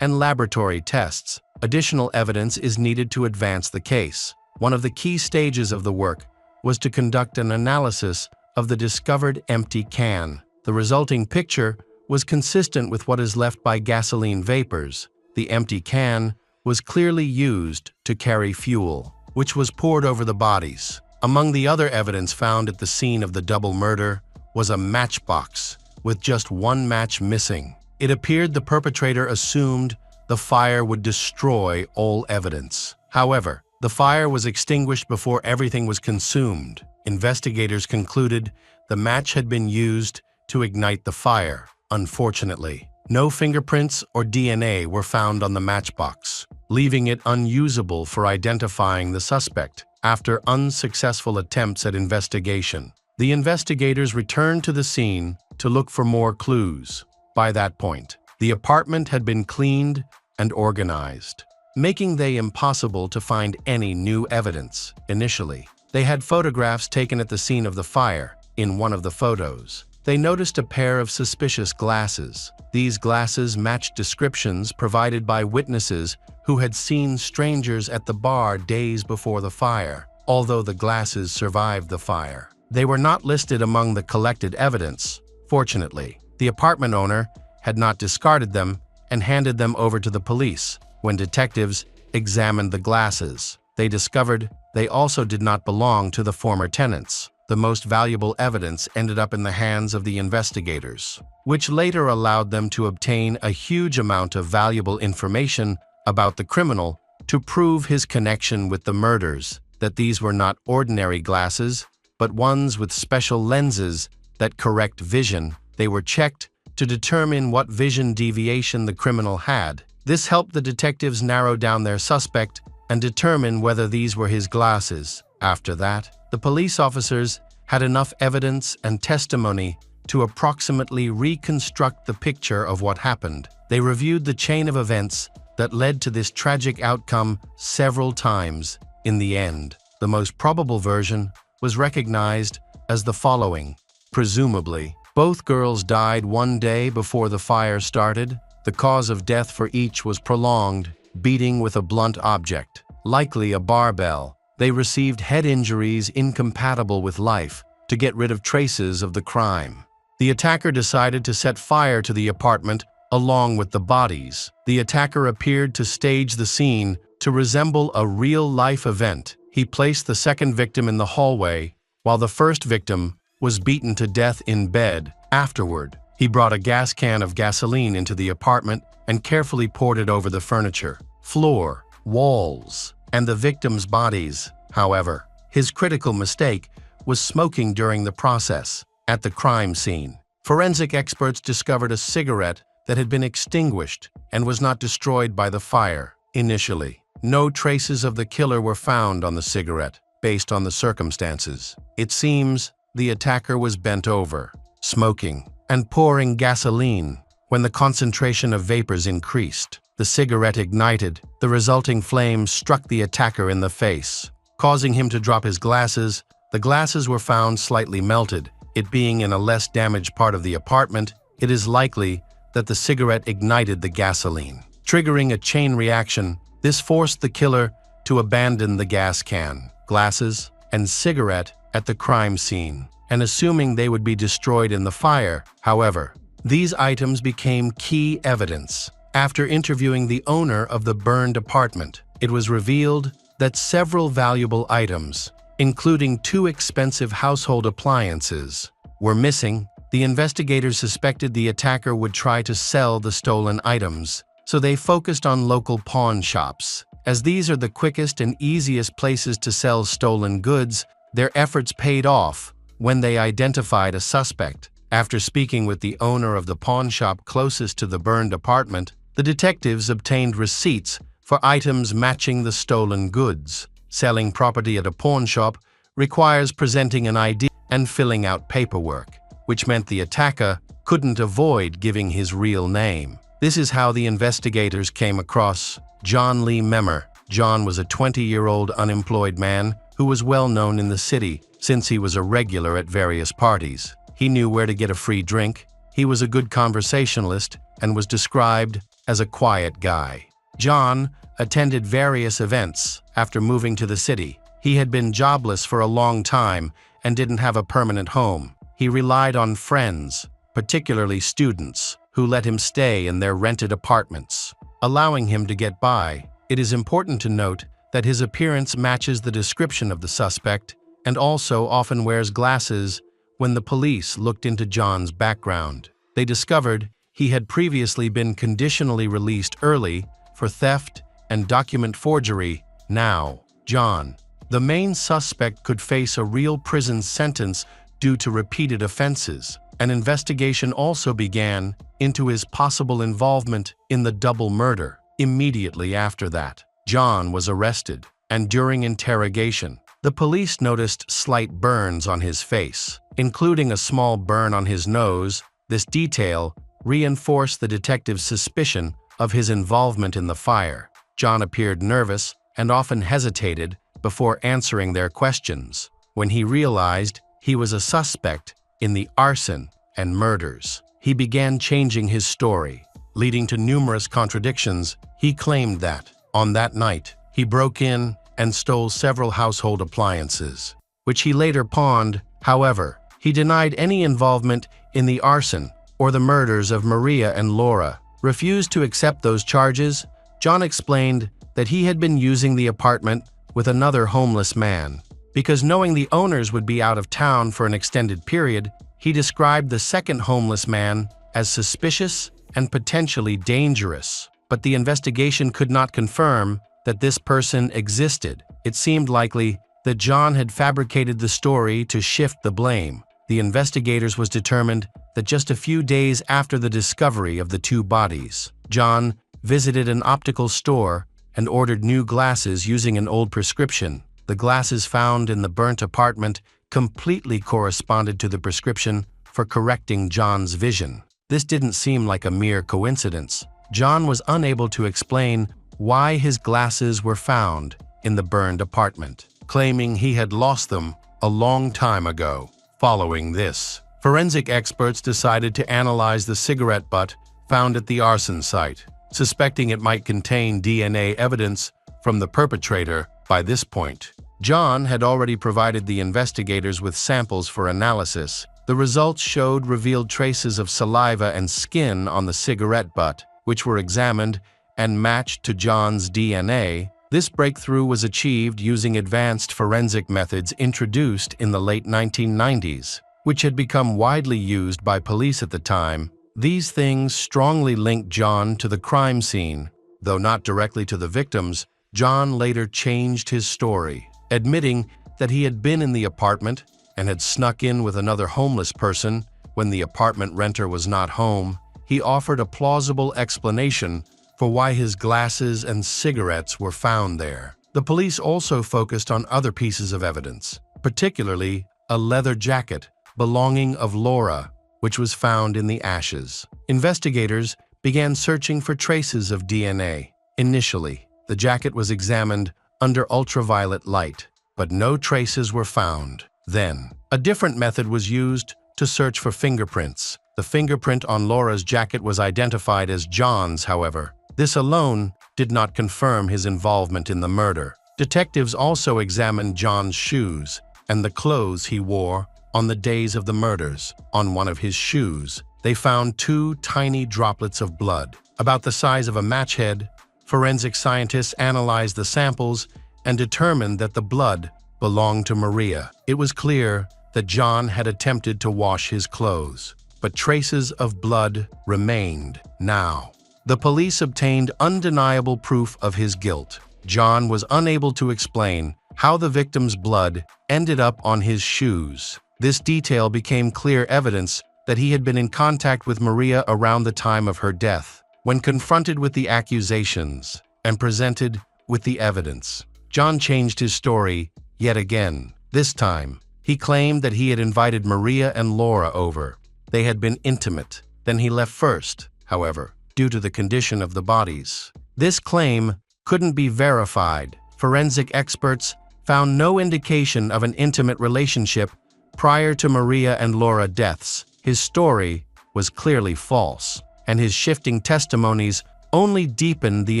and laboratory tests, additional evidence is needed to advance the case. One of the key stages of the work was to conduct an analysis of the discovered empty can. The resulting picture was consistent with what is left by gasoline vapors. The empty can was clearly used to carry fuel, which was poured over the bodies. Among the other evidence found at the scene of the double murder was a matchbox with just one match missing. It appeared the perpetrator assumed the fire would destroy all evidence. However, the fire was extinguished before everything was consumed. Investigators concluded the match had been used to ignite the fire. Unfortunately, no fingerprints or DNA were found on the matchbox, leaving it unusable for identifying the suspect. After unsuccessful attempts at investigation, the investigators returned to the scene to look for more clues. By that point, the apartment had been cleaned and organized, making it impossible to find any new evidence. Initially, they had photographs taken at the scene of the fire. In one of the photos, they noticed a pair of suspicious glasses. These glasses matched descriptions provided by witnesses who had seen strangers at the bar days before the fire. Although the glasses survived the fire, they were not listed among the collected evidence. Fortunately, the apartment owner had not discarded them and handed them over to the police. When detectives examined the glasses, they discovered they also did not belong to the former tenants. The most valuable evidence ended up in the hands of the investigators, which later allowed them to obtain a huge amount of valuable information about the criminal to prove his connection with the murders, that these were not ordinary glasses, but ones with special lenses that correct vision. They were checked to determine what vision deviation the criminal had. This helped the detectives narrow down their suspect and determine whether these were his glasses. After that, the police officers had enough evidence and testimony to approximately reconstruct the picture of what happened. They reviewed the chain of events that led to this tragic outcome several times. In the end, the most probable version was recognized as the following. Presumably, both girls died one day before the fire started. The cause of death for each was prolonged beating with a blunt object, likely a barbell. They received head injuries incompatible with life to get rid of traces of the crime. The attacker decided to set fire to the apartment along with the bodies. The attacker appeared to stage the scene to resemble a real-life event. He placed the second victim in the hallway, while the first victim was beaten to death in bed. Afterward, he brought a gas can of gasoline into the apartment and carefully poured it over the furniture, floor, walls, and the victims' bodies. However, his critical mistake was smoking during the process. At the crime scene, forensic experts discovered a cigarette that had been extinguished and was not destroyed by the fire. Initially, no traces of the killer were found on the cigarette. Based on the circumstances, it seems the attacker was bent over, smoking, and pouring gasoline. When the concentration of vapors increased, the cigarette ignited. The resulting flames struck the attacker in the face, causing him to drop his glasses The glasses were found slightly melted. It being in a less damaged part of the apartment, it is likely that the cigarette ignited the gasoline, triggering a chain reaction. This forced the killer to abandon the gas can, glasses, and cigarette at the crime scene, and assuming they would be destroyed in the fire. However, these items became key evidence. After interviewing the owner of the burned apartment, it was revealed that several valuable items, including 2 expensive household appliances, were missing. The investigators suspected the attacker would try to sell the stolen items, so they focused on local pawn shops. As these are the quickest and easiest places to sell stolen goods, their efforts paid off when they identified a suspect. After speaking with the owner of the pawn shop closest to the burned apartment, the detectives obtained receipts for items matching the stolen goods. Selling property at a pawn shop requires presenting an ID and filling out paperwork, which meant the attacker couldn't avoid giving his real name. This is how the investigators came across John Lee Memmer. John was a 20-year-old unemployed man who was well known in the city since he was a regular at various parties. He knew where to get a free drink, he was a good conversationalist, and was described as a quiet guy. John attended various events after moving to the city. He had been jobless for a long time and didn't have a permanent home. He relied on friends, particularly students, who let him stay in their rented apartments, allowing him to get by. It is important to note that his appearance matches the description of the suspect and also often wears glasses. When the police looked into John's background, they discovered he had previously been conditionally released early for theft and document forgery. Now, John, the main suspect, could face a real prison sentence due to repeated offenses. An investigation also began into his possible involvement in the double murder. Immediately after that, John was arrested, and during interrogation, the police noticed slight burns on his face, including a small burn on his nose. This detail reinforced the detective's suspicion of his involvement in the fire. John appeared nervous and often hesitated before answering their questions. When he realized he was a suspect in the arson and murders, he began changing his story, leading to numerous contradictions. He claimed that, on that night, he broke in and stole several household appliances, which he later pawned. However, he denied any involvement in the arson or the murders of Maria and Laura. Refused to accept those charges, John explained that he had been using the apartment with another homeless man. Because knowing the owners would be out of town for an extended period, he described the second homeless man as suspicious and potentially dangerous. But the investigation could not confirm that this person existed. It seemed likely that John had fabricated the story to shift the blame. The investigators was determined that just a few days after the discovery of the 2 bodies, John visited an optical store and ordered new glasses using an old prescription. The glasses found in the burnt apartment completely corresponded to the prescription for correcting John's vision. This didn't seem like a mere coincidence. John was unable to explain why his glasses were found in the burned apartment, claiming he had lost them a long time ago. Following this, forensic experts decided to analyze the cigarette butt found at the arson site, suspecting it might contain DNA evidence from the perpetrator. By this point, John had already provided the investigators with samples for analysis. The results revealed traces of saliva and skin on the cigarette butt, which were examined and matched to John's DNA. This breakthrough was achieved using advanced forensic methods introduced in the late 1990s, which had become widely used by police at the time. These things strongly linked John to the crime scene. Though not directly to the victims, John later changed his story, admitting that he had been in the apartment and had snuck in with another homeless person when the apartment renter was not home. He offered a plausible explanation for why his glasses and cigarettes were found there. The police also focused on other pieces of evidence, particularly a leather jacket belonging of Laura, which was found in the ashes. Investigators began searching for traces of DNA. Initially, the jacket was examined under ultraviolet light, but no traces were found. Then, a different method was used to search for fingerprints. The fingerprint on Laura's jacket was identified as John's, however. This alone did not confirm his involvement in the murder. Detectives also examined John's shoes and the clothes he wore on the days of the murders. On one of his shoes, they found 2 tiny droplets of blood, about the size of a match head. Forensic scientists analyzed the samples and determined that the blood belonged to Maria. It was clear that John had attempted to wash his clothes, but traces of blood remained. Now, the police obtained undeniable proof of his guilt. John was unable to explain how the victim's blood ended up on his shoes. This detail became clear evidence that he had been in contact with Maria around the time of her death. When confronted with the accusations and presented with the evidence, John changed his story yet again. This time, he claimed that he had invited Maria and Laura over. They had been intimate. Then he left first, however, due to the condition of the bodies. This claim couldn't be verified. Forensic experts found no indication of an intimate relationship prior to Maria and Laura deaths. His story was clearly false, and his shifting testimonies only deepened the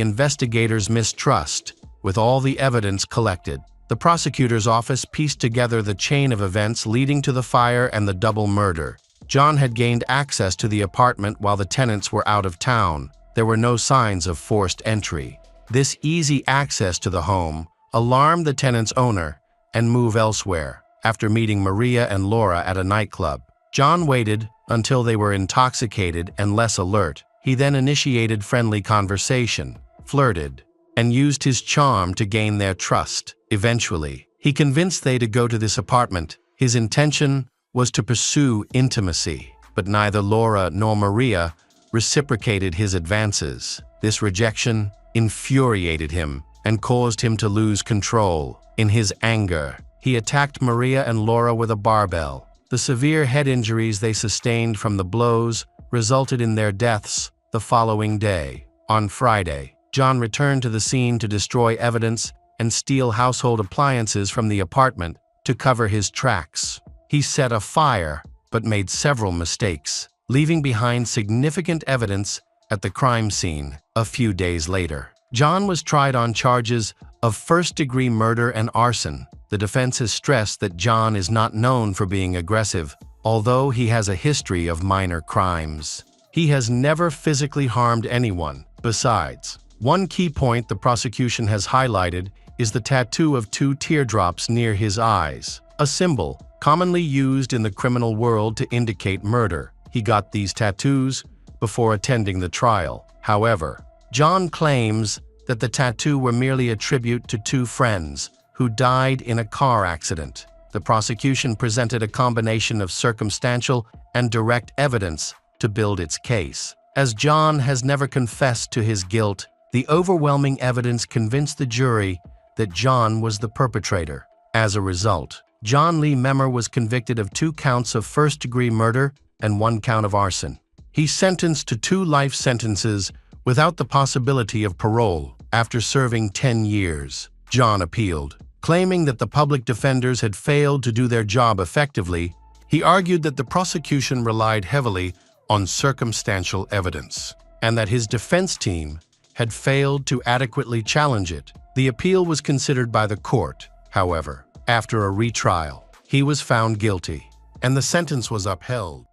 investigators' mistrust. With all the evidence collected, the prosecutor's office pieced together the chain of events leading to the fire and the double murder. John had gained access to the apartment while the tenants were out of town. There were no signs of forced entry. This easy access to the home alarmed the tenant's owner and moved elsewhere. After meeting Maria and Laura at a nightclub, John waited until they were intoxicated and less alert. He then initiated friendly conversation, flirted, and used his charm to gain their trust. Eventually, he convinced them to go to this apartment. His intention was to pursue intimacy, but neither Laura nor Maria reciprocated his advances. This rejection infuriated him and caused him to lose control. In his anger, he attacked Maria and Laura with a barbell. The severe head injuries they sustained from the blows resulted in their deaths the following day. On Friday, John returned to the scene to destroy evidence and steal household appliances from the apartment to cover his tracks. He set a fire, but made several mistakes, leaving behind significant evidence at the crime scene. A few days later, John was tried on charges of first-degree murder and arson. The defense has stressed that John is not known for being aggressive, although he has a history of minor crimes. He has never physically harmed anyone. Besides, one key point the prosecution has highlighted is the tattoo of 2 teardrops near his eyes, a symbol commonly used in the criminal world to indicate murder. He got these tattoos before attending the trial. However, John claims that the tattoo were merely a tribute to 2 friends who died in a car accident. The prosecution presented a combination of circumstantial and direct evidence to build its case. As John has never confessed to his guilt, the overwhelming evidence convinced the jury that John was the perpetrator. As a result, John Lee Memmer was convicted of 2 counts of first-degree murder and 1 count of arson. He's sentenced to 2 life sentences without the possibility of parole. After serving 10 years, John appealed, claiming that the public defenders had failed to do their job effectively. He argued that the prosecution relied heavily on circumstantial evidence and that his defense team had failed to adequately challenge it. The appeal was considered by the court. However, after a retrial, he was found guilty, and the sentence was upheld.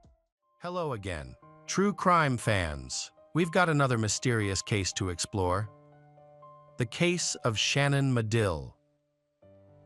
Hello again, true crime fans. We've got another mysterious case to explore. The case of Shannon Medill.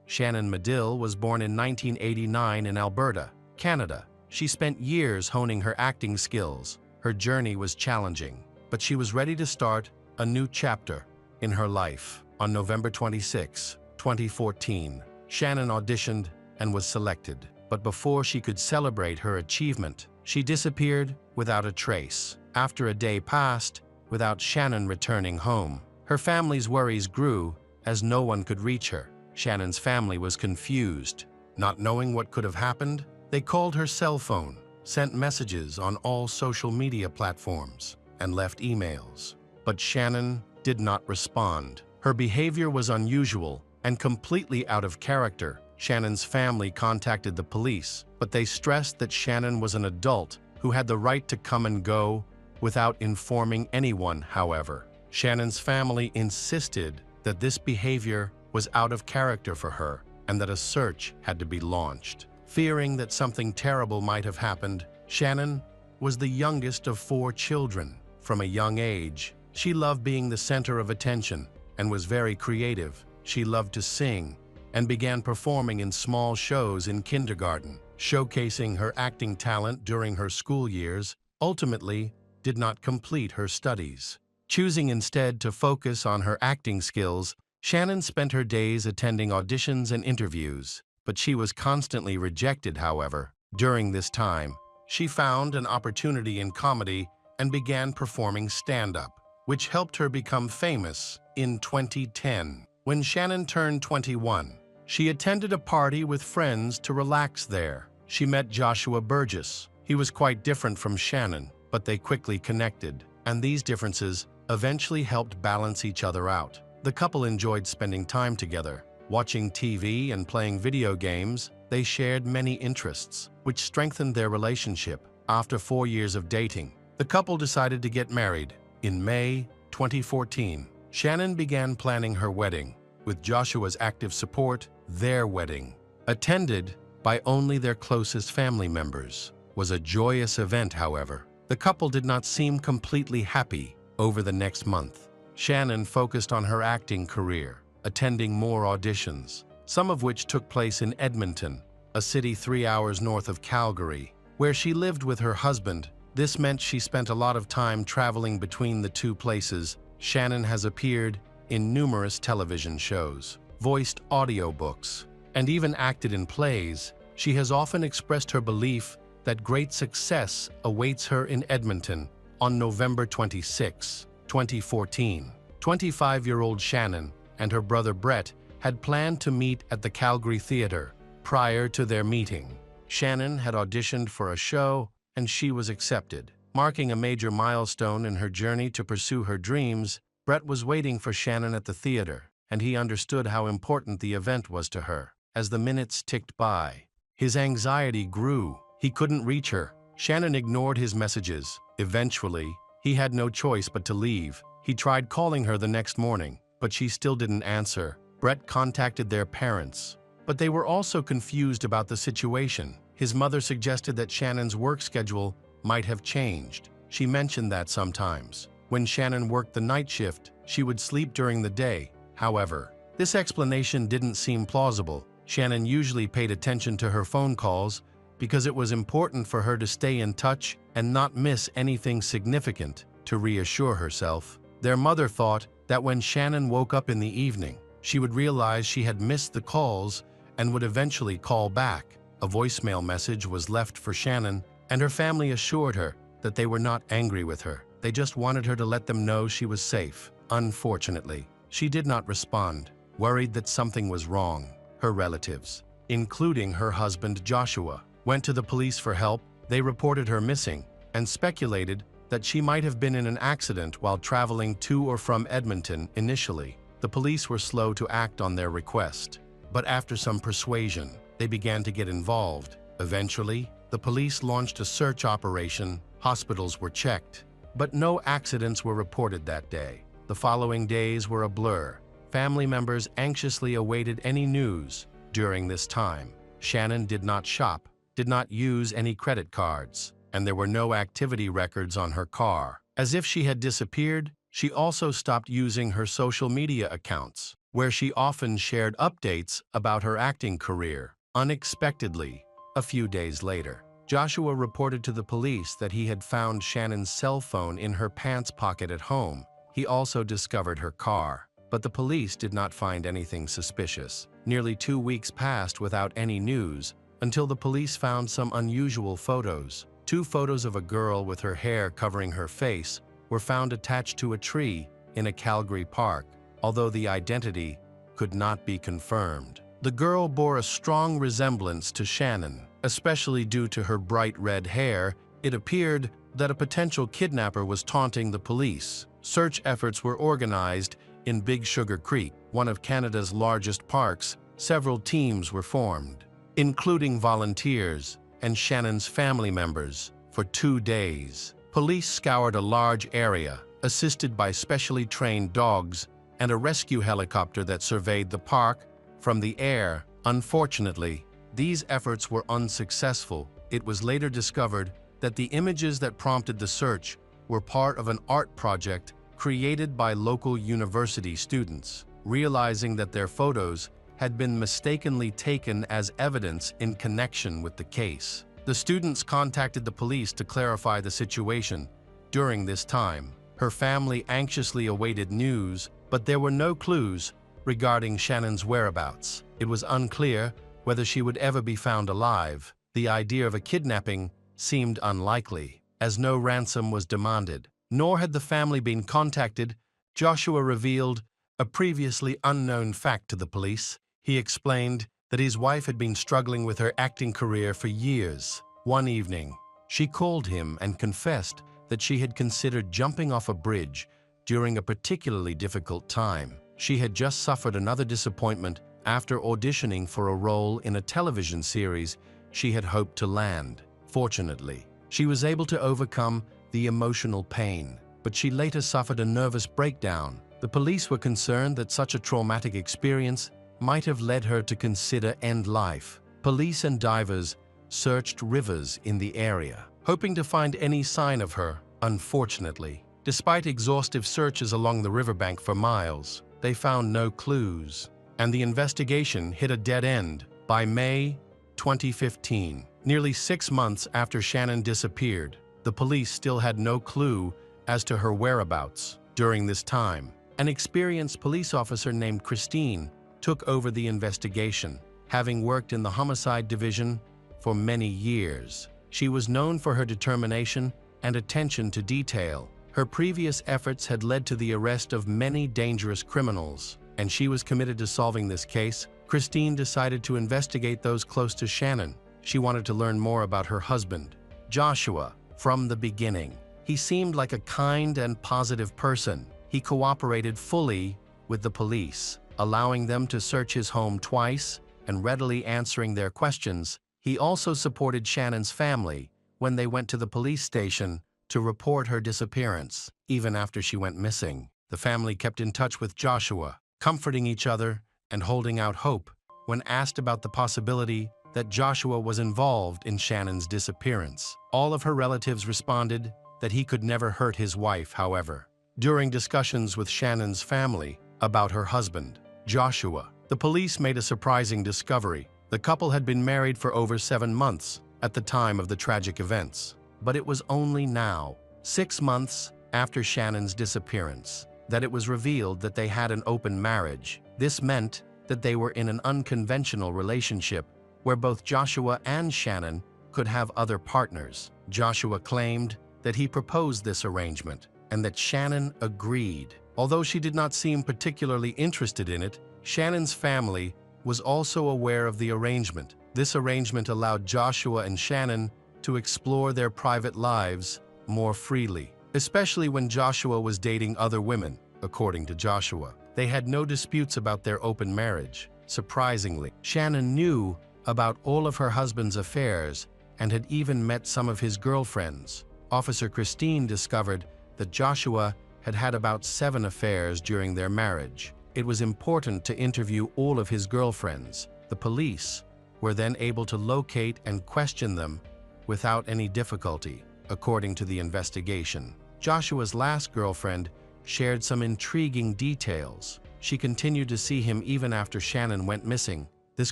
Shannon Medill was born in 1989 in Alberta, Canada. She spent years honing her acting skills. Her journey was challenging, but she was ready to start a new chapter in her life. On November 26, 2014, Shannon auditioned and was selected. But before she could celebrate her achievement, she disappeared without a trace. After a day passed without Shannon returning home, her family's worries grew as no one could reach her. Shannon's family was confused. Not knowing what could have happened, they called her cell phone, sent messages on all social media platforms, and left emails. But Shannon did not respond. Her behavior was unusual and completely out of character. Shannon's family contacted the police, but they stressed that Shannon was an adult who had the right to come and go without informing anyone. However, Shannon's family insisted that this behavior was out of character for her and that a search had to be launched. Fearing that something terrible might have happened, Shannon was the youngest of 4 children. From a young age, she loved being the center of attention and was very creative. She loved to sing and began performing in small shows in kindergarten, showcasing her acting talent during her school years. Ultimately, did not complete her studies. Choosing instead to focus on her acting skills, Shannon spent her days attending auditions and interviews, but she was constantly rejected. However, during this time, she found an opportunity in comedy and began performing stand-up, which helped her become famous. In 2010, when Shannon turned 21, she attended a party with friends to relax there. She met Joshua Burgess. He was quite different from Shannon, but they quickly connected, and these differences eventually helped balance each other out. The couple enjoyed spending time together, watching TV and playing video games. They shared many interests, which strengthened their relationship. After 4 years of dating, the couple decided to get married. In May 2014, Shannon began planning her wedding. With Joshua's active support, their wedding, attended by only their closest family members, was a joyous event. However, the couple did not seem completely happy. Over the next month, Shannon focused on her acting career, attending more auditions, some of which took place in Edmonton, a city 3 hours north of Calgary, where she lived with her husband. This meant she spent a lot of time traveling between the two places. Shannon has appeared in numerous television shows, voiced audiobooks, and even acted in plays. She has often expressed her belief that great success awaits her in Edmonton. On November 26, 2014, 25-year-old Shannon and her brother Brett had planned to meet at the Calgary Theatre. Prior to their meeting, Shannon had auditioned for a show and she was accepted. Marking a major milestone in her journey to pursue her dreams, Brett was waiting for Shannon at the theater, and he understood how important the event was to her. As the minutes ticked by, his anxiety grew. He couldn't reach her. Shannon ignored his messages. Eventually, he had no choice but to leave. He tried calling her the next morning, but she still didn't answer. Brett contacted their parents, but they were also confused about the situation. His mother suggested that Shannon's work schedule might have changed. She mentioned that sometimes, when Shannon worked the night shift, she would sleep during the day. However, this explanation didn't seem plausible. Shannon usually paid attention to her phone calls because it was important for her to stay in touch and not miss anything significant. To reassure herself, their mother thought that when Shannon woke up in the evening, she would realize she had missed the calls and would eventually call back. A voicemail message was left for Shannon, and her family assured her that they were not angry with her. They just wanted her to let them know she was safe. Unfortunately, she did not respond, worried that something was wrong. Her relatives, including her husband Joshua, went to the police for help. They reported her missing and speculated that she might have been in an accident while traveling to or from Edmonton. Initially, the police were slow to act on their request, but after some persuasion, they began to get involved. Eventually, the police launched a search operation. Hospitals were checked, but no accidents were reported that day. The following days were a blur. Family members anxiously awaited any news. During this time, Shannon did not shop, did not use any credit cards, and there were no activity records on her car. As if she had disappeared, she also stopped using her social media accounts, where she often shared updates about her acting career. Unexpectedly, a few days later, Joshua reported to the police that he had found Shannon's cell phone in her pants pocket at home. He also discovered her car, but the police did not find anything suspicious. Nearly 2 weeks passed without any news until the police found some unusual photos. 2 photos of a girl with her hair covering her face were found attached to a tree in a Calgary park, although the identity could not be confirmed. The girl bore a strong resemblance to Shannon, especially due to her bright red hair. It appeared that a potential kidnapper was taunting the police. Search efforts were organized in Big Sugar Creek, one of Canada's largest parks, several teams were formed, including volunteers and Shannon's family members. For 2 days, police scoured a large area, assisted by specially trained dogs and a rescue helicopter that surveyed the park from the air. Unfortunately, these efforts were unsuccessful. It was later discovered that the images that prompted the search were part of an art project created by local university students. Realizing that their photos had been mistakenly taken as evidence in connection with the case, the students contacted the police to clarify the situation. During this time, her family anxiously awaited news, but there were no clues regarding Shannon's whereabouts. It was unclear whether she would ever be found alive. The idea of a kidnapping seemed unlikely, as no ransom was demanded. Nor had the family been contacted. Joshua revealed a previously unknown fact to the police. He explained that his wife had been struggling with her acting career for years. One evening, she called him and confessed that she had considered jumping off a bridge during a particularly difficult time. She had just suffered another disappointment after auditioning for a role in a television series she had hoped to land. Fortunately, she was able to overcome the emotional pain, but she later suffered a nervous breakdown. The police were concerned that such a traumatic experience might have led her to consider end life. Police and divers searched rivers in the area, hoping to find any sign of her. Unfortunately, despite exhaustive searches along the riverbank for miles, they found no clues, and the investigation hit a dead end. By May 2015, nearly 6 months after Shannon disappeared, the police still had no clue as to her whereabouts. During this time, an experienced police officer named Christine took over the investigation. Having worked in the homicide division for many years, she was known for her determination and attention to detail. Her previous efforts had led to the arrest of many dangerous criminals, and she was committed to solving this case. Christine decided to investigate those close to Shannon. She wanted to learn more about her husband, Joshua. From the beginning, he seemed like a kind and positive person. He cooperated fully with the police, allowing them to search his home twice and readily answering their questions. He also supported Shannon's family when they went to the police station to report her disappearance. Even after she went missing, the family kept in touch with Joshua, comforting each other and holding out hope. When asked about the possibility that Joshua was involved in Shannon's disappearance, all of her relatives responded that he could never hurt his wife. However, during discussions with Shannon's family about her husband, Joshua, the police made a surprising discovery. The couple had been married for over 7 months at the time of the tragic events, but it was only now, 6 months after Shannon's disappearance, that it was revealed that they had an open marriage. This meant that they were in an unconventional relationship where both Joshua and Shannon could have other partners. Joshua claimed that he proposed this arrangement and that Shannon agreed. Although she did not seem particularly interested in it, Shannon's family was also aware of the arrangement. This arrangement allowed Joshua and Shannon to explore their private lives more freely, especially when Joshua was dating other women. According to Joshua, they had no disputes about their open marriage. Surprisingly, Shannon knew about all of her husband's affairs and had even met some of his girlfriends. Officer Christine discovered that Joshua had had about 7 affairs during their marriage. It was important to interview all of his girlfriends. The police were then able to locate and question them without any difficulty. According to the investigation, Joshua's last girlfriend shared some intriguing details. She continued to see him even after Shannon went missing. This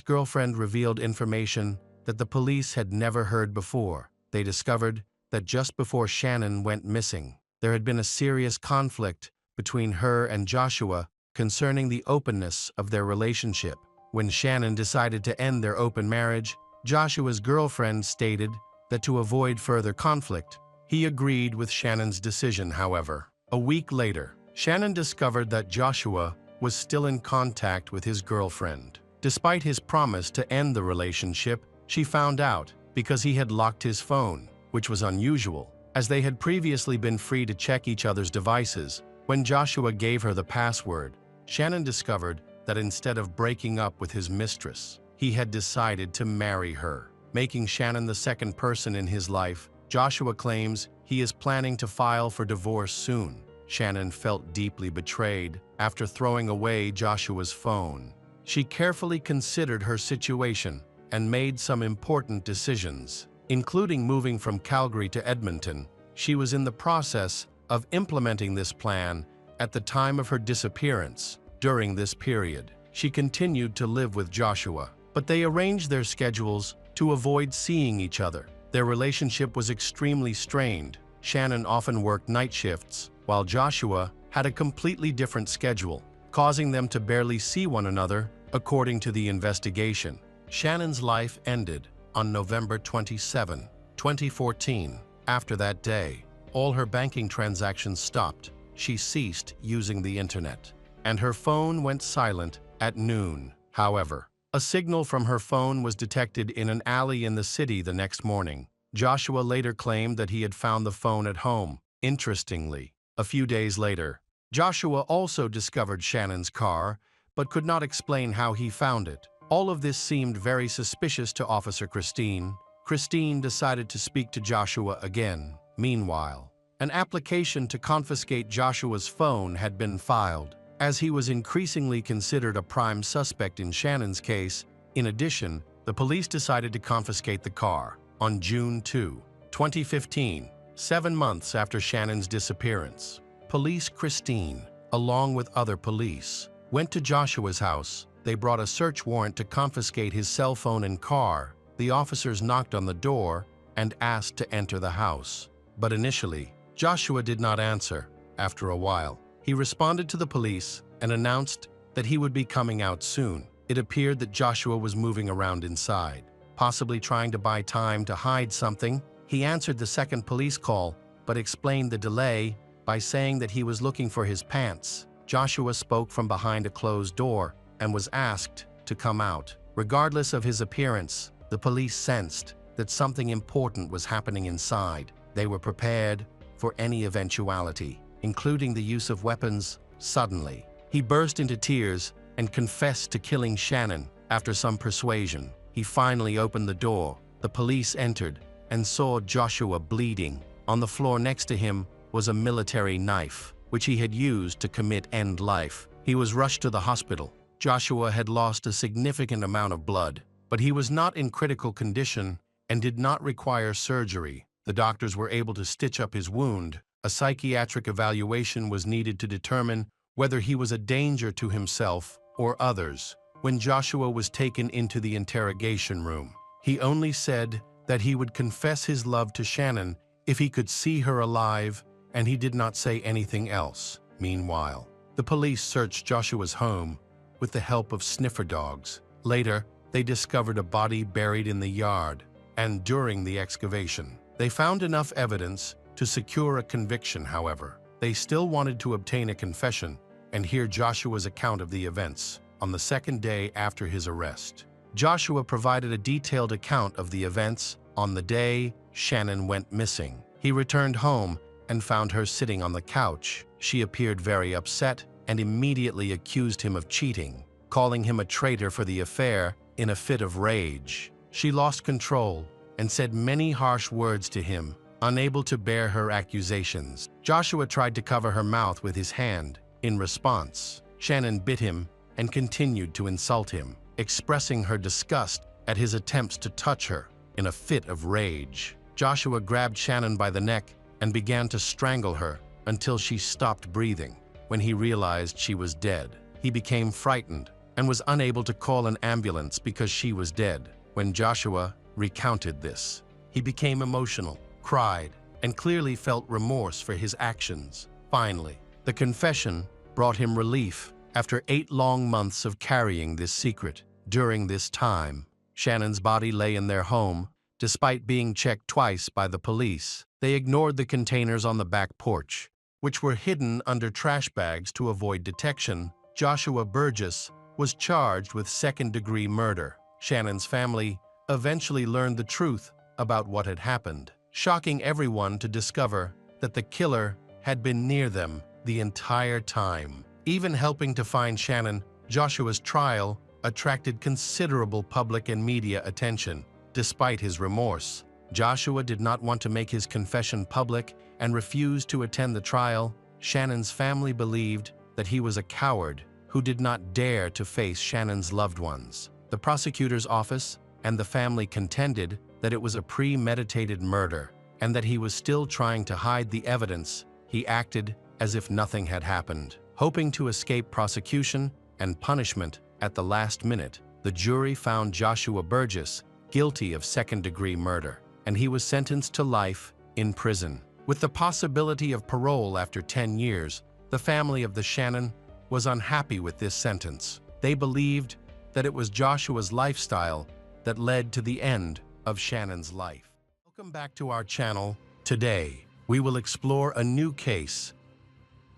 girlfriend revealed information that the police had never heard before. They discovered that just before Shannon went missing, there had been a serious conflict between her and Joshua concerning the openness of their relationship. When Shannon decided to end their open marriage, Joshua's girlfriend stated that to avoid further conflict, he agreed with Shannon's decision. However, a week later, Shannon discovered that Joshua was still in contact with his girlfriend. Despite his promise to end the relationship, she found out because he had locked his phone, which was unusual, as they had previously been free to check each other's devices. When Joshua gave her the password, Shannon discovered that instead of breaking up with his mistress, he had decided to marry her, making Shannon the second person in his life. Joshua claims he is planning to file for divorce soon. Shannon felt deeply betrayed after throwing away Joshua's phone. She carefully considered her situation and made some important decisions, including moving from Calgary to Edmonton. She was in the process of implementing this plan at the time of her disappearance. During this period, she continued to live with Joshua, but they arranged their schedules to avoid seeing each other. Their relationship was extremely strained. Shannon often worked night shifts, while Joshua had a completely different schedule, causing them to barely see one another, according to the investigation. Shannon's life ended on November 27, 2014. After that day, all her banking transactions stopped. She ceased using the internet, and her phone went silent at noon. However, a signal from her phone was detected in an alley in the city the next morning. Joshua later claimed that he had found the phone at home. Interestingly, a few days later, Joshua also discovered Shannon's car, but could not explain how he found it. All of this seemed very suspicious to Officer Christine. Christine decided to speak to Joshua again. Meanwhile, an application to confiscate Joshua's phone had been filed, as he was increasingly considered a prime suspect in Shannon's case. In addition, the police decided to confiscate the car. On June 2, 2015, 7 months after Shannon's disappearance, Police Christine, along with other police, went to Joshua's house. They brought a search warrant to confiscate his cell phone and car. The officers knocked on the door and asked to enter the house. But initially, Joshua did not answer. After a while, he responded to the police and announced that he would be coming out soon. It appeared that Joshua was moving around inside, possibly trying to buy time to hide something. He answered the second police call, but explained the delay by saying that he was looking for his pants. Joshua spoke from behind a closed door and was asked to come out. Regardless of his appearance, the police sensed that something important was happening inside. They were prepared for any eventuality, including the use of weapons. Suddenly, he burst into tears and confessed to killing Shannon. After some persuasion, he finally opened the door. The police entered and saw Joshua bleeding. On the floor next to him was a military knife, which he had used to commit end life. He was rushed to the hospital. Joshua had lost a significant amount of blood, but he was not in critical condition and did not require surgery. The doctors were able to stitch up his wound. A psychiatric evaluation was needed to determine whether he was a danger to himself or others. When Joshua was taken into the interrogation room, he only said that he would confess his love to Shannon if he could see her alive, and he did not say anything else. Meanwhile, the police searched Joshua's home with the help of sniffer dogs. Later, they discovered a body buried in the yard, and during the excavation, they found enough evidence to secure a conviction. However, they still wanted to obtain a confession and hear Joshua's account of the events. On the second day after his arrest, Joshua provided a detailed account of the events on the day Shannon went missing. He returned home and found her sitting on the couch. She appeared very upset and immediately accused him of cheating, calling him a traitor for the affair. In a fit of rage, she lost control and said many harsh words to him. Unable to bear her accusations, Joshua tried to cover her mouth with his hand. In response, Shannon bit him and continued to insult him, expressing her disgust at his attempts to touch her. In a fit of rage, Joshua grabbed Shannon by the neck and began to strangle her until she stopped breathing. When he realized she was dead, he became frightened and was unable to call an ambulance because she was dead. When Joshua recounted this, he became emotional, cried, and clearly felt remorse for his actions. Finally, the confession brought him relief after 8 long months of carrying this secret. During this time, Shannon's body lay in their home. Despite being checked twice by the police, they ignored the containers on the back porch, which were hidden under trash bags to avoid detection. Joshua Burgess was charged with second-degree murder. Shannon's family eventually learned the truth about what had happened, shocking everyone to discover that the killer had been near them the entire time. Even helping to find Shannon, Joshua's trial attracted considerable public and media attention. Despite his remorse, Joshua did not want to make his confession public and refused to attend the trial. Shannon's family believed that he was a coward who did not dare to face Shannon's loved ones. The prosecutor's office and the family contended that it was a premeditated murder and that he was still trying to hide the evidence. He acted as if nothing had happened. Hoping to escape prosecution and punishment at the last minute, the jury found Joshua Burgess guilty of second-degree murder, and he was sentenced to life in prison. With the possibility of parole after 10 years, the family of the Shannon was unhappy with this sentence. They believed that it was Joshua's lifestyle that led to the end of Shannon's life. Welcome back to our channel. Today, we will explore a new case,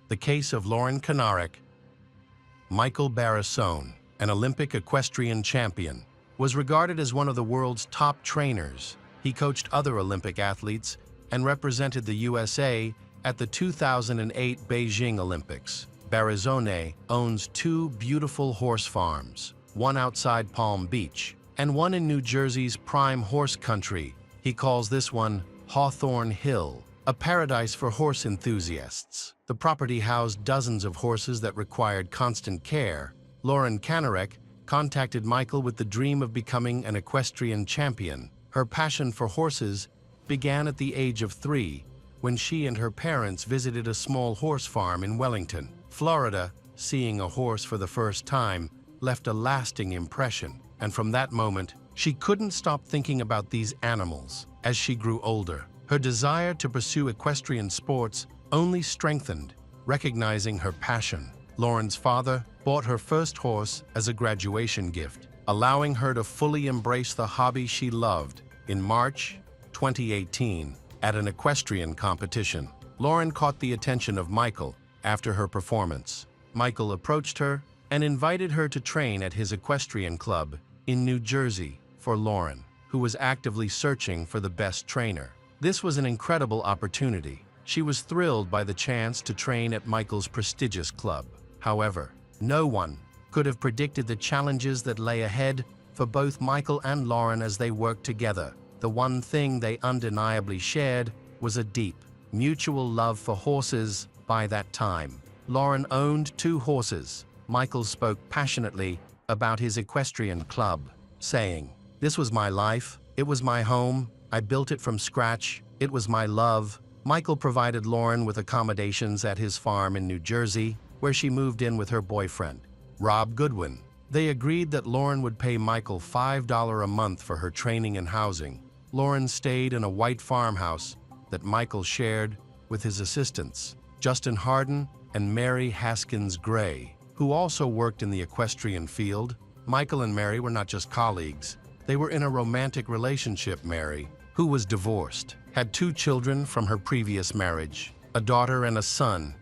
the case of Lauren Kanarek. Michael Barrassone, an Olympic equestrian champion, was regarded as one of the world's top trainers. He coached other Olympic athletes and represented the USA at the 2008 Beijing Olympics. Barrassone owns 2 beautiful horse farms, one outside Palm Beach and one in New Jersey's prime horse country. He calls this one Hawthorne Hill, a paradise for horse enthusiasts. The property housed dozens of horses that required constant care. Lauren Kanarek contacted Michael with the dream of becoming an equestrian champion. Her passion for horses began at the age of 3, when she and her parents visited a small horse farm in Wellington, Florida. Seeing a horse for the first time left a lasting impression, and from that moment, she couldn't stop thinking about these animals. As she grew older, her desire to pursue equestrian sports only strengthened. Recognizing her passion, Lauren's father bought her first horse as a graduation gift, allowing her to fully embrace the hobby she loved. In March 2018, at an equestrian competition, Lauren caught the attention of Michael after her performance. Michael approached her and invited her to train at his equestrian club in New Jersey for Lauren, who was actively searching for the best trainer. This was an incredible opportunity. She was thrilled by the chance to train at Michael's prestigious club. However, no one could have predicted the challenges that lay ahead for both Michael and Lauren as they worked together. The one thing they undeniably shared was a deep, mutual love for horses. By that time, Lauren owned 2 horses. Michael spoke passionately about his equestrian club, saying, "This was my life. It was my home. I built it from scratch. It was my love." Michael provided Lauren with accommodations at his farm in New Jersey, where she moved in with her boyfriend, Rob Goodwin. They agreed that Lauren would pay Michael $5 a month for her training and housing. Lauren stayed in a white farmhouse that Michael shared with his assistants, Justin Harden and Mary Haskins Gray, who also worked in the equestrian field. Michael and Mary were not just colleagues. They were in a romantic relationship. Mary, who was divorced, had 2 children from her previous marriage, a daughter and a son.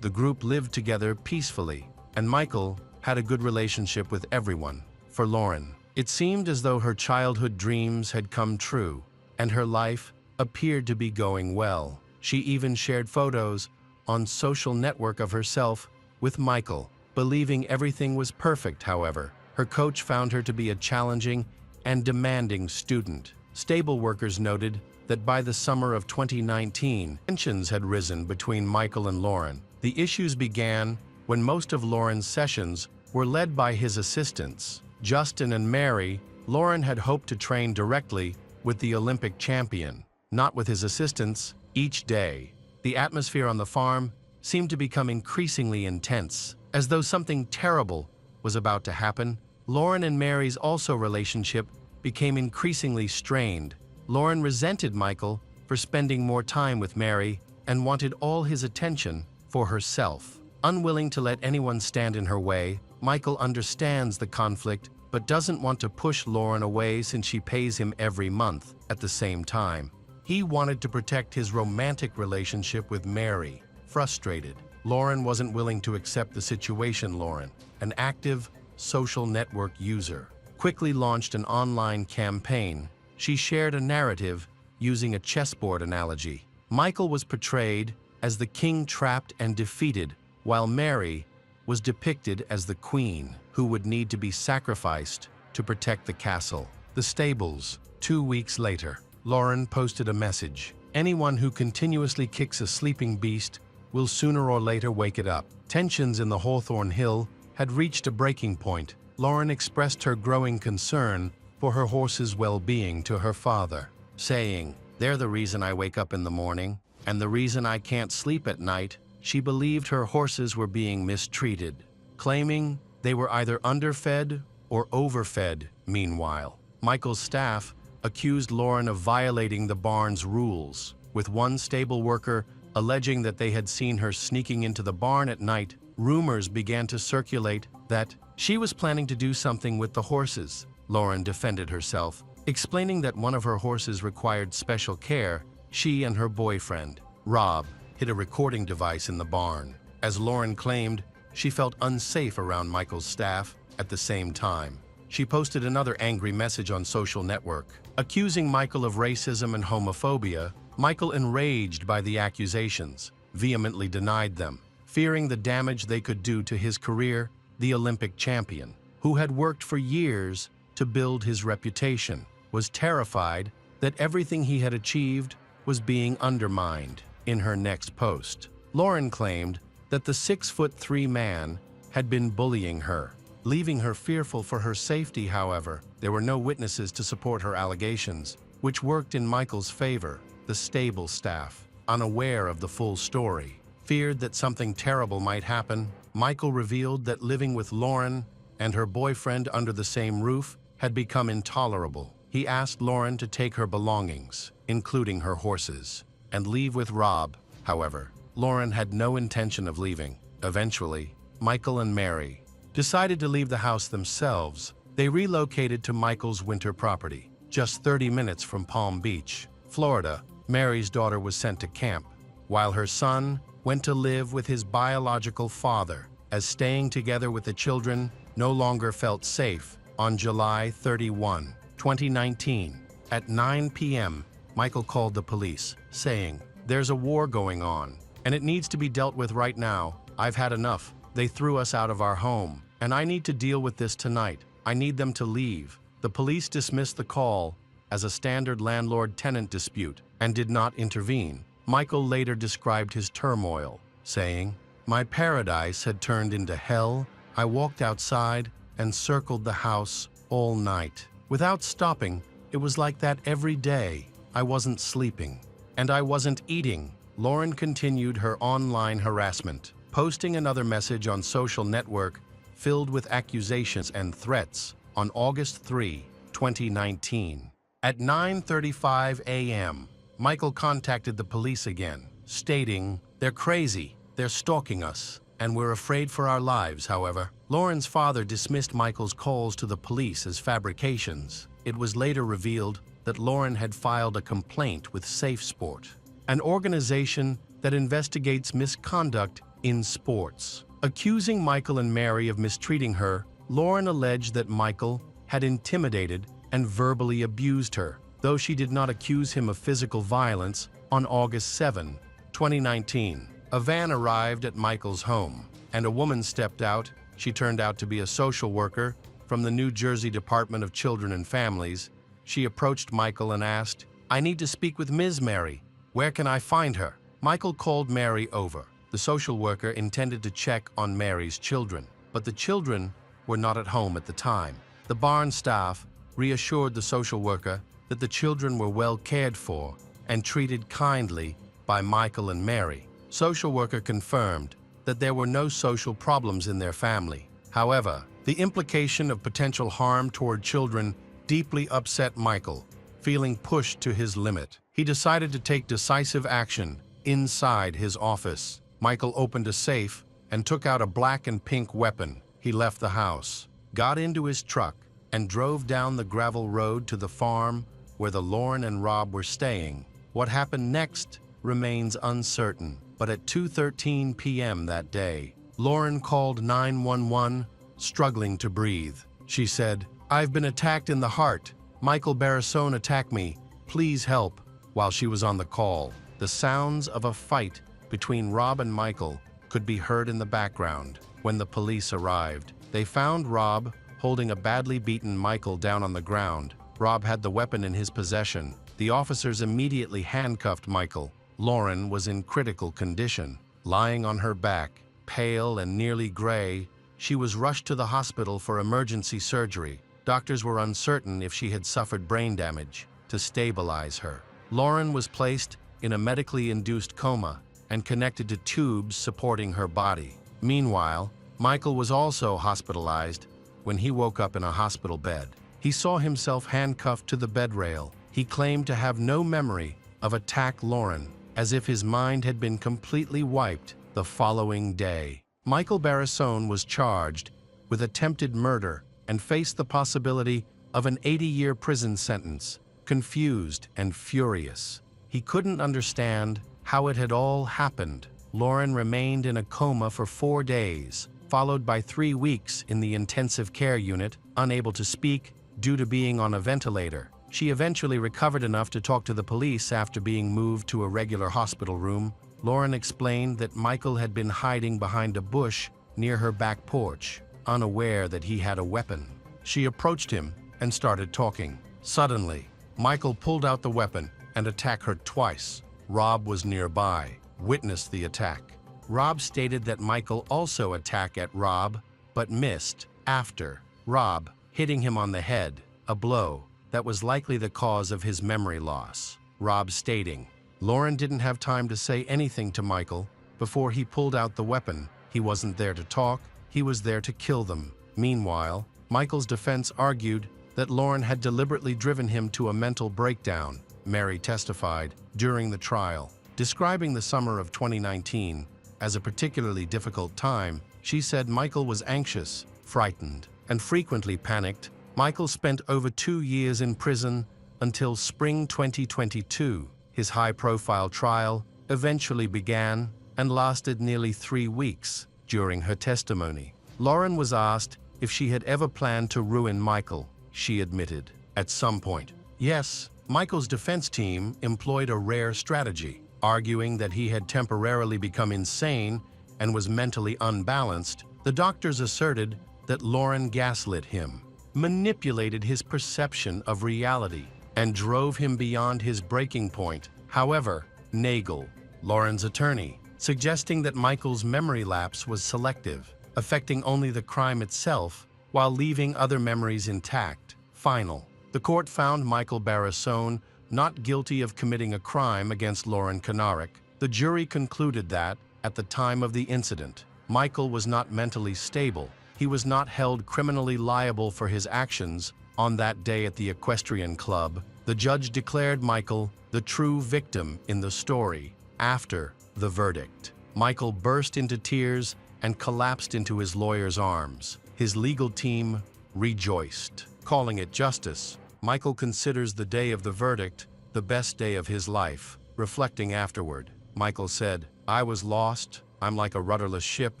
The group lived together peacefully, and Michael had a good relationship with everyone. For Lauren, it seemed as though her childhood dreams had come true, and her life appeared to be going well. She even shared photos on social network of herself with Michael, believing everything was perfect. However, her coach found her to be a challenging and demanding student. Stable workers noted that by the summer of 2019, tensions had risen between Michael and Lauren. The issues began when most of Lauren's sessions were led by his assistants, Justin and Mary. Lauren had hoped to train directly with the Olympic champion, not with his assistants. Each day, the atmosphere on the farm seemed to become increasingly intense, as though something terrible was about to happen. Lauren and Mary's relationship became increasingly strained. Lauren resented Michael for spending more time with Mary and wanted all his attention for herself. Unwilling to let anyone stand in her way, Michael understands the conflict but doesn't want to push Lauren away since she pays him every month. At the same time, he wanted to protect his romantic relationship with Mary. Frustrated, Lauren wasn't willing to accept the situation. Lauren, an active social network user, quickly launched an online campaign. She shared a narrative using a chessboard analogy. Michael was portrayed as the king trapped and defeated, while Mary was depicted as the queen who would need to be sacrificed to protect the castle. The stables. 2 weeks later, Lauren posted a message. Anyone who continuously kicks a sleeping beast will sooner or later wake it up. Tensions in the Hawthorne Hill had reached a breaking point. Lauren expressed her growing concern for her horse's well-being to her father, saying, "They're the reason I wake up in the morning, and the reason I can't sleep at night." She believed her horses were being mistreated, claiming they were either underfed or overfed. Meanwhile, Michael's staff accused Lauren of violating the barn's rules, with one stable worker alleging that they had seen her sneaking into the barn at night. Rumors began to circulate that she was planning to do something with the horses. Lauren defended herself, explaining that one of her horses required special care. She and her boyfriend, Rob, hid a recording device in the barn. As Lauren claimed, she felt unsafe around Michael's staff. At the same time, she posted another angry message on social network, accusing Michael of racism and homophobia. Michael, enraged by the accusations, vehemently denied them, fearing the damage they could do to his career. The Olympic champion, who had worked for years to build his reputation, was terrified that everything he had achieved was being undermined. In her next post, Lauren claimed that the 6'3" man had been bullying her, leaving her fearful for her safety. However, there were no witnesses to support her allegations, which worked in Michael's favor. The stable staff, unaware of the full story, feared that something terrible might happen. Michael revealed that living with Lauren and her boyfriend under the same roof had become intolerable. He asked Lauren to take her belongings, including her horses, and leave with Rob. However, Lauren had no intention of leaving. Eventually, Michael and Mary decided to leave the house themselves. They relocated to Michael's winter property, just 30 minutes from Palm Beach, Florida. Mary's daughter was sent to camp, while her son went to live with his biological father, as staying together with the children no longer felt safe. On July 31, 2019, at 9 p.m., Michael called the police, saying, "There's a war going on, and it needs to be dealt with right now. I've had enough. They threw us out of our home, and I need to deal with this tonight. I need them to leave." The police dismissed the call as a standard landlord-tenant dispute and did not intervene. Michael later described his turmoil, saying, "My paradise had turned into hell. I walked outside and circled the house all night. Without stopping, it was like that every day. I wasn't sleeping, and I wasn't eating." Lauren continued her online harassment, posting another message on social network filled with accusations and threats. On August 3, 2019, at 9:35 a.m., Michael contacted the police again, stating, "They're crazy, they're stalking us, and we're afraid for our lives." However, Lauren's father dismissed Michael's calls to the police as fabrications. It was later revealed that Lauren had filed a complaint with Safe Sport, an organization that investigates misconduct in sports. Accusing Michael and Mary of mistreating her, Lauren alleged that Michael had intimidated and verbally abused her, though she did not accuse him of physical violence. On August 7, 2019, a van arrived at Michael's home, and a woman stepped out. She turned out to be a social worker from the New Jersey Department of Children and Families. She approached Michael and asked, "I need to speak with Ms. Mary. Where can I find her?" Michael called Mary over. The social worker intended to check on Mary's children, but the children were not at home at the time. The barn staff reassured the social worker that the children were well cared for and treated kindly by Michael and Mary. Social worker confirmed that there were no social problems in their family. However, the implication of potential harm toward children deeply upset Michael. Feeling pushed to his limit, he decided to take decisive action. Inside his office, Michael opened a safe and took out a black and pink weapon. He left the house, got into his truck, and drove down the gravel road to the farm where the Lauren and Rob were staying. What happened next remains uncertain, but at 2:13 p.m. that day, Lauren called 911, struggling to breathe. She said, "I've been attacked in the heart. Michael Barrasone attacked me. Please help." While she was on the call, the sounds of a fight between Rob and Michael could be heard in the background. When the police arrived, they found Rob holding a badly beaten Michael down on the ground. Rob had the weapon in his possession. The officers immediately handcuffed Michael. Lauren was in critical condition. Lying on her back, pale and nearly gray, she was rushed to the hospital for emergency surgery. Doctors were uncertain if she had suffered brain damage. To stabilize her, Lauren was placed in a medically induced coma and connected to tubes supporting her body. Meanwhile, Michael was also hospitalized. When he woke up in a hospital bed, he saw himself handcuffed to the bed rail. He claimed to have no memory of attack Lauren, as if his mind had been completely wiped the following day. Michael Barrassone was charged with attempted murder and faced the possibility of an 80-year prison sentence. Confused and furious, he couldn't understand how it had all happened. Lauren remained in a coma for 4 days, followed by 3 weeks in the intensive care unit, unable to speak due to being on a ventilator. She eventually recovered enough to talk to the police after being moved to a regular hospital room. Lauren explained that Michael had been hiding behind a bush near her back porch, unaware that he had a weapon. She approached him and started talking. Suddenly, Michael pulled out the weapon and attacked her twice. Rob was nearby, witnessed the attack. Rob stated that Michael also attacked at Rob, but missed after Rob hitting him on the head, a blow that was likely the cause of his memory loss. Rob stating, Lauren didn't have time to say anything to Michael before he pulled out the weapon. He wasn't there to talk, he was there to kill them. Meanwhile, Michael's defense argued that Lauren had deliberately driven him to a mental breakdown. Mary testified during the trial, describing the summer of 2019 as a particularly difficult time. She said Michael was anxious, frightened, and frequently panicked. Michael spent over 2 years in prison until spring 2022. His high-profile trial eventually began and lasted nearly 3 weeks. During her testimony, Lauren was asked if she had ever planned to ruin Michael. She admitted, at some point, yes. Michael's defense team employed a rare strategy, arguing that he had temporarily become insane and was mentally unbalanced. The doctors asserted that Lauren gaslit him, manipulated his perception of reality, and drove him beyond his breaking point. However, Nagel, Lauren's attorney, suggesting that Michael's memory lapse was selective, affecting only the crime itself while leaving other memories intact. Final. The court found Michael Barrassone not guilty of committing a crime against Lauren Kanarek. The jury concluded that, at the time of the incident, Michael was not mentally stable. He was not held criminally liable for his actions on that day at the equestrian club. The judge declared Michael the true victim in the story. After the verdict, Michael burst into tears and collapsed into his lawyer's arms. His legal team rejoiced, calling it justice. Michael considers the day of the verdict the best day of his life. Reflecting afterward, Michael said, "I was lost. I'm like a rudderless ship.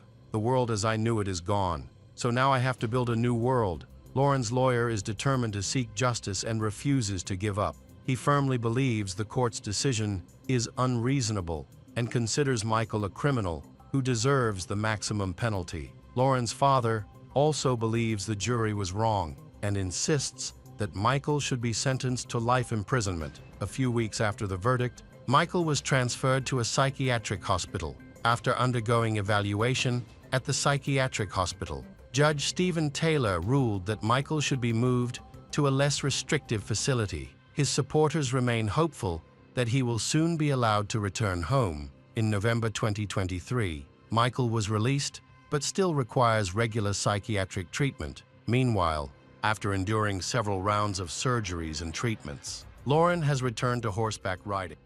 The world as I knew it is gone. So now I have to build a new world." Lauren's lawyer is determined to seek justice and refuses to give up. He firmly believes the court's decision is unreasonable and considers Michael a criminal who deserves the maximum penalty. Lauren's father also believes the jury was wrong and insists that Michael should be sentenced to life imprisonment. A few weeks after the verdict, Michael was transferred to a psychiatric hospital. After undergoing evaluation at the psychiatric hospital, Judge Stephen Taylor ruled that Michael should be moved to a less restrictive facility. His supporters remain hopeful that he will soon be allowed to return home. In November 2023, Michael was released, but still requires regular psychiatric treatment. Meanwhile, after enduring several rounds of surgeries and treatments, Lauren has returned to horseback riding.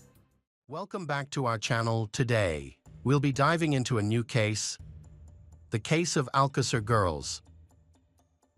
Welcome back to our channel. Today, we'll be diving into a new case, the case of Alcácer girls.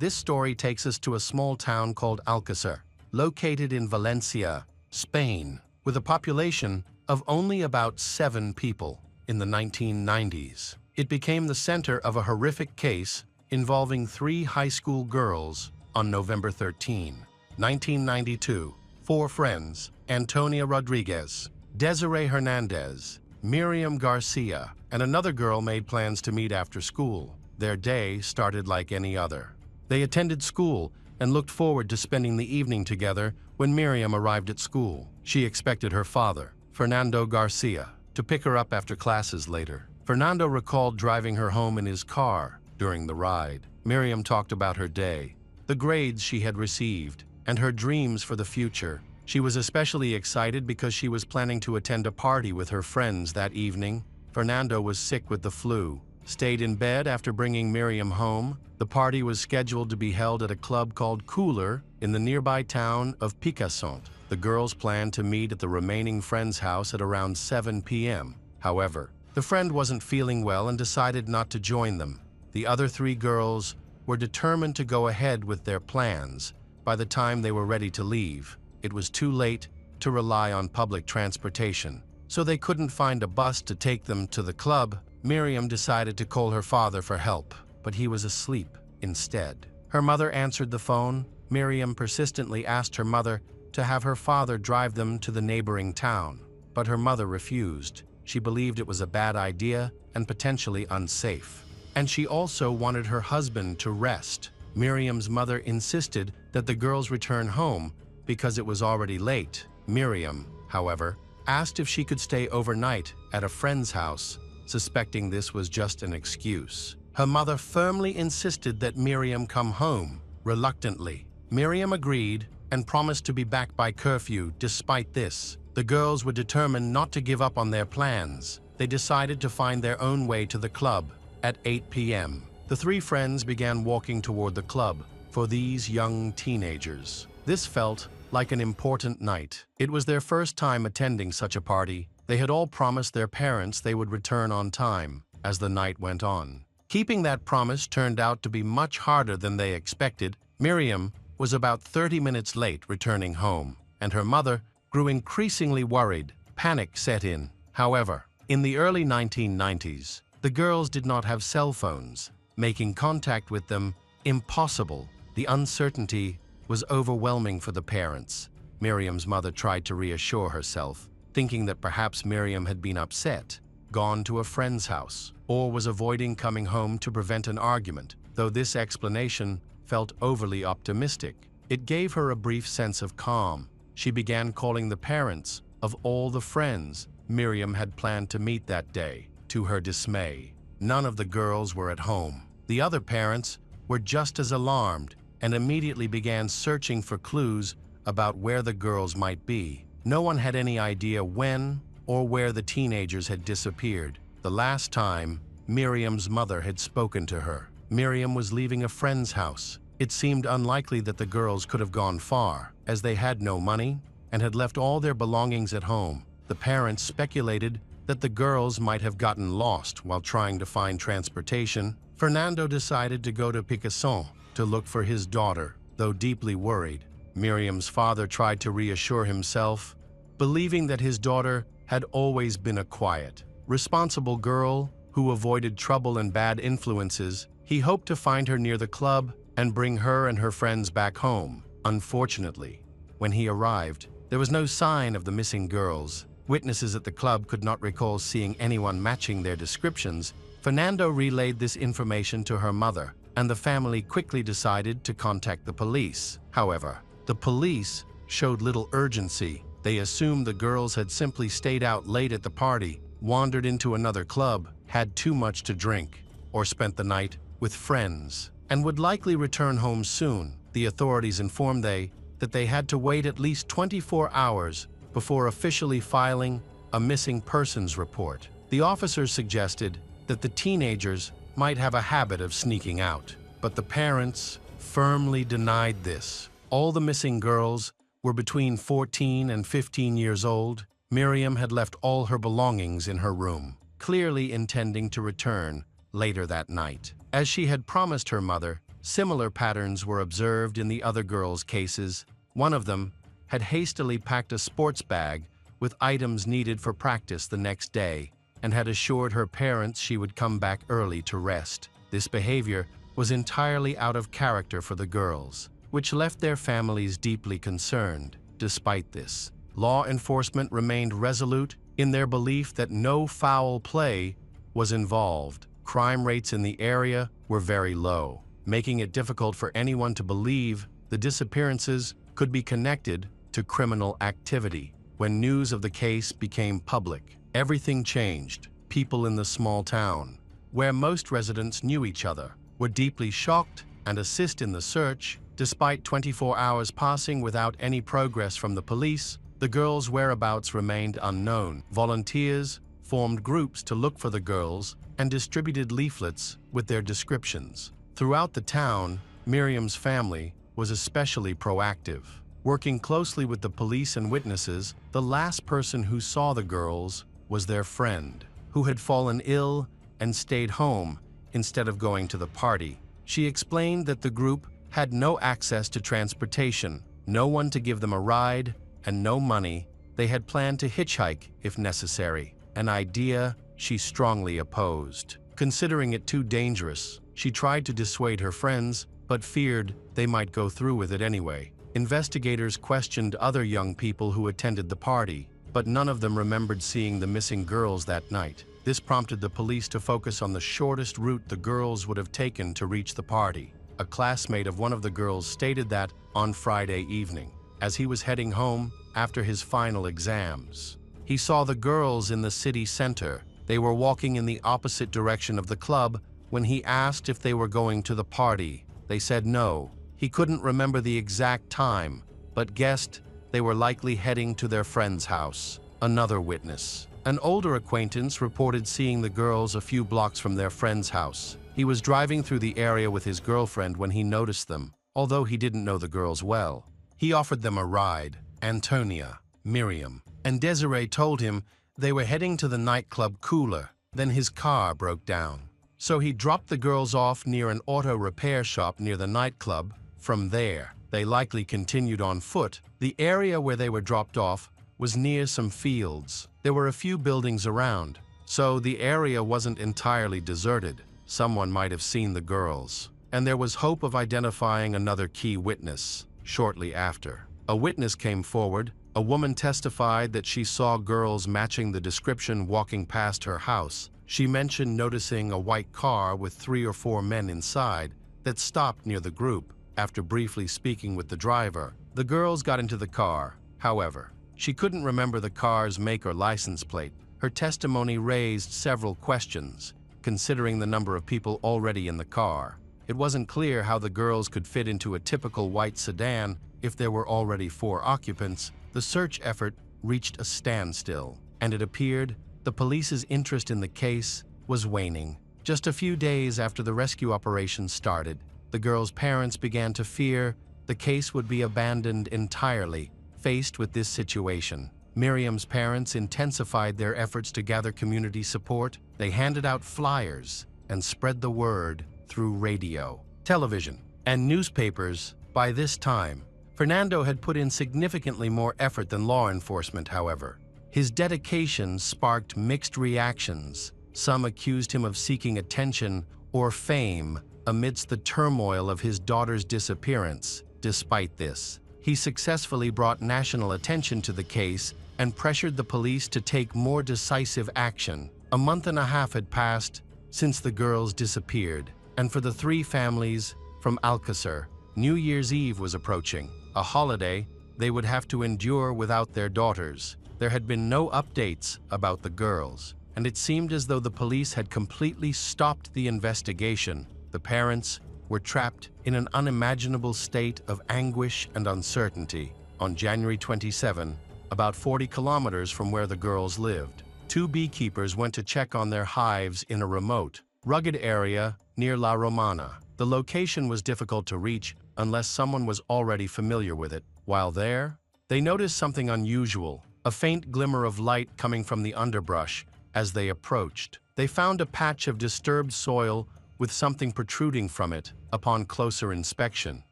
This story takes us to a small town called Alcácer, located in Valencia, Spain, with a population of only about 7 people. In the 1990s, it became the center of a horrific case involving 3 high school girls. On November 13, 1992, 4 friends, Antonia Rodriguez, Desiree Hernandez, Miriam Garcia, and another girl made plans to meet after school. Their day started like any other. They attended school and looked forward to spending the evening together. When Miriam arrived at school, she expected her father, Fernando Garcia, to pick her up after classes later. Fernando recalled driving her home in his car. During the ride, Miriam talked about her day, the grades she had received, and her dreams for the future. She was especially excited because she was planning to attend a party with her friends that evening. Fernando was sick with the flu, stayed in bed after bringing Miriam home. The party was scheduled to be held at a club called Cooler in the nearby town of Picassent. The girls planned to meet at the remaining friend's house at around 7 p.m. However, the friend wasn't feeling well and decided not to join them. The other three girls were determined to go ahead with their plans. By the time they were ready to leave, it was too late to rely on public transportation, so they couldn't find a bus to take them to the club. Miriam decided to call her father for help, but he was asleep instead. Her mother answered the phone. Miriam persistently asked her mother to have her father drive them to the neighboring town, but her mother refused. She believed it was a bad idea and potentially unsafe. And she also wanted her husband to rest. Miriam's mother insisted that the girls return home because it was already late. Miriam, however, asked if she could stay overnight at a friend's house, suspecting this was just an excuse. Her mother firmly insisted that Miriam come home. Reluctantly, Miriam agreed and promised to be back by curfew. Despite this, the girls were determined not to give up on their plans. They decided to find their own way to the club. At 8 p.m., the three friends began walking toward the club. For these young teenagers, this felt like an important night. It was their first time attending such a party. They had all promised their parents they would return on time. As the night went on, keeping that promise turned out to be much harder than they expected. Miriam was about 30 minutes late returning home, and her mother grew increasingly worried. Panic set in. However, in the early 1990s, the girls did not have cell phones, making contact with them impossible. The uncertainty was overwhelming for the parents. Miriam's mother tried to reassure herself, thinking that perhaps Miriam had been upset, gone to a friend's house, or was avoiding coming home to prevent an argument. Though this explanation felt overly optimistic, it gave her a brief sense of calm. She began calling the parents of all the friends Miriam had planned to meet that day. To her dismay, none of the girls were at home. The other parents were just as alarmed and immediately began searching for clues about where the girls might be. No one had any idea when or where the teenagers had disappeared. The last time Miriam's mother had spoken to her, Miriam was leaving a friend's house. It seemed unlikely that the girls could have gone far, as they had no money and had left all their belongings at home. The parents speculated that the girls might have gotten lost while trying to find transportation. Fernando decided to go to Picassent to look for his daughter. Though deeply worried, Miriam's father tried to reassure himself, believing that his daughter had always been a quiet, responsible girl who avoided trouble and bad influences. He hoped to find her near the club and bring her and her friends back home. Unfortunately, when he arrived, there was no sign of the missing girls. Witnesses at the club could not recall seeing anyone matching their descriptions. Fernando relayed this information to her mother, and the family quickly decided to contact the police. However, the police showed little urgency. They assumed the girls had simply stayed out late at the party, wandered into another club, had too much to drink, or spent the night with friends, and would likely return home soon. The authorities informed that they had to wait at least 24 hours before officially filing a missing persons report. The officers suggested that the teenagers might have a habit of sneaking out, but the parents firmly denied this. All the missing girls were between 14 and 15 years old. Miriam had left all her belongings in her room, clearly intending to return later that night. As she had promised her mother, similar patterns were observed in the other girls' cases. One of them had hastily packed a sports bag with items needed for practice the next day and had assured her parents she would come back early to rest. This behavior was entirely out of character for the girls, which left their families deeply concerned. Despite this, law enforcement remained resolute in their belief that no foul play was involved. Crime rates in the area were very low, making it difficult for anyone to believe the disappearances could be connected to criminal activity. When news of the case became public, everything changed. People in the small town, where most residents knew each other, were deeply shocked and assist in the search. Despite 24 hours passing without any progress from the police, the girls' whereabouts remained unknown. Volunteers formed groups to look for the girls and distributed leaflets with their descriptions. Throughout the town, Miriam's family was especially proactive. Working closely with the police and witnesses, the last person who saw the girls was their friend, who had fallen ill and stayed home instead of going to the party. She explained that the group had no access to transportation, no one to give them a ride, and no money. They had planned to hitchhike if necessary, an idea she strongly opposed. Considering it too dangerous, she tried to dissuade her friends, but feared they might go through with it anyway. Investigators questioned other young people who attended the party, but none of them remembered seeing the missing girls that night. This prompted the police to focus on the shortest route the girls would have taken to reach the party. A classmate of one of the girls stated that on Friday evening, as he was heading home after his final exams, he saw the girls in the city center. They were walking in the opposite direction of the club. When he asked if they were going to the party, they said no. He couldn't remember the exact time, but guessed they were likely heading to their friend's house. Another witness, an older acquaintance, reported seeing the girls a few blocks from their friend's house. He was driving through the area with his girlfriend when he noticed them, although he didn't know the girls well. He offered them a ride. Antonia, Miriam, and Desiree told him they were heading to the nightclub Cooler. Then his car broke down. So he dropped the girls off near an auto repair shop near the nightclub. From there, they likely continued on foot. The area where they were dropped off was near some fields. There were a few buildings around, so the area wasn't entirely deserted. Someone might have seen the girls, and there was hope of identifying another key witness. Shortly after, a witness came forward. A woman testified that she saw girls matching the description walking past her house. She mentioned noticing a white car with 3 or 4 men inside that stopped near the group. After briefly speaking with the driver, the girls got into the car. However, she couldn't remember the car's make or license plate. Her testimony raised several questions, considering the number of people already in the car. It wasn't clear how the girls could fit into a typical white sedan if there were already 4 occupants. The search effort reached a standstill, and it appeared the police's interest in the case was waning. Just a few days after the rescue operation started, the girls' parents began to fear the case would be abandoned entirely. Faced with this situation, Miriam's parents intensified their efforts to gather community support. They handed out flyers and spread the word through radio, television, and newspapers. By this time, Fernando had put in significantly more effort than law enforcement, however. His dedication sparked mixed reactions. Some accused him of seeking attention or fame amidst the turmoil of his daughter's disappearance. Despite this, he successfully brought national attention to the case and pressured the police to take more decisive action. A month and a half had passed since the girls disappeared, and for the 3 families from Alcácer, New Year's Eve was approaching, a holiday they would have to endure without their daughters. There had been no updates about the girls, and it seemed as though the police had completely stopped the investigation. The parents were trapped in an unimaginable state of anguish and uncertainty. On January 27, about 40 kilometers from where the girls lived, 2 beekeepers went to check on their hives in a remote, rugged area near La Romana. The location was difficult to reach unless someone was already familiar with it. While there, they noticed something unusual, a faint glimmer of light coming from the underbrush. As they approached, they found a patch of disturbed soil with something protruding from it. Upon closer inspection,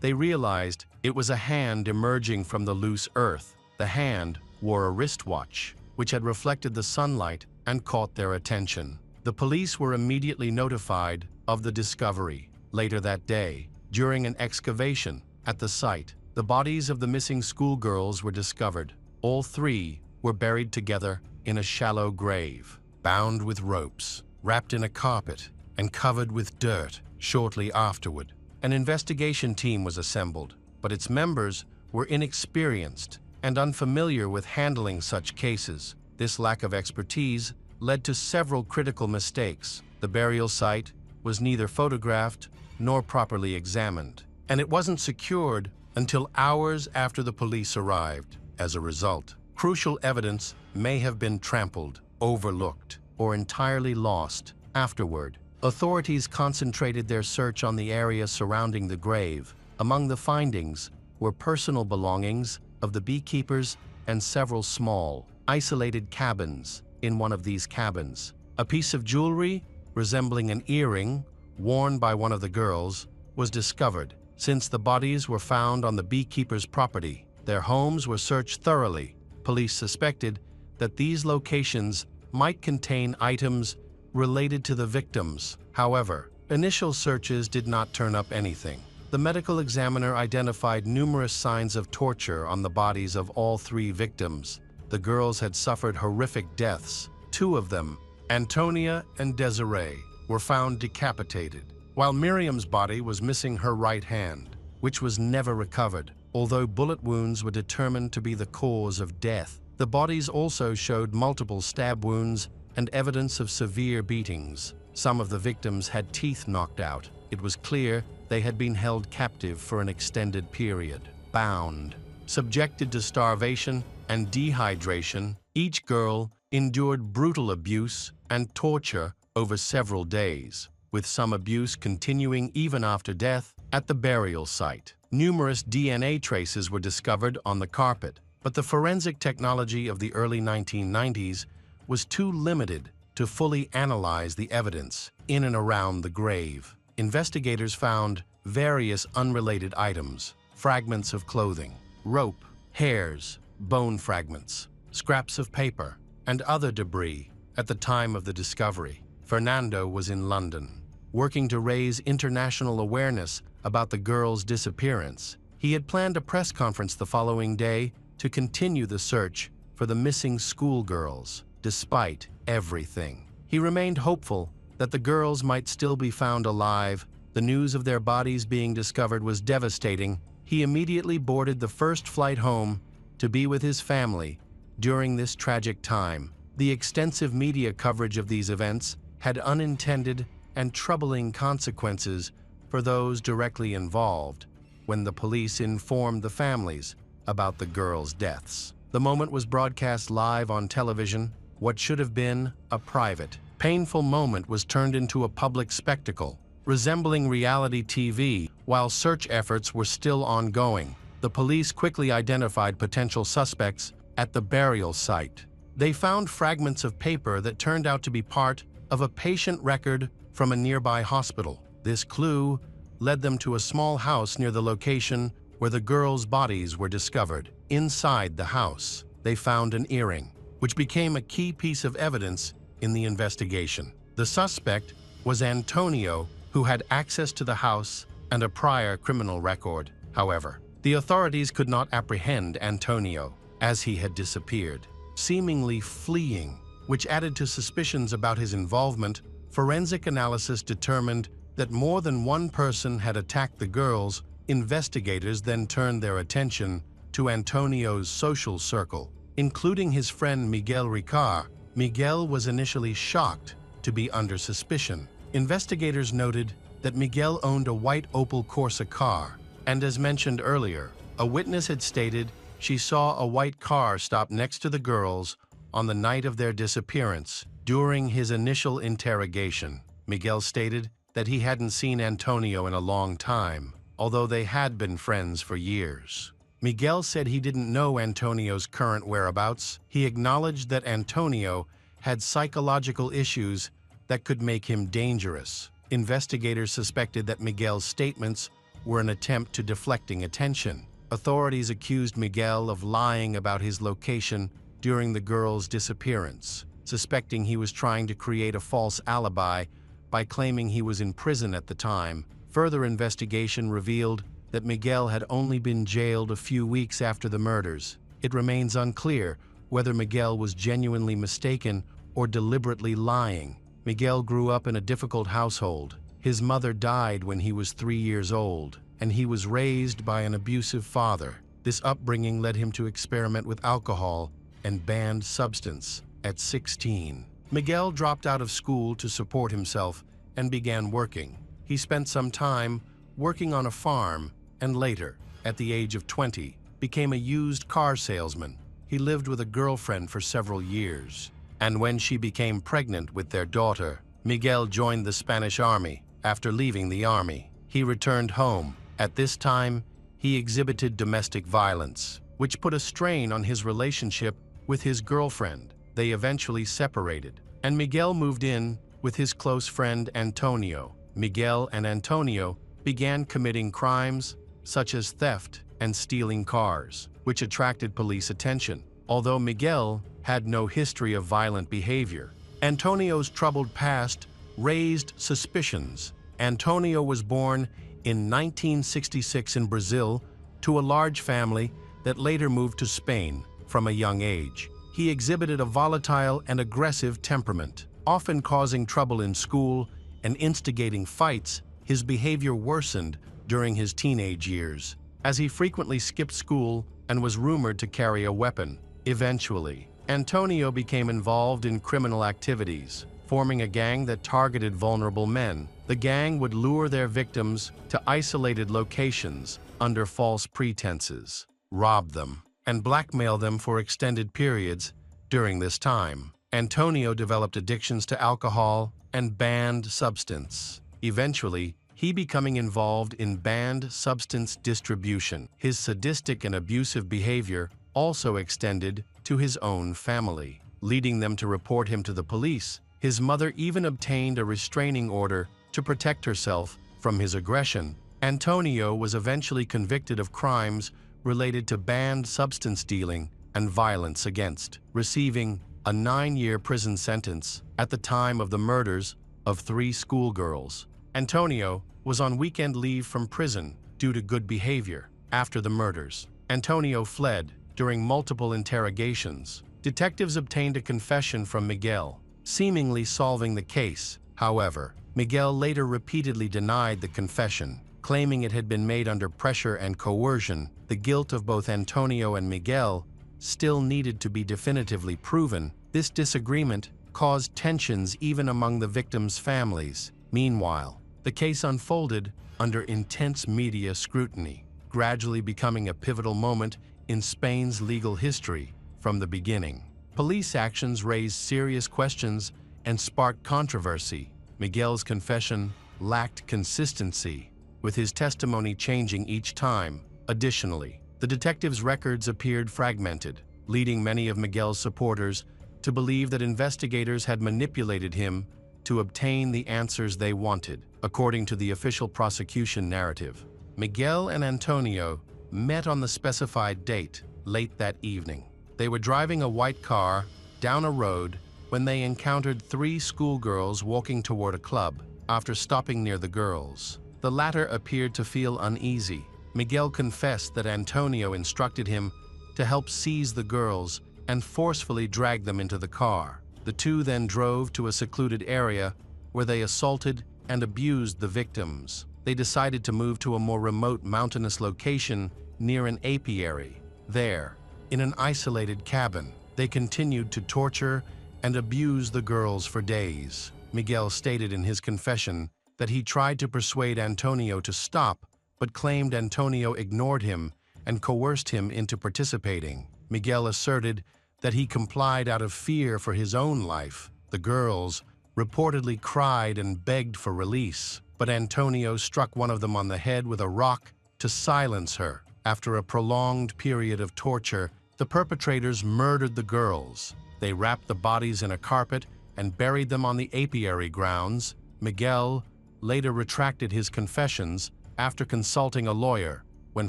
they realized it was a hand emerging from the loose earth. The hand wore a wristwatch, which had reflected the sunlight and caught their attention. The police were immediately notified of the discovery. Later that day, during an excavation at the site, the bodies of the missing schoolgirls were discovered. All 3 were buried together in a shallow grave, bound with ropes, wrapped in a carpet, and covered with dirt shortly afterward. An investigation team was assembled, but its members were inexperienced and unfamiliar with handling such cases. This lack of expertise led to several critical mistakes. The burial site was neither photographed nor properly examined, and it wasn't secured until hours after the police arrived. As a result, crucial evidence may have been trampled, overlooked, or entirely lost. Afterward, authorities concentrated their search on the area surrounding the grave. Among the findings were personal belongings of the beekeepers and several small, isolated cabins. In one of these cabins, a piece of jewelry resembling an earring worn by one of the girls was discovered. Since the bodies were found on the beekeepers' property, their homes were searched thoroughly. Police suspected that these locations might contain items related to the victims. However, initial searches did not turn up anything. The medical examiner identified numerous signs of torture on the bodies of all three victims. The girls had suffered horrific deaths. Two of them, Antonia and Desiree, were found decapitated, while Miriam's body was missing her right hand, which was never recovered. Although bullet wounds were determined to be the cause of death, the bodies also showed multiple stab wounds and evidence of severe beatings. Some of the victims had teeth knocked out. It was clear they had been held captive for an extended period. Bound, subjected to starvation and dehydration, each girl endured brutal abuse and torture over several days, with some abuse continuing even after death. At the burial site, numerous DNA traces were discovered on the carpet, but the forensic technology of the early 1990s was too limited to fully analyze the evidence in and around the grave. Investigators found various unrelated items, fragments of clothing, rope, hairs, bone fragments, scraps of paper, and other debris. At the time of the discovery, Fernando was in London, working to raise international awareness about the girls' disappearance. He had planned a press conference the following day to continue the search for the missing schoolgirls. Despite everything, he remained hopeful that the girls might still be found alive. The news of their bodies being discovered was devastating. He immediately boarded the first flight home to be with his family during this tragic time. The extensive media coverage of these events had unintended and troubling consequences for those directly involved when the police informed the families about the girls' deaths. The moment was broadcast live on television. What should have been a private, painful moment was turned into a public spectacle, resembling reality TV. While search efforts were still ongoing, the police quickly identified potential suspects at the burial site. They found fragments of paper that turned out to be part of a patient record from a nearby hospital. This clue led them to a small house near the location where the girls' bodies were discovered. Inside the house, they found an earring, which became a key piece of evidence in the investigation. The suspect was Antonio, who had access to the house and a prior criminal record. However, the authorities could not apprehend Antonio, as he had disappeared, seemingly fleeing, which added to suspicions about his involvement. Forensic analysis determined that more than one person had attacked the girls. Investigators then turned their attention to Antonio's social circle, including his friend Miguel Ricard. Miguel was initially shocked to be under suspicion. Investigators noted that Miguel owned a white Opel Corsa car, and as mentioned earlier, a witness had stated she saw a white car stop next to the girls on the night of their disappearance. During his initial interrogation, Miguel stated that he hadn't seen Antonio in a long time, although they had been friends for years. Miguel said he didn't know Antonio's current whereabouts. He acknowledged that Antonio had psychological issues that could make him dangerous. Investigators suspected that Miguel's statements were an attempt to deflecting attention. Authorities accused Miguel of lying about his location during the girls' disappearance, suspecting he was trying to create a false alibi by claiming he was in prison at the time. Further investigation revealed that Miguel had only been jailed a few weeks after the murders. It remains unclear whether Miguel was genuinely mistaken or deliberately lying. Miguel grew up in a difficult household. His mother died when he was 3 years old, and he was raised by an abusive father. This upbringing led him to experiment with alcohol and banned substance. At 16, Miguel dropped out of school to support himself and began working. He spent some time working on a farm and later, at the age of 20, became a used car salesman. He lived with a girlfriend for several years, and when she became pregnant with their daughter, Miguel joined the Spanish army. After leaving the army, he returned home. At this time, he exhibited domestic violence, which put a strain on his relationship with his girlfriend. They eventually separated, and Miguel moved in with his close friend Antonio. Miguel and Antonio began committing crimes such as theft and stealing cars, which attracted police attention. Although Miguel had no history of violent behavior, Antonio's troubled past raised suspicions. Antonio was born in 1966 in Brazil to a large family that later moved to Spain from a young age. He exhibited a volatile and aggressive temperament, often causing trouble in school and instigating fights. His behavior worsened during his teenage years, as he frequently skipped school and was rumored to carry a weapon. Eventually, Antonio became involved in criminal activities, forming a gang that targeted vulnerable men. The gang would lure their victims to isolated locations under false pretenses, rob them, and blackmail them for extended periods. During this time, Antonio developed addictions to alcohol and banned substance, eventually he becoming involved in banned substance distribution. His sadistic and abusive behavior also extended to his own family, leading them to report him to the police. His mother even obtained a restraining order to protect herself from his aggression. Antonio was eventually convicted of crimes related to banned substance dealing and violence against, receiving a 9-year prison sentence at the time of the murders of 3 schoolgirls. Antonio was on weekend leave from prison due to good behavior. After the murders, Antonio fled. During multiple interrogations, detectives obtained a confession from Miguel, seemingly solving the case. However, Miguel later repeatedly denied the confession, claiming it had been made under pressure and coercion. The guilt of both Antonio and Miguel still needed to be definitively proven. This disagreement caused tensions even among the victims' families. Meanwhile, the case unfolded under intense media scrutiny, gradually becoming a pivotal moment in Spain's legal history. From the beginning, police actions raised serious questions and sparked controversy. Miguel's confession lacked consistency, with his testimony changing each time. Additionally, the detectives' records appeared fragmented, leading many of Miguel's supporters to believe that investigators had manipulated him to obtain the answers they wanted. According to the official prosecution narrative, Miguel and Antonio met on the specified date late that evening. They were driving a white car down a road when they encountered 3 schoolgirls walking toward a club. After stopping near the girls, the latter appeared to feel uneasy. Miguel confessed that Antonio instructed him to help seize the girls and forcefully drag them into the car. The two then drove to a secluded area where they assaulted and abused the victims. They decided to move to a more remote mountainous location near an apiary. There, in an isolated cabin, they continued to torture and abuse the girls for days. Miguel stated in his confession that he tried to persuade Antonio to stop, but claimed Antonio ignored him and coerced him into participating. Miguel asserted that he complied out of fear for his own life. The girls reportedly cried and begged for release, but Antonio struck one of them on the head with a rock to silence her. After a prolonged period of torture, the perpetrators murdered the girls. They wrapped the bodies in a carpet and buried them on the apiary grounds. Miguel later retracted his confessions after consulting a lawyer. When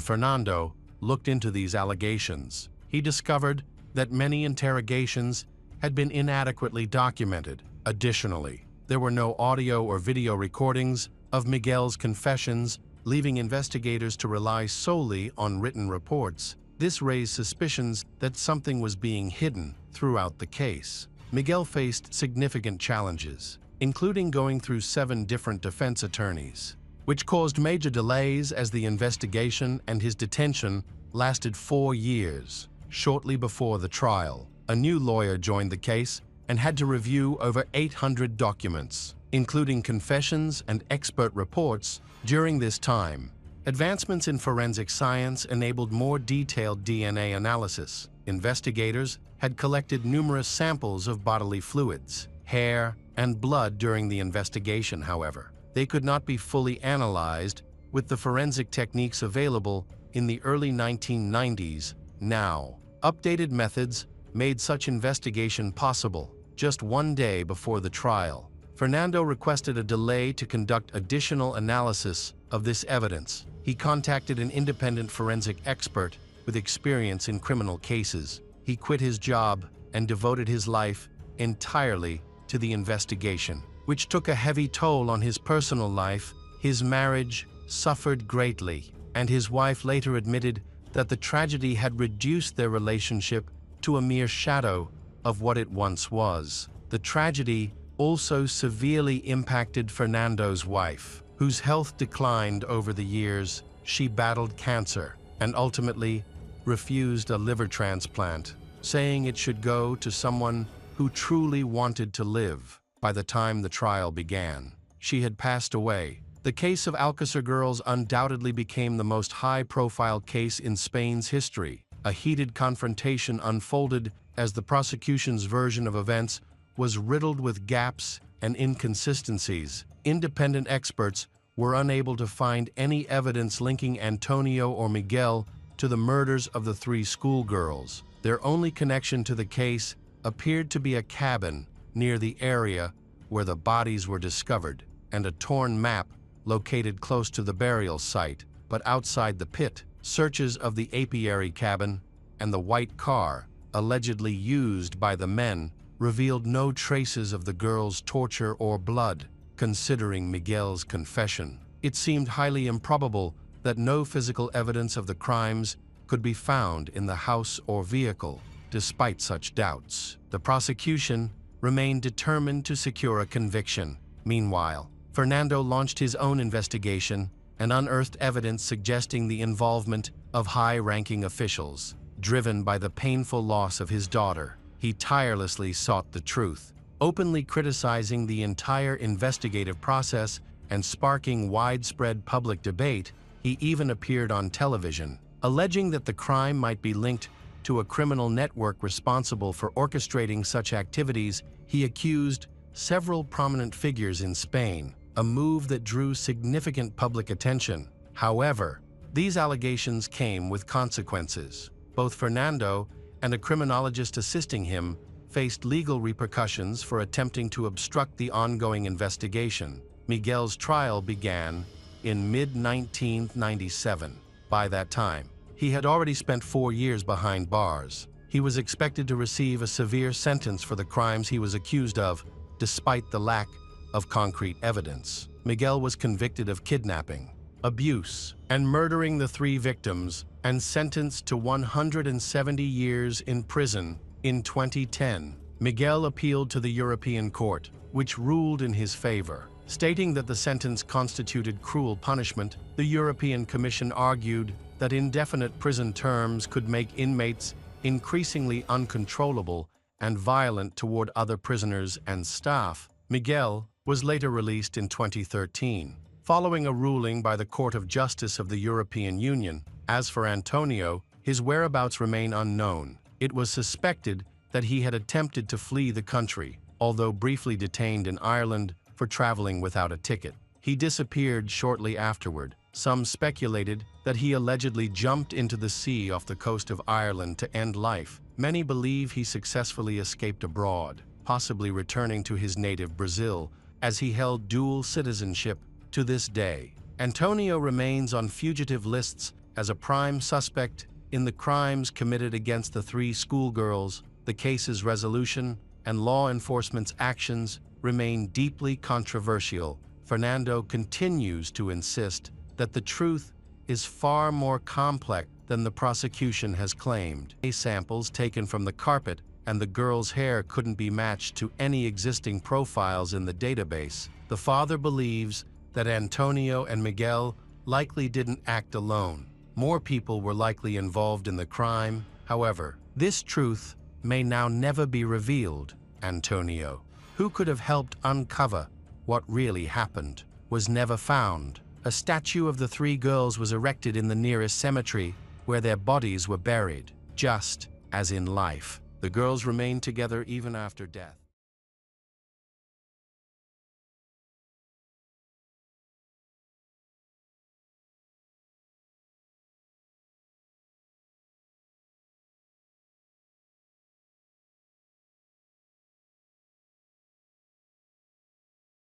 Fernando looked into these allegations, he discovered that many interrogations had been inadequately documented. Additionally, there were no audio or video recordings of Miguel's confessions, leaving investigators to rely solely on written reports. This raised suspicions that something was being hidden throughout the case. Miguel faced significant challenges. including going through 7 different defense attorneys, which caused major delays as the investigation and his detention lasted 4 years. Shortly before the trial, a new lawyer joined the case and had to review over 800 documents, including confessions and expert reports. During this time, advancements in forensic science enabled more detailed DNA analysis. Investigators had collected numerous samples of bodily fluids, hair, and blood during the investigation. However, they could not be fully analyzed with the forensic techniques available in the early 1990s. Now, updated methods made such investigation possible. Just 1 day before the trial, Fernando requested a delay to conduct additional analysis of this evidence. He contacted an independent forensic expert with experience in criminal cases. He quit his job and devoted his life entirely to the investigation, which took a heavy toll on his personal life. His marriage suffered greatly, and his wife later admitted that the tragedy had reduced their relationship to a mere shadow of what it once was. The tragedy also severely impacted Fernando's wife, whose health declined over the years. She battled cancer and ultimately refused a liver transplant, saying it should go to someone who truly wanted to live. By the time the trial began, she had passed away. The case of Alcácer girls undoubtedly became the most high-profile case in Spain's history. A heated confrontation unfolded as the prosecution's version of events was riddled with gaps and inconsistencies. Independent experts were unable to find any evidence linking Antonio or Miguel to the murders of the 3 schoolgirls. Their only connection to the case appeared to be a cabin near the area where the bodies were discovered and a torn map located close to the burial site. But outside the pit, searches of the apiary cabin and the white car allegedly used by the men revealed no traces of the girls' torture or blood. Considering Miguel's confession, it seemed highly improbable that no physical evidence of the crimes could be found in the house or vehicle. Despite such doubts, the prosecution remained determined to secure a conviction. Meanwhile, Fernando launched his own investigation and unearthed evidence suggesting the involvement of high-ranking officials. Driven by the painful loss of his daughter, he tirelessly sought the truth, openly criticizing the entire investigative process and sparking widespread public debate. He even appeared on television, alleging that the crime might be linked to a criminal network responsible for orchestrating such activities. He accused several prominent figures in Spain, a move that drew significant public attention. However, these allegations came with consequences. Both Fernando and a criminologist assisting him faced legal repercussions for attempting to obstruct the ongoing investigation. Miguel's trial began in mid-1997. By that time, he had already spent 4 years behind bars. He was expected to receive a severe sentence for the crimes he was accused of, despite the lack of concrete evidence. Miguel was convicted of kidnapping, abuse, and murdering the 3 victims, and sentenced to 170 years in prison. In 2010, Miguel appealed to the European Court, which ruled in his favor, stating that the sentence constituted cruel punishment. The European Commission argued that indefinite prison terms could make inmates increasingly uncontrollable and violent toward other prisoners and staff. Miguel was later released in 2013, following a ruling by the Court of Justice of the European Union. As for Antonio, his whereabouts remain unknown. It was suspected that he had attempted to flee the country, although briefly detained in Ireland for traveling without a ticket. He disappeared shortly afterward. Some speculated that he allegedly jumped into the sea off the coast of Ireland to end life. Many believe he successfully escaped abroad, possibly returning to his native Brazil, as he held dual citizenship to this day. Antonio remains on fugitive lists as a prime suspect in the crimes committed against the 3 schoolgirls. The case's resolution and law enforcement's actions remain deeply controversial. Fernando continues to insist that the truth is far more complex than the prosecution has claimed. Samples taken from the carpet and the girl's hair couldn't be matched to any existing profiles in the database, the father believes that Antonio and Miguel likely didn't act alone. More people were likely involved in the crime. However, this truth may now never be revealed. Antonio, who could have helped uncover what really happened, was never found. A statue of the three girls was erected in the nearest cemetery where their bodies were buried. Just as in life, the girls remained together even after death.